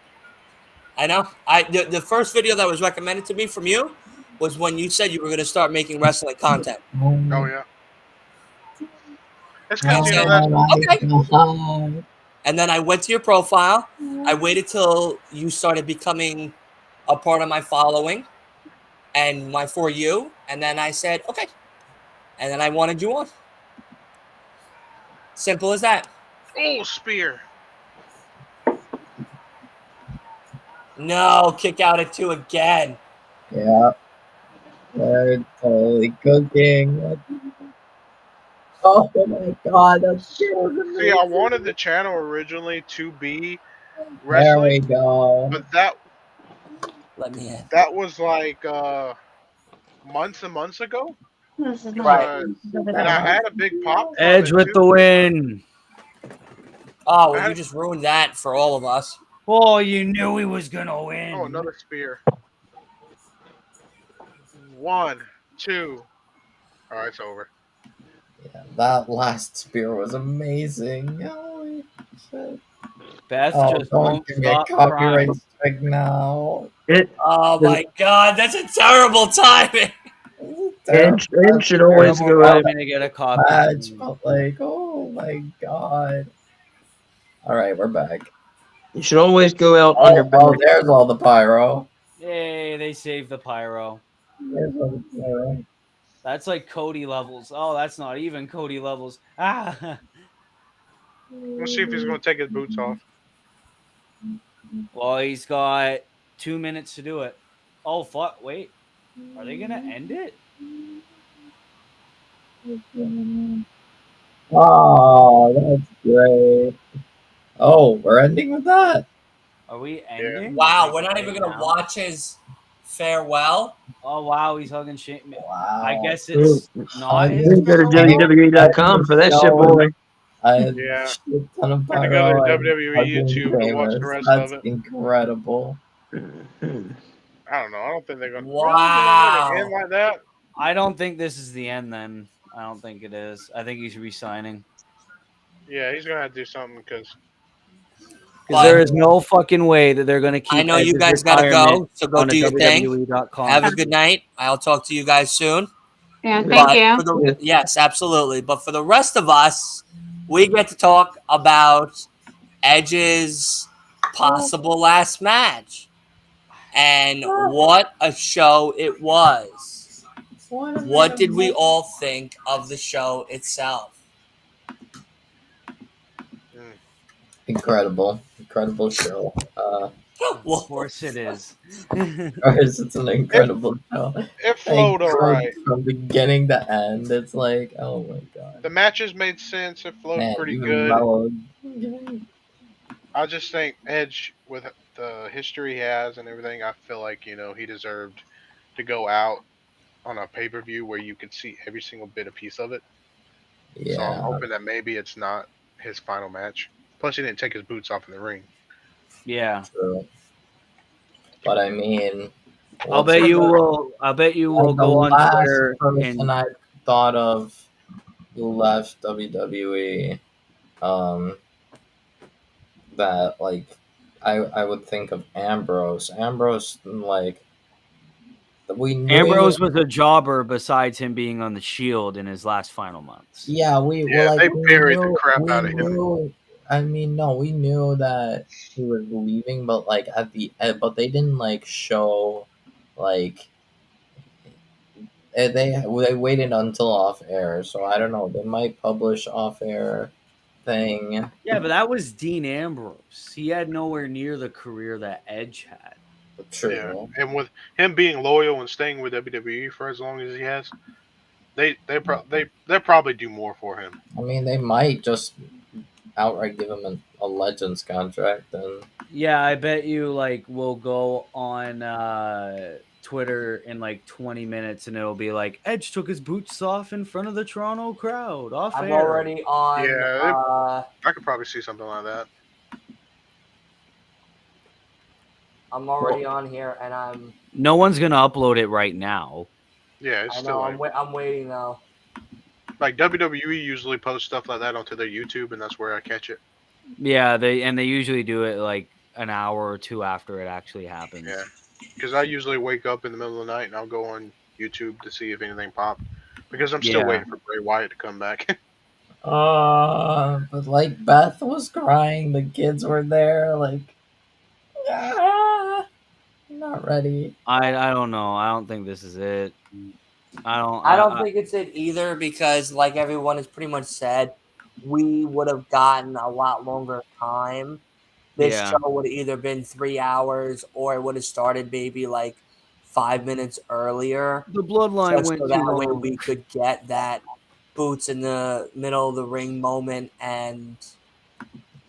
I know. The first video that was recommended to me from you was when you said you were going to start making wrestling content. Oh yeah, it's I because said, that's okay. God. And then I went to your profile. I waited till you started becoming a part of my following and my For You. And then I said, okay. And then I wanted you on. Simple as that. spear. No, kick out at 2 again. Yeah, they're totally cooking. Oh my god, that shit was See, I wanted amazing. the channel originally to be There we wrestling, go. but Let me in. that was like months and months ago. Right. And I had a big pop from Edge it with too. the win. Oh, I well, had you just ruined that for all of us. Oh, you knew he was gonna win. another spear. 1, 2. All right, it's over. Yeah, that last spear was amazing. Holy shit. Beth Oh, just don't won't give me a stop copyright crying. strike now. It, Oh, the my God. That's a terrible timing. Edge That's should always Terrible go out. timing to get a copy. match, but like, oh my god. All right, we're back. You should always go out on your Oh, back. there's all the pyro. Yay, they saved the pyro. There's all the pyro. That's like Cody levels. Oh, that's not even Cody levels. Ah. Let's see if he's going to take his boots off. Well, he's got 2 minutes to do it. Oh, fuck. Wait. Are they going to end it? Oh, that's great. Oh, we're ending with that. Are we ending? Wow, Like, we're not even right going to now? watch his farewell. Oh, wow. He's hugging Shane. Wow. I guess it's not his You go to farewell. WWE.com for that shit, boy. A Yeah. shit ton of I had to go to pyro the and WWE fucking YouTube to watch the famous. rest That's of it. incredible. I don't know. I don't think they're going to Wow. end like that. I don't think this is the end then. I don't think it is. I think he's re-signing. Yeah, he's going to have to do something because Because there is no fucking way that they're going to keep I know you Edge's guys got to retirement go, so go on do a your thing. WWE.com. Have a good night. I'll talk to you guys soon. Yeah, thank But you. for the yes, absolutely. But for the rest of us, we get to talk about Edge's possible last match. And what a show it was. What did we all think of the show itself? Incredible show. Of Well, course it is. It's an incredible show. it flowed all right. From beginning to end, it's like, oh my god. The matches made sense. It flowed Man, pretty even good. mellowed. I just think Edge, with the history he has and everything, I feel like he deserved to go out on a pay-per-view where you could see every single bit a piece of it. So I'm Yeah. hoping that maybe it's not his final match. Plus, he didn't take his boots off in the ring. Yeah. True. But I mean, I'll what's bet it you called? will. I bet you will Like the go on last Twitter person and I thought of who left WWE, um, that like I would think of Ambrose. Ambrose, like we knew he was. Ambrose was a jobber besides him being on the Shield in his last final months. Yeah, we well, Yeah, like they buried the crap we out of him. knew. I mean, no, we knew that he was leaving, but like at the end, but they didn't like show, like they waited until off air. So I don't know. They might publish off air thing. Yeah, but that was Dean Ambrose. He had nowhere near the career that Edge had. Yeah, True. and with him being loyal and staying with WWE for as long as he has, they'll probably do more for him. I mean, they might just outright give him a Legends contract. Then Yeah, I bet you like we'll go on Twitter in like 20 minutes and it'll be like Edge took his boots off in front of the Toronto crowd off I'm air. already on. Yeah, I could probably see something like that. I'm already on here, and I'm. No one's gonna upload it right now. Yeah, it's I still know. like, I'm waiting though. like WWE usually posts stuff like that onto their YouTube, and that's where I catch it. Yeah, they usually do it like an hour or two after it actually happens. Yeah, because I usually wake up in the middle of the night and I'll go on YouTube to see if anything popped. Because I'm still Yeah. waiting for Bray Wyatt to come back. but like Beth was crying, the kids were there, like, not ready. I don't know. I don't think this is it. I don't think it's it either because, like everyone has pretty much said, we would have gotten a lot longer time. This Yeah. show would have either been 3 hours or it would have started maybe like 5 minutes earlier. The bloodline Just went so too that way long. we could get that boots in the middle of the ring moment and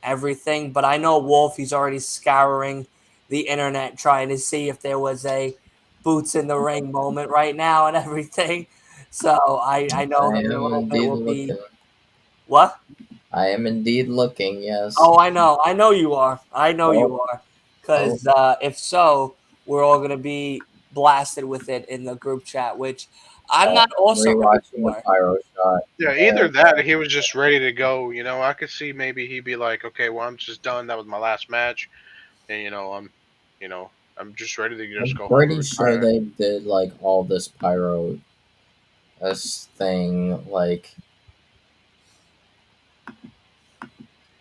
everything. But I know Wolf, he's already scouring the internet trying to see if there was a boots in the ring moment right now and everything. So I know I that a am little bit indeed will be looking. what? I am indeed looking. Yes. Oh, I know you are. I know you Oh. are. Because if so, we're all gonna be blasted with it in the group chat, which I'm not also ready Rewatching the for. pyro shot. Yeah, either that or he was just ready to go. You know, I could see maybe he'd be like, okay, well, I'm just done. That was my last match, and I'm just ready to I'm just go home and pretty sure retire. they did like all this pyro thing. Like,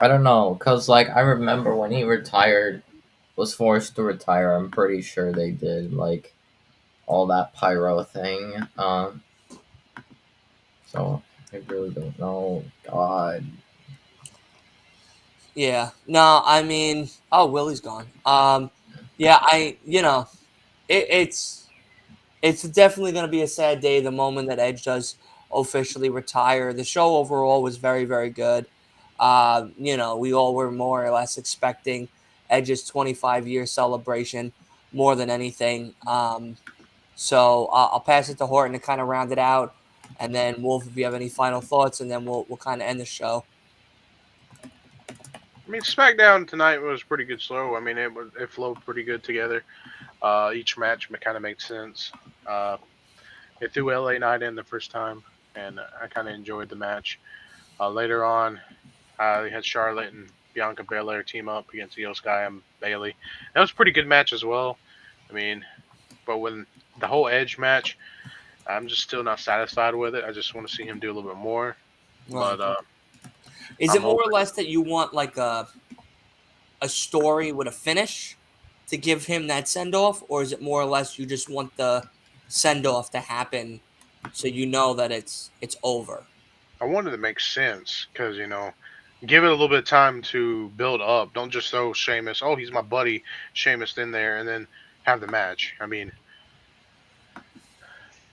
I don't know, cause like I remember when he retired, was forced to retire. I'm pretty sure they did like all that pyro thing. So I really don't know. God. Yeah. No, I mean, oh, Willie's gone. Yeah, it's definitely going to be a sad day the moment that Edge does officially retire. The show overall was very, very good. We all were more or less expecting Edge's 25-year celebration more than anything. So I'll pass it to Horton to kind of round it out, and then Wolf, if you have any final thoughts, and then we'll kind of end the show. I mean, SmackDown tonight was pretty good. Slow. I mean, it flowed pretty good together. Each match kind of made sense. They threw LA Knight in the first time, and I kind of enjoyed the match. Later on, they had Charlotte and Bianca Belair team up against Io Sky and Bailey. That was a pretty good match as well. I mean, but when the whole Edge match, I'm just still not satisfied with it. I just want to see him do a little bit more. Right. But Is I'm it more or hoping- less that you want like a story with a finish to give him that send off, or is it more or less you just want the send off to happen so you know that it's over? I wanted to make sense because give it a little bit of time to build up. Don't just throw Sheamus. Oh, he's my buddy, Sheamus in there, and then have the match. I mean,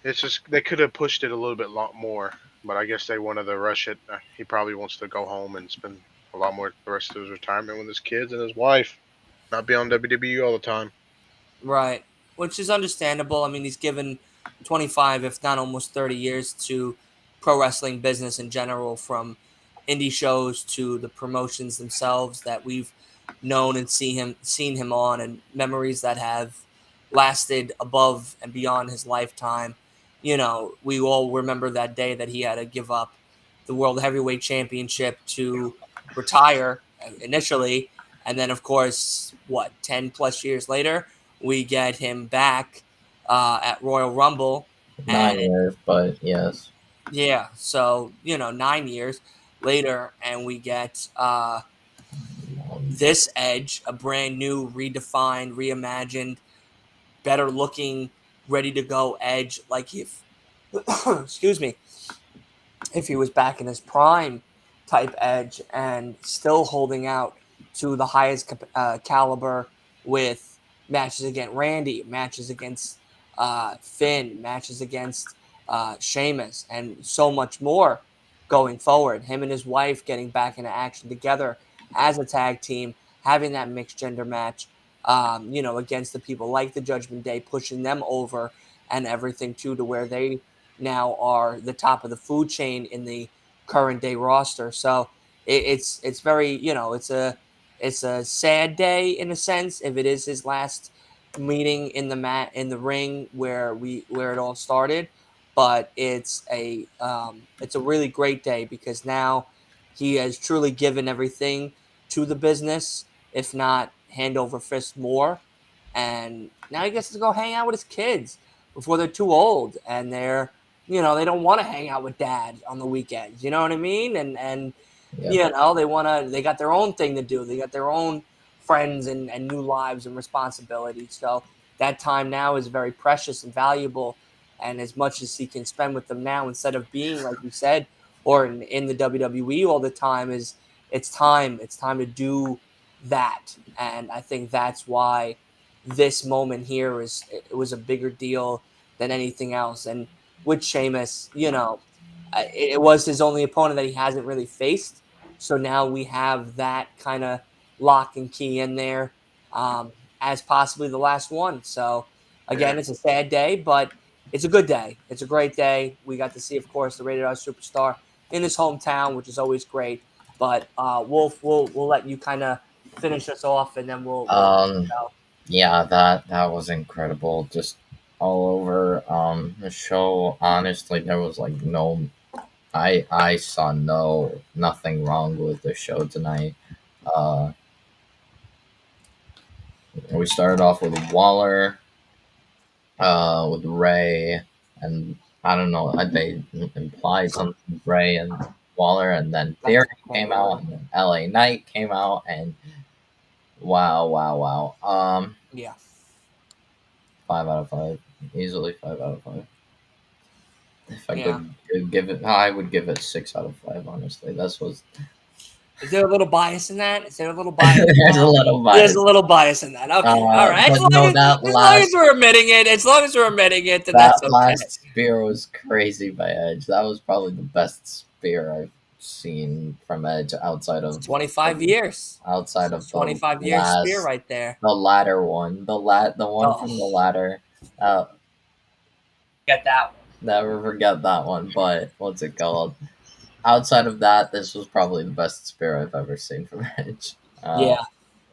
it's just they could have pushed it a little bit more, but I guess they wanted to rush it. He probably wants to go home and spend a lot more the rest of his retirement with his kids and his wife, not be on WWE all the time. Right. Which is understandable. I mean, he's given 25, if not almost 30 years to pro wrestling business in general, from indie shows to the promotions themselves that we've known and seen him on, and memories that have lasted above and beyond his lifetime. We all remember that day that he had to give up the World Heavyweight Championship to retire initially. And then, of course, 10 plus years later, we get him back at Royal Rumble. 9 years, but yes. Yeah, so 9 years later, and we get this Edge, a brand new, redefined, reimagined, better looking, ready to go Edge. Like if, excuse me, if he was back in his prime type Edge and still holding out to the highest caliber with matches against Randy, matches against Finn, matches against Sheamus, and so much more going forward. Him and his wife getting back into action together as a tag team, having that mixed gender match, against the people like the Judgment Day, pushing them over and everything too, to where they now are the top of the food chain in the current day roster. So it's very, it's a sad day in a sense if it is his last meeting in the ring where it all started. But it's a really great day because now he has truly given everything to the business, if not hand over fist more. And now he gets to go hang out with his kids before they're too old and they don't want to hang out with dad on the weekends. You know what I mean? And Yep. they got their own thing to do. They got their own friends and new lives and responsibilities. So that time now is very precious and valuable. And as much as he can spend with them now, instead of being, like you said, or in the WWE all the time, it's time to do that. And I think that's why this moment here it was a bigger deal than anything else. And with Sheamus, it was his only opponent that he hasn't really faced. So now we have that kind of lock and key in there as possibly the last one. So again, it's a sad day, but it's a good day. It's a great day. We got to see, of course, the Rated R Superstar in his hometown, which is always great. But we'll let you kind of finish us off, and then we'll go. Yeah, that was incredible. Just all over the show. Honestly, there was like no, I saw nothing wrong with the show tonight. Uh, we started off with Waller, with Ray, and I don't know, they implied something with Ray and Waller, and then Theory came out, and then LA Knight came out, and wow. Yeah. 5 out of 5, easily 5 out of 5. If I Yeah. could give it, I would give it 6 out of 5. Honestly, that's was. Is there a little bias in that? Is there a little bias? There's a little bias. There's a little bias in that. Okay, all right. As long as we're admitting it, then that's okay. Last spear was crazy by Edge. That was probably the best spear I've seen from Edge outside of 25 years. Outside of 25 year spear right there. The ladder one, the one from the ladder. Get that one. Never forget that one. But what's it called? Outside of that, this was probably the best spear I've ever seen from Edge. Yeah.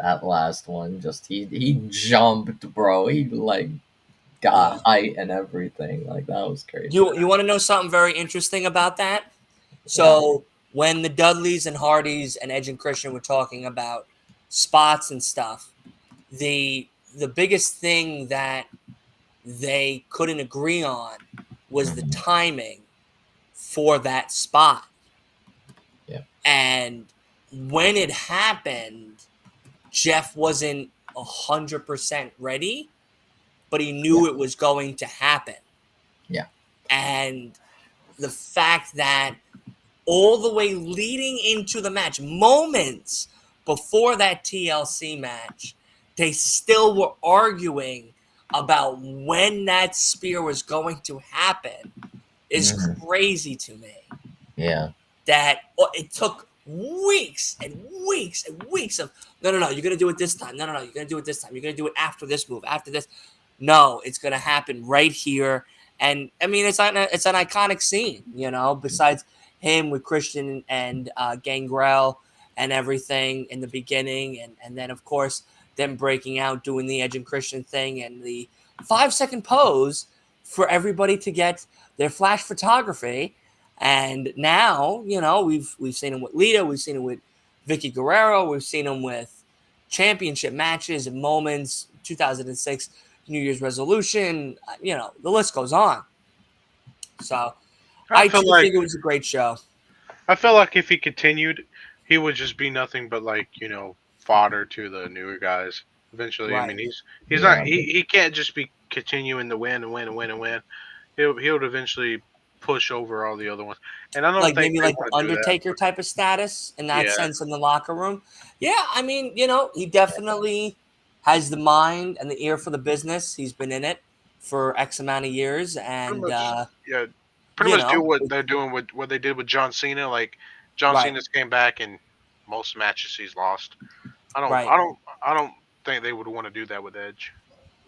That last one, just he jumped, bro. He like got height and everything. Like that was crazy. You want to know something very interesting about that? So when the Dudleys and Hardys and Edge and Christian were talking about spots and stuff, the biggest thing that they couldn't agree on was the timing for that spot. Yeah. And when it happened, Jeff wasn't 100% ready, but he knew it was going to happen. Yeah. And the fact that all the way leading into the match, moments before that TLC match, they still were arguing about when that spear was going to happen is crazy to me. Yeah. That it took weeks and weeks and weeks of, no, you're going to do it this time. No, you're going to do it this time. You're going to do it after this move, after this. No, it's going to happen right here. And I mean, it's an iconic scene, besides him with Christian and Gangrel and everything in the beginning, and then of course them breaking out, doing the Edge and Christian thing, and the 5-second pose for everybody to get their flash photography. And now, we've seen him with Lita, we've seen him with Vicky Guerrero, we've seen him with championship matches and moments, 2006 New Year's resolution, the list goes on. So I feel too like think it was a great show. I feel like if he continued, he would just be nothing but fodder to the newer guys. Eventually, I mean, Right. he's not Yeah. he can't just be continuing to win and win and win and win. He'll eventually push over all the other ones, and I don't Like think maybe they like the want to do that. Undertaker type of status in that Yeah, sense in the locker room. Yeah, I mean, he definitely has the mind and the ear for the business. He's been in it for X amount of years, pretty and much. Yeah, pretty you much do know, what they're doing with what they did with John Cena. Like John right, Cena's came back and most matches he's lost. I don't, right. I don't, I don't think they would want to do that with Edge.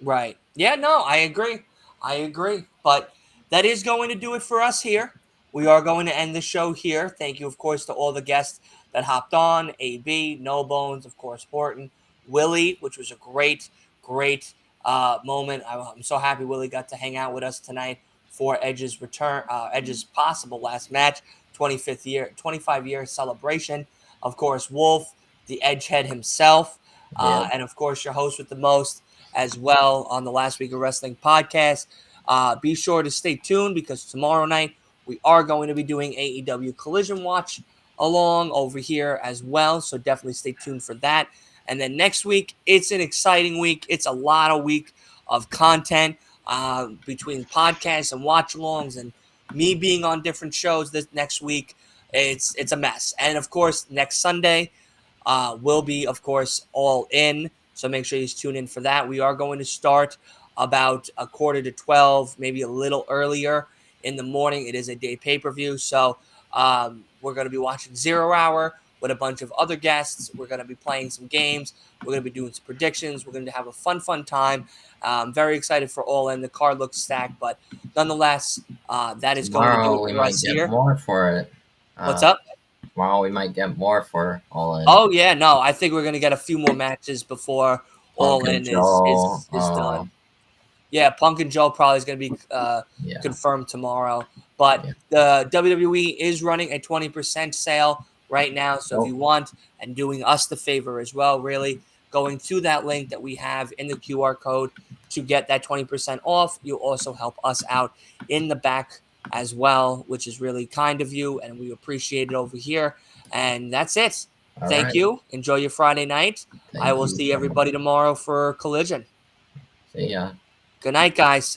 Right. Yeah, no, I agree. I agree. But that is going to do it for us here. We are going to end the show here. Thank you, of course, to all the guests that hopped on. AB, No Bones, of course, Horton, Willie, which was a great, great moment. I'm so happy Willie got to hang out with us tonight for Edge's return, Edge's possible last match, 25-year celebration. Of course, Wolf, the Edgehead himself, Yep. and of course, your host with the most as well on the Last Week of Wrestling podcast. Be sure to stay tuned because tomorrow night we are going to be doing AEW Collision Watch along over here as well. So definitely stay tuned for that. And then next week, it's an exciting week. It's a lot of week of content between podcasts and watch alongs and me being on different shows this next week. It's a mess. And of course, next Sunday will be, of course, All In. So make sure you tune in for that. We are going to start about 11:45, maybe a little earlier in the morning. It is a day pay-per-view. So we're going to be watching 0 Hour with a bunch of other guests. We're going to be playing some games. We're going to be doing some predictions. We're going to have a fun time. Very excited for All In. The card looks stacked, but nonetheless, that is going to do Tomorrow it we for might us get here. more for it. What's up? Tomorrow we might get more for All In. Oh yeah, no, I think we're gonna get a few more matches before All Punk and In Joe, is done. Yeah, Punk and Joe probably is gonna be yeah. confirmed tomorrow. But Yeah. the WWE is running a 20% sale right now. So if you want, and doing us the favor as well, really going to that link that we have in the QR code to get that 20% off. You also help us out in the back as well, which is really kind of you, and we appreciate it over here. And that's it. All Thank right. you. Enjoy your Friday night. I Thank will you see so everybody much. tomorrow for Collision. See ya. Good night, guys.